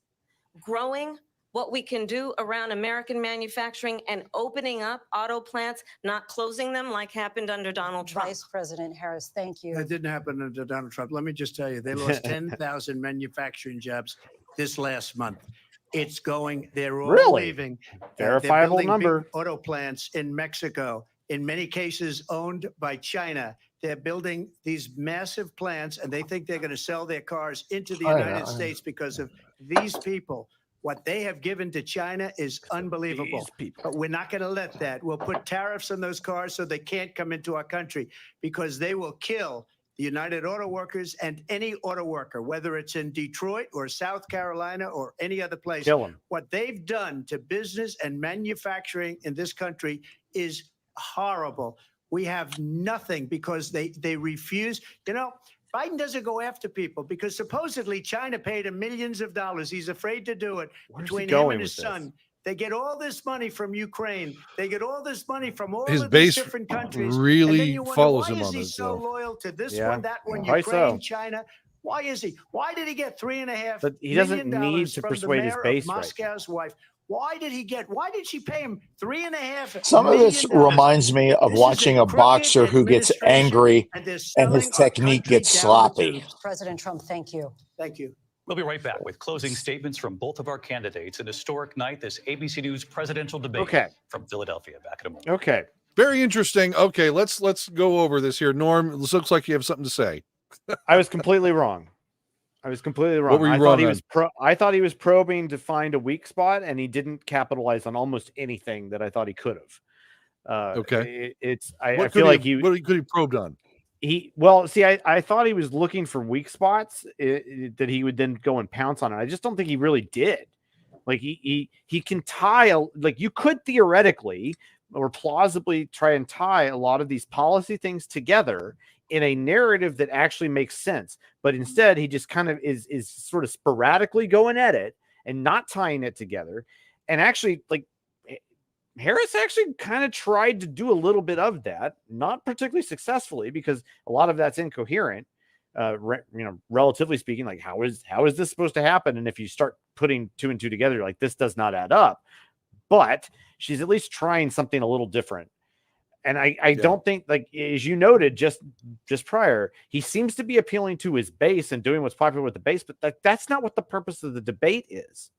growing what we can do around American manufacturing and opening up auto plants, not closing them like happened under Donald Trump. Vice President Harris, thank you. That didn't happen under Donald Trump. Let me just tell you, they lost 10,000 manufacturing jobs this last month. It's going, they're all Really? leaving. Verifiable they're building number. big auto plants in Mexico, in many cases owned by China. They're building these massive plants, and they think they're going to sell their cars into the United States because of these people. What they have given to China is unbelievable. These people. But we're not going to let that. We'll put tariffs on those cars so they can't come into our country, because they will kill the United Auto Workers and any auto worker, whether it's in Detroit or South Carolina or any other place. Kill 'em. What they've done to business and manufacturing in this country is horrible. We have nothing because they refuse. You know, Biden doesn't go after people because supposedly China paid him millions of dollars. He's afraid to do it. Where's he Between him going and his with this? son, they get all this money from Ukraine. They get all this money from all His of these base different countries. and then really you wonder, follows why him is on he this, so though. loyal to this Yeah. one, that one, Why Ukraine, so? China? Why is he? Why did he get $3.5 But he doesn't million need to from persuade the his mayor base of right Moscow's wife? Why did she pay him $3.5 Some of this million? reminds me of This is watching a crooked boxer who gets administration, angry and they're and his selling our technique country gets down the sloppy. tubes. President Trump, thank you. Thank you. We'll be right back with closing statements from both of our candidates. An historic night, this ABC News presidential debate Okay. from Philadelphia. Back in a moment. Okay. Very interesting. Okay, let's go over this here. Norm, this looks like you have something to say. I was completely wrong. I was completely wrong. What were you I wrong thought he on? was I thought he was probing to find a weak spot, and he didn't capitalize on almost anything that I thought he could have. Okay. I What feel like what could he probed on? I thought he was looking for weak spots that he would then go and pounce on it. I just don't think he really did. Like he can tie like you could theoretically or plausibly try and tie a lot of these policy things together in a narrative that actually makes sense. But instead, he just kind of is sort of sporadically going at it and not tying it together. And actually, like Harris actually kind of tried to do a little bit of that, not particularly successfully, because a lot of that's incoherent. Relatively speaking, like how is this supposed to happen? And if you start putting 2 and 2 together, like this does not add up. But she's at least trying something a little different. And I don't think, like, as you noted just prior, he seems to be appealing to his base and doing what's popular with the base, but that's not what the purpose of the debate is.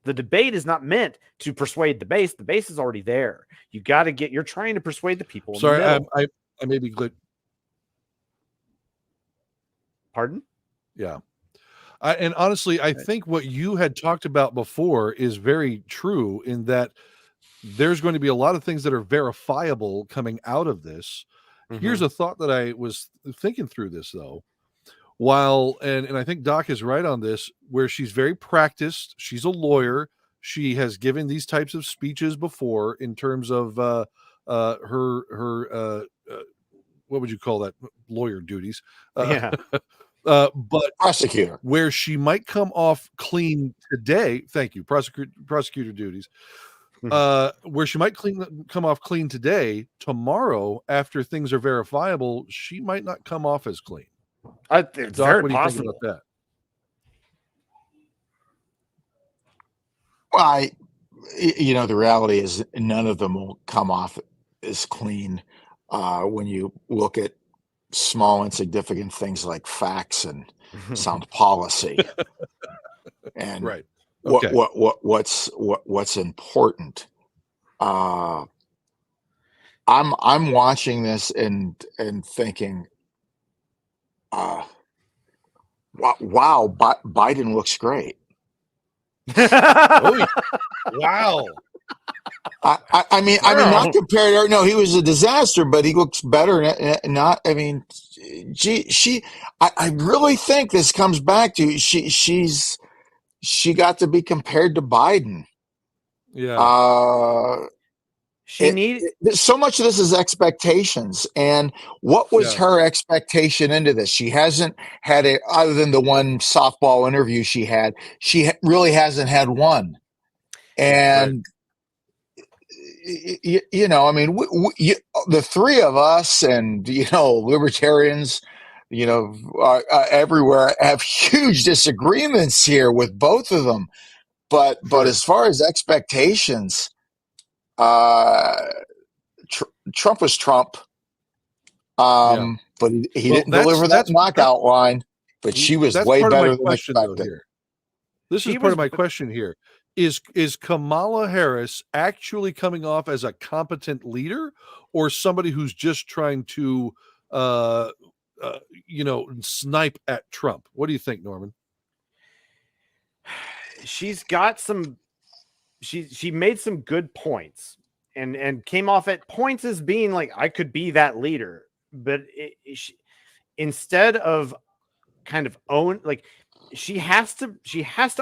The debate is not meant to persuade the base. The base is already there. You're trying to persuade the people. Sorry, I may be glitched. Pardon? Yeah. And honestly, I think what you had talked about before is very true in that there's going to be a lot of things that are verifiable coming out of this. Mm-hmm. Here's a thought that I was thinking through this, though. While, and I think Doc is right on this, where she's very practiced. She's a lawyer. She has given these types of speeches before in terms of her what would you call that? Lawyer duties. But prosecutor, where she might come off clean today. Thank you. Prosecutor duties. Where she might come off clean today, tomorrow, after things are verifiable, she might not come off as clean. It's Doc, very what do you possible. think about that? Well, the reality is none of them will come off as clean when you look at small, insignificant things like facts and sound policy. And right. Okay. What's important? I'm watching this and thinking, wow, Biden looks great. Oh, wow. I mean, not compared. No, he was a disaster, but he looks better. Not, I mean, I really think this comes back to she got to be compared to Biden. Yeah. So much of this is expectations. And what was her expectation into this? She hasn't had it, other than the one softball interview she had. She really hasn't had one. And I mean, the three of us and libertarians, everywhere have huge disagreements here with both of them. But as far as expectations, Trump was Trump, but he didn't deliver that knockout line. But she was way better than expected. This is part of my question here. Is Kamala Harris actually coming off as a competent leader, or somebody who's just trying to, snipe at Trump? What do you think, Norman? She's got some. She made some good points, and came off at points as being like, I could be that leader, but instead of kind of own, like, she has to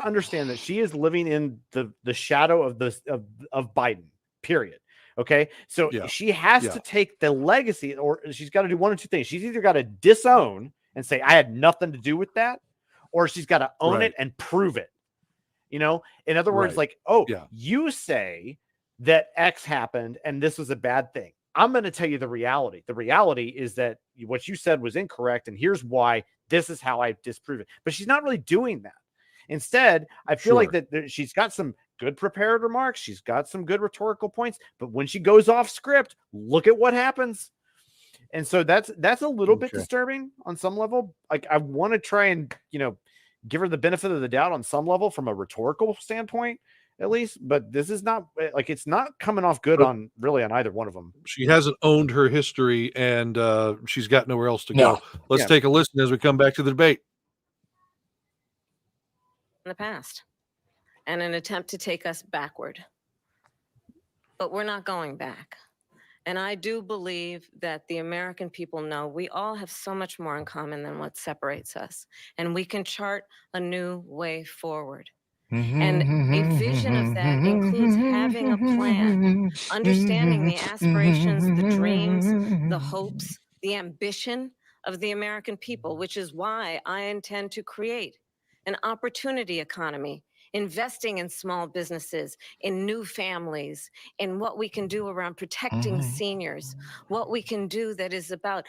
understand that she is living in the shadow of Biden, period. Okay. So she has to take the legacy, or she's got to do one or two things. She's either got to disown and say, I had nothing to do with that, or she's got to own it and prove it. In other words, you say that X happened and this was a bad thing. I'm going to tell you the reality. The reality is that what you said was incorrect, and here's why. This is how I disprove it. But she's not really doing that. Instead, I feel like that she's got some good prepared remarks. She's got some good rhetorical points. But when she goes off script, look at what happens. And so that's a little bit disturbing on some level. Like, I want to try and, give her the benefit of the doubt on some level from a rhetorical standpoint, at least. But this is not, like, it's not coming off good on either one of them. She hasn't owned her history, and she's got nowhere else to go. Let's take a listen as we come back to the debate. In the past, and an attempt to take us backward. But we're not going back. And I do believe that the American people know we all have so much more in common than what separates us. And we can chart a new way forward. And a vision of that includes having a plan, understanding the aspirations, the dreams, the hopes, the ambition of the American people, which is why I intend to create an opportunity economy, investing in small businesses, in new families, in what we can do around protecting seniors, what we can do that is about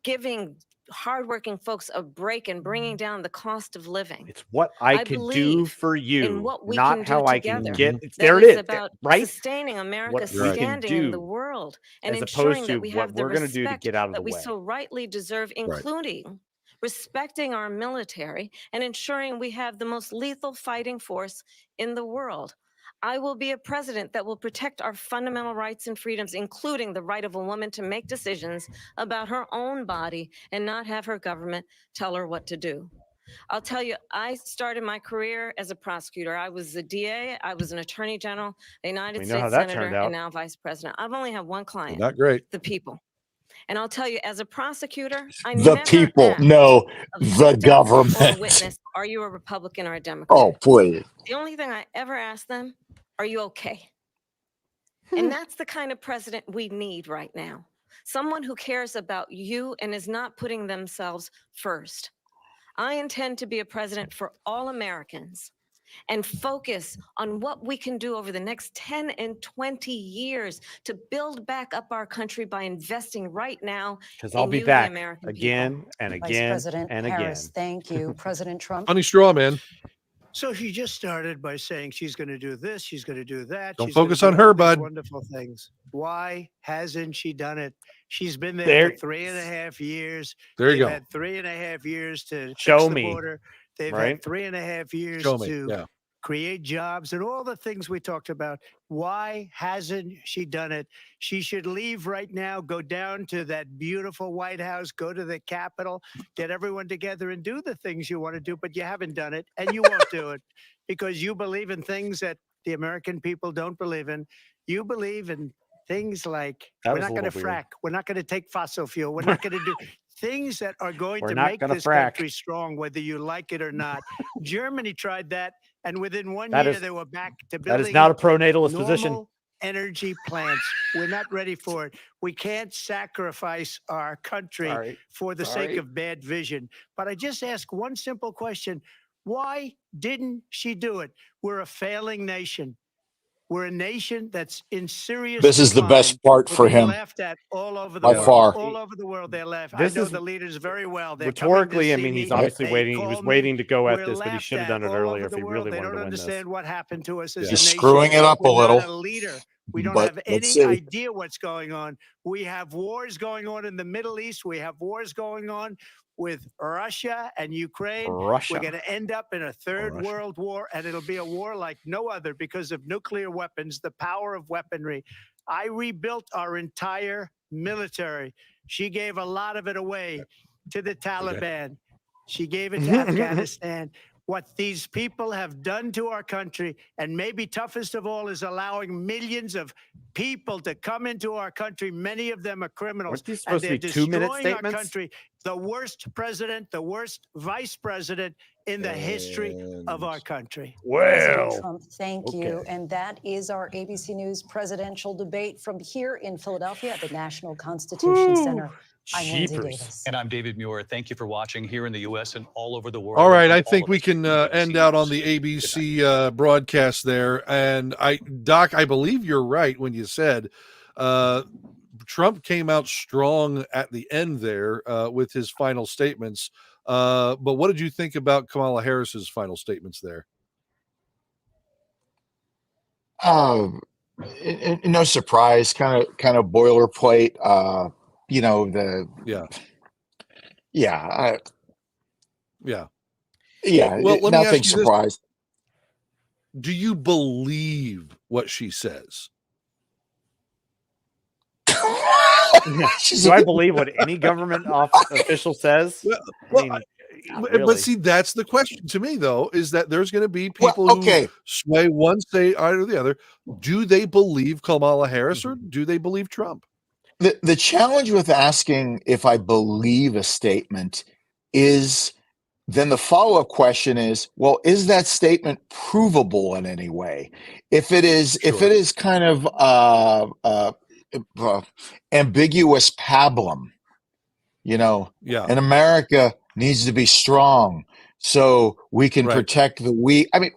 giving hardworking folks a break and bringing down the cost of living. It's what I could do believe for you, in what we not can do how I can together. get. That There it is is, about right? sustaining What America's we can standing in the do, world and as ensuring opposed to that we what have the we're going to do to respect get out of the that we way. so rightly deserve, including respecting our military and ensuring we have the most lethal fighting force in the world. I will be a president that will protect our fundamental rights and freedoms, including the right of a woman to make decisions about her own body and not have her government tell her what to do. I'll tell you, I started my career as a prosecutor. I was a DA, I was an attorney general, a United We know how States that senator, turned out. and now vice president. I've only had one client, Not great. the people. And I'll tell you, as a prosecutor, I The never people, asked no, a the victim or a government. witness, are you a Republican or a Democrat? Oh, please. The only thing I ever asked them, are you okay? And that's the kind of president we need right now. Someone who cares about you and is not putting themselves first. I intend to be a president for all Americans and focus on what we can do over the next 10 and 20 years to build back up our country by investing right now Because I'll in be you, back the American again people. and Vice again President and Harris, again. thank you. President Trump. Funny straw, man. So she just started by saying she's going to do this, she's going to do that. Don't she's gonna focus do on her, all these bud. Wonderful things. Why hasn't she done it? She's been there There- for 3.5 years. There you They've go. had 3.5 years to Show fix the me, border. They've right? had 3.5 years Show me. to Yeah. create jobs and all the things we talked about. Why hasn't she done it? She should leave right now, go down to that beautiful White House, go to the Capitol, get everyone together and do the things you want to do, but you haven't done it and you won't do it because you believe in things that the American people don't believe in. You believe in things like That we're was not a going to little weird. frack. We're not going to take fossil fuel. We're not going to do things that are going We're to not make gonna this frack. country strong, whether you like it or not. Germany tried that. And within one That year, is- they were back to That building is not a pro-natalist position. normal energy plants. We're not ready for it. We can't sacrifice our country Sorry. for the Sorry. sake of bad vision. But I just ask one simple question. Why didn't she do it? We're a failing nation. We're a nation that's in serious This is the decline. best part We're for being him. laughed at all over the By world. far. All over the world, they're laughing. This I know is the leaders very well. They're Rhetorically, I coming to mean, see he's me. obviously They waiting. He was call me. waiting to go at We're this, but he laughed should have at done it all earlier over if the he world. really They wanted don't to win this. understand what happened to us as He's a nation. screwing it up a We're little. not a leader. We don't But have let's any see. idea what's going on. We have wars going on in the Middle East. We have wars going on with Russia and Ukraine. Russia. We're going to end up in a third Russia. world war, and it'll be a war like no other because of nuclear weapons, the power of weaponry. I rebuilt our entire military. She gave a lot of it away to the Taliban. She gave it to Afghanistan. What these people have done to our country, and maybe toughest of all, is allowing millions of people to come into our country. Many of them are criminals. Weren't these And supposed to they're be 2-minute destroying our statements? country. The worst president, the worst vice president in the history of our country. President Well, Trump, thank you. okay. And that is our ABC News presidential debate from here in Philadelphia at the National Constitution Center. I'm Lindsay Jeepers. Davis. And I'm David Muir. Thank you for watching here in the U.S. and all over the world. All right, and I all think of we us can at ABC end out on News. the ABC broadcast there. And Doc, I believe you're right when you said Trump came out strong at the end there with his final statements. But what did you think about Kamala Harris's final statements there? No surprise, kind of boilerplate. You know, Yeah. yeah, Yeah. yeah. Well, let me ask Nothing you this. surprised. Do you believe what she says? She's Do a I good- believe what any government official says? Well, not But really. see, that's the question to me, though, is that there's going to be Well, people okay. who sway one side or the other. Do they believe Kamala Harris or do they believe Trump? The challenge with asking if I believe a statement is then the follow-up question is, well, is that statement provable in any way? If it is, if Sure. it is kind of ambiguous pablum, you know, Yeah. and America needs to be strong so we can Right. protect the weak. I mean,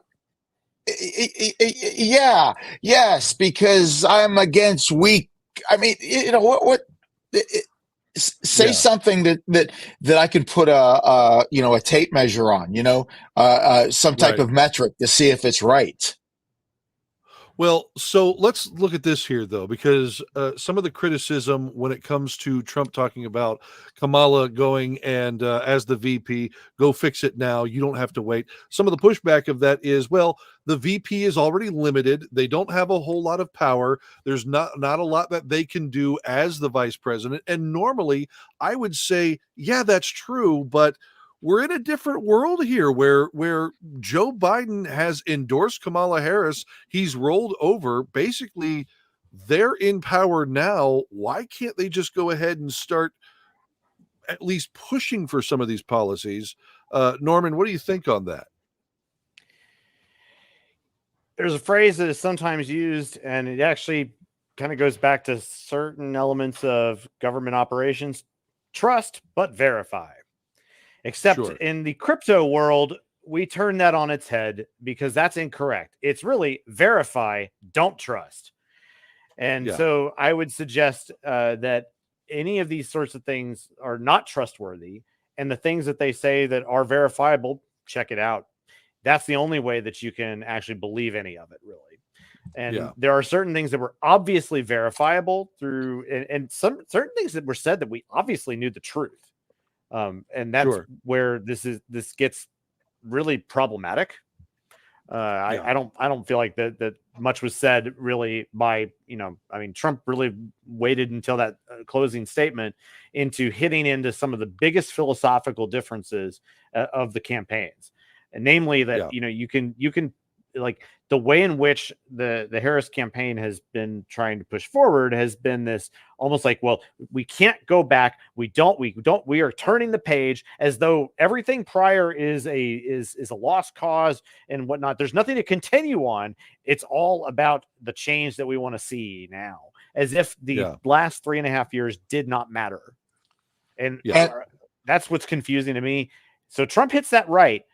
yeah, yes, because I'm against weak. I mean, you know what? Say Yeah. something that I can put you know, a tape measure on. You know, some type Right. of metric to see if it's right. Well, so let's look at this here, though, because some of the criticism when it comes to Trump talking about Kamala going and as the VP, go fix it now. You don't have to wait. Some of the pushback of that is, well, the VP is already limited. They don't have a whole lot of power. There's not a lot that they can do as the vice president. And normally I would say, yeah, that's true, but we're in a different world here where Joe Biden has endorsed Kamala Harris. He's rolled over. Basically, they're in power now. Why can't they just go ahead and start at least pushing for some of these policies? Norman, what do you think on that? There's a phrase that is sometimes used, and it actually kind of goes back to certain elements of government operations: trust but verify. Except Sure. in the crypto world, we turn that on its head because that's incorrect. It's really verify, don't trust. And Yeah. so I would suggest that any of these sorts of things are not trustworthy. And the things that they say that are verifiable, check it out. That's the only way that you can actually believe any of it, really. And Yeah. there are certain things that were obviously verifiable through, and some certain things that were said that we obviously knew the truth. And that's Sure. where this gets really problematic. Yeah. I don't feel like that much was said really by, you know, I mean, Trump really waited until that closing statement into hitting into some of the biggest philosophical differences of the campaigns, and namely that, Yeah. you know, you can like the way in which the Harris campaign has been trying to push forward has been this almost like, well, we can't go back. We are turning the page, as though everything prior is a lost cause and whatnot. There's nothing to continue on. It's all about the change that we want to see now, as if the last 3.5 years did not matter. And that's what's confusing to me. So Trump hits that right,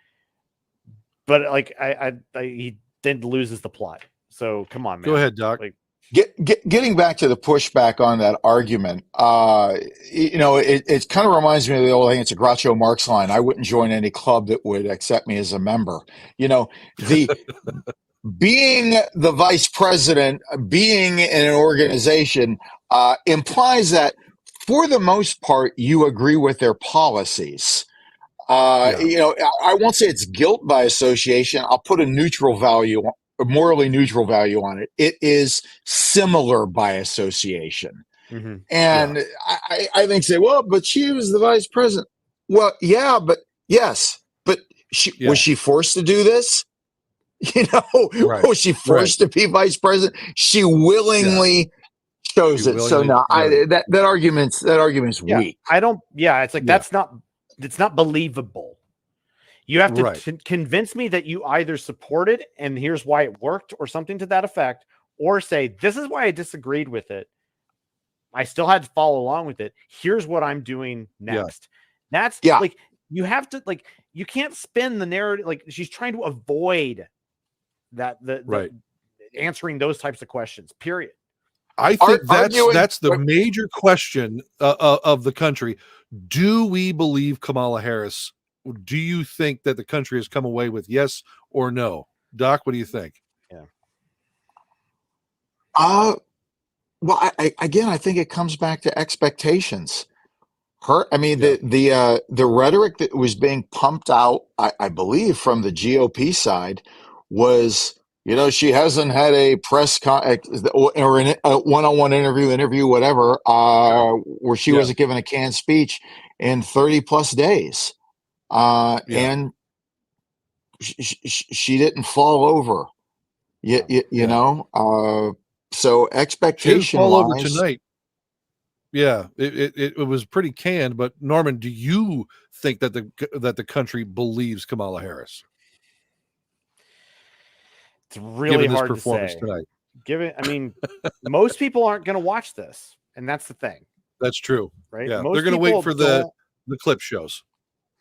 but like he then loses the plot. So come on, man. Go ahead, Doc. Like, Getting back to the pushback on that argument, you know, it kind of reminds me of the old thing. It's a Groucho Marx line: "I wouldn't join any club that would accept me as a member." You know, being the vice president, being in an organization, implies that for the most part you agree with their policies. You know, I won't say it's guilt by association. I'll put a neutral value, a morally neutral value on it. It is similar by association. mm-hmm. And I think say, well, but she was the vice president. Well, yeah, but yes, but was she forced to do this? You know, was she forced to be vice president? She willingly chose it. So no, that argument's weak. I don't. Yeah, it's like it's not believable. You have to convince me that you either supported and here's why it worked or something to that effect, or say, this is why I disagreed with it. I still had to follow along with it. Here's what I'm doing next. That's like, you have to, like, you can't spin the narrative. Like, she's trying to avoid that, the answering those types of questions, period. I think that's the major question of the country. Do we believe Kamala Harris? Do you think that the country has come away with yes or no? Doc, what do you think? Well, I think it comes back to expectations. The rhetoric that was being pumped out, I believe, from the GOP side was, you know, she hasn't had a press or a one-on-one interview, whatever, where she wasn't given a canned speech in 30 plus days. And she didn't fall over, you know? So expectation fall over wise, tonight. Yeah, it was pretty canned. But Norman, do you think that the country believes Kamala Harris? It's really this hard to performance say. tonight. I mean, most people aren't going to watch this, and that's the thing. That's true, right? Yeah, Most they're going to wait for the don't- clip shows.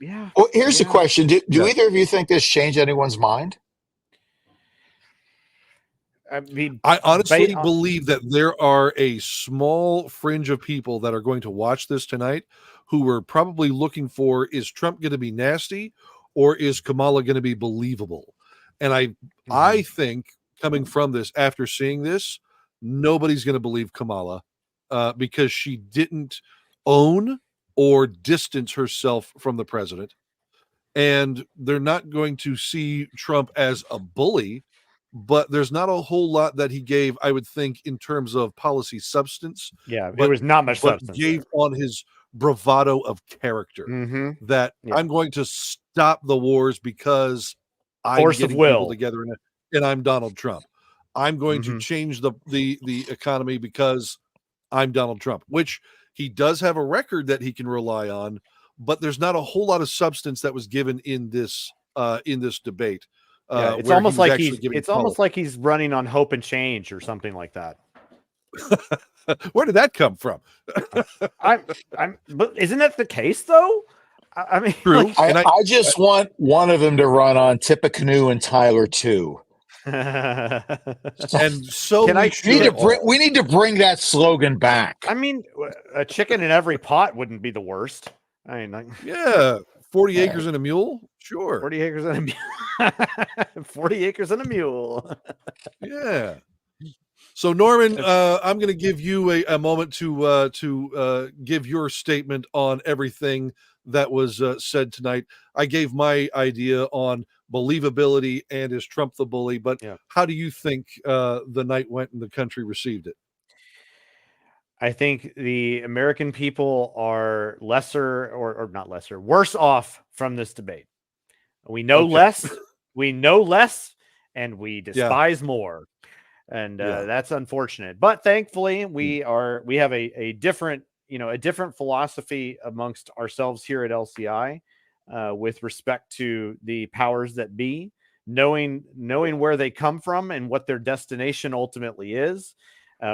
Yeah. Well, here's the question: Do Yeah. either of you think this changed anyone's mind? I mean, I honestly believe that there are a small fringe of people that are going to watch this tonight who are probably looking for, is Trump going to be nasty or is Kamala going to be believable? And I think coming from this, after seeing this, nobody's going to believe Kamala because she didn't own or distance herself from the president. And they're not going to see Trump as a bully, but there's not a whole lot that he gave, I would think, in terms of policy substance. Yeah, it was not much substance. Gave on his bravado of character that I'm going to stop the wars because I'm getting people together and I'm Donald Trump. I'm going to change the economy because I'm Donald Trump, which he does have a record that he can rely on, but there's not a whole lot of substance that was given in this debate. It's almost like he's running on hope and change or something like that. Where did that come from? But isn't that the case though? I mean, true. I just want one of them to run on Tippecanoe and Tyler too. And so we need to bring that slogan back. I mean, a chicken in every pot wouldn't be the worst. I mean, 40 acres and a mule. Sure. 40 acres and a mule. 40 acres and a mule. Yeah. So Norman, I'm going to give you a moment to give your statement on everything that was said tonight. I gave my idea on believability and is Trump the bully, but how do you think the night went and the country received it? I think the American people are worse off from this debate. We know less, and we despise more. And that's unfortunate. But thankfully, we have a different philosophy amongst ourselves here at LCI with respect to the powers that be, knowing where they come from and what their destination ultimately is.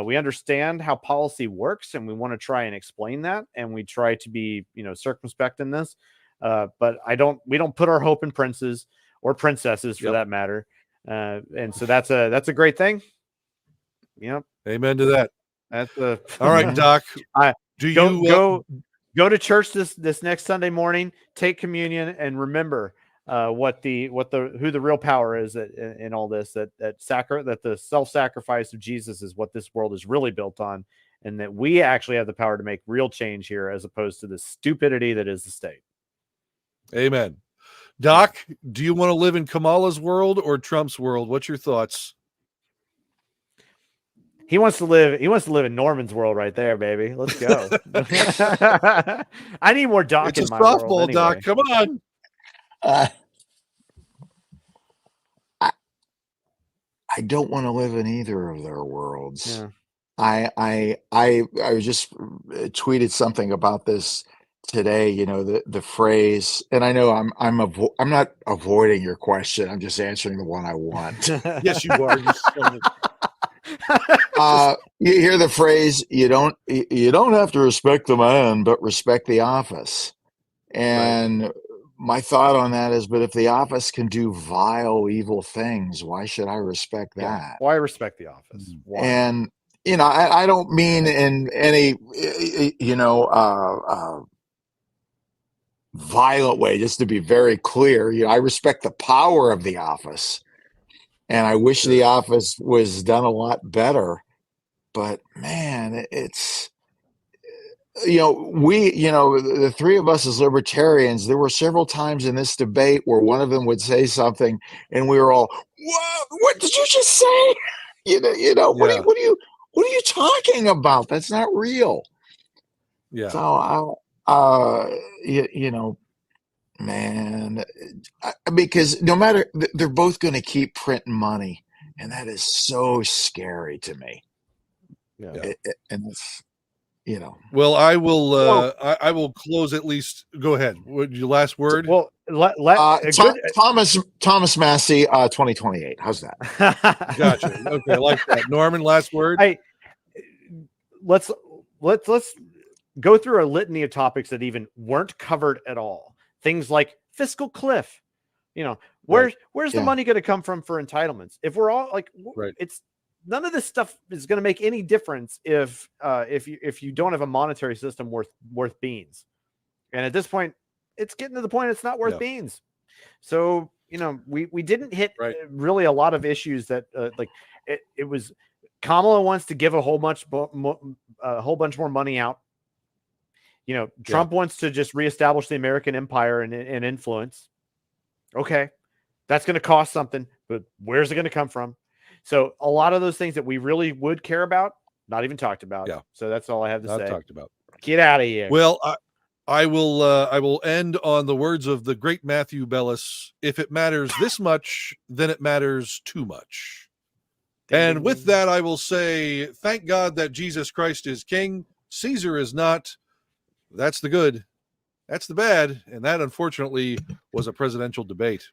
We understand how policy works, and we want to try and explain that, and we try to be, circumspect in this. But we don't put our hope in princes or princesses for that matter. And so that's a great thing. Yep. Amen to that. All right, Doc. Go to church this next Sunday morning, take communion, and remember who the real power is in all this, that the self-sacrifice of Jesus is what this world is really built on, and that we actually have the power to make real change here as opposed to the stupidity that is the state. Amen. Doc, do you want to live in Kamala's world or Trump's world? What's your thoughts? He wants to live in Norman's world right there, baby. Let's go. I need more Doc in my world. It's a softball, anyway. Doc. Come on. I don't want to live in either of their worlds. Yeah. I just tweeted something about this today. The phrase, and I know I'm not avoiding your question. I'm just answering the one I want. Yes, you are. You hear the phrase, you don't have to respect the man, but respect the office. And my thought on that is, but if the office can do vile, evil things, why should I respect that? Why respect the office? Why? And I don't mean in any violent way, just to be very clear. I respect the power of the office. And I wish the office was done a lot better, but man, it's, the three of us as libertarians, there were several times in this debate where one of them would say something and we were all, what did you just say? What are you talking about? That's not real. Yeah. So man, because no matter, they're both going to keep printing money, and that is so scary to me. Yeah. And it's, you know. Well, I will. I will close at least. Go ahead. What your last word? Well, Thomas Massey, 2028. How's that? Gotcha. Okay, I like that. Norman, last word. Let's go through a litany of topics that even weren't covered at all. Things like fiscal cliff. You know, where's the money going to come from for entitlements? If we're all like, it's none of this stuff is going to make any difference if you don't have a monetary system worth beans. And at this point, it's getting to the point it's not worth beans. So, you know, we didn't hit really a lot of issues that it was Kamala wants to give a whole bunch more money out. You know, Trump wants to just reestablish the American empire and influence. Okay, that's going to cost something, but where's it going to come from? So a lot of those things that we really would care about, not even talked about. Yeah. So that's all I have to say. Talked about. Get out of here. Well, I will end on the words of the great Matthew Bellis. If it matters this much, then it matters too much. And with that, I will say, thank God that Jesus Christ is king. Caesar is not. That's the good. That's the bad. And that, unfortunately, was a presidential debate.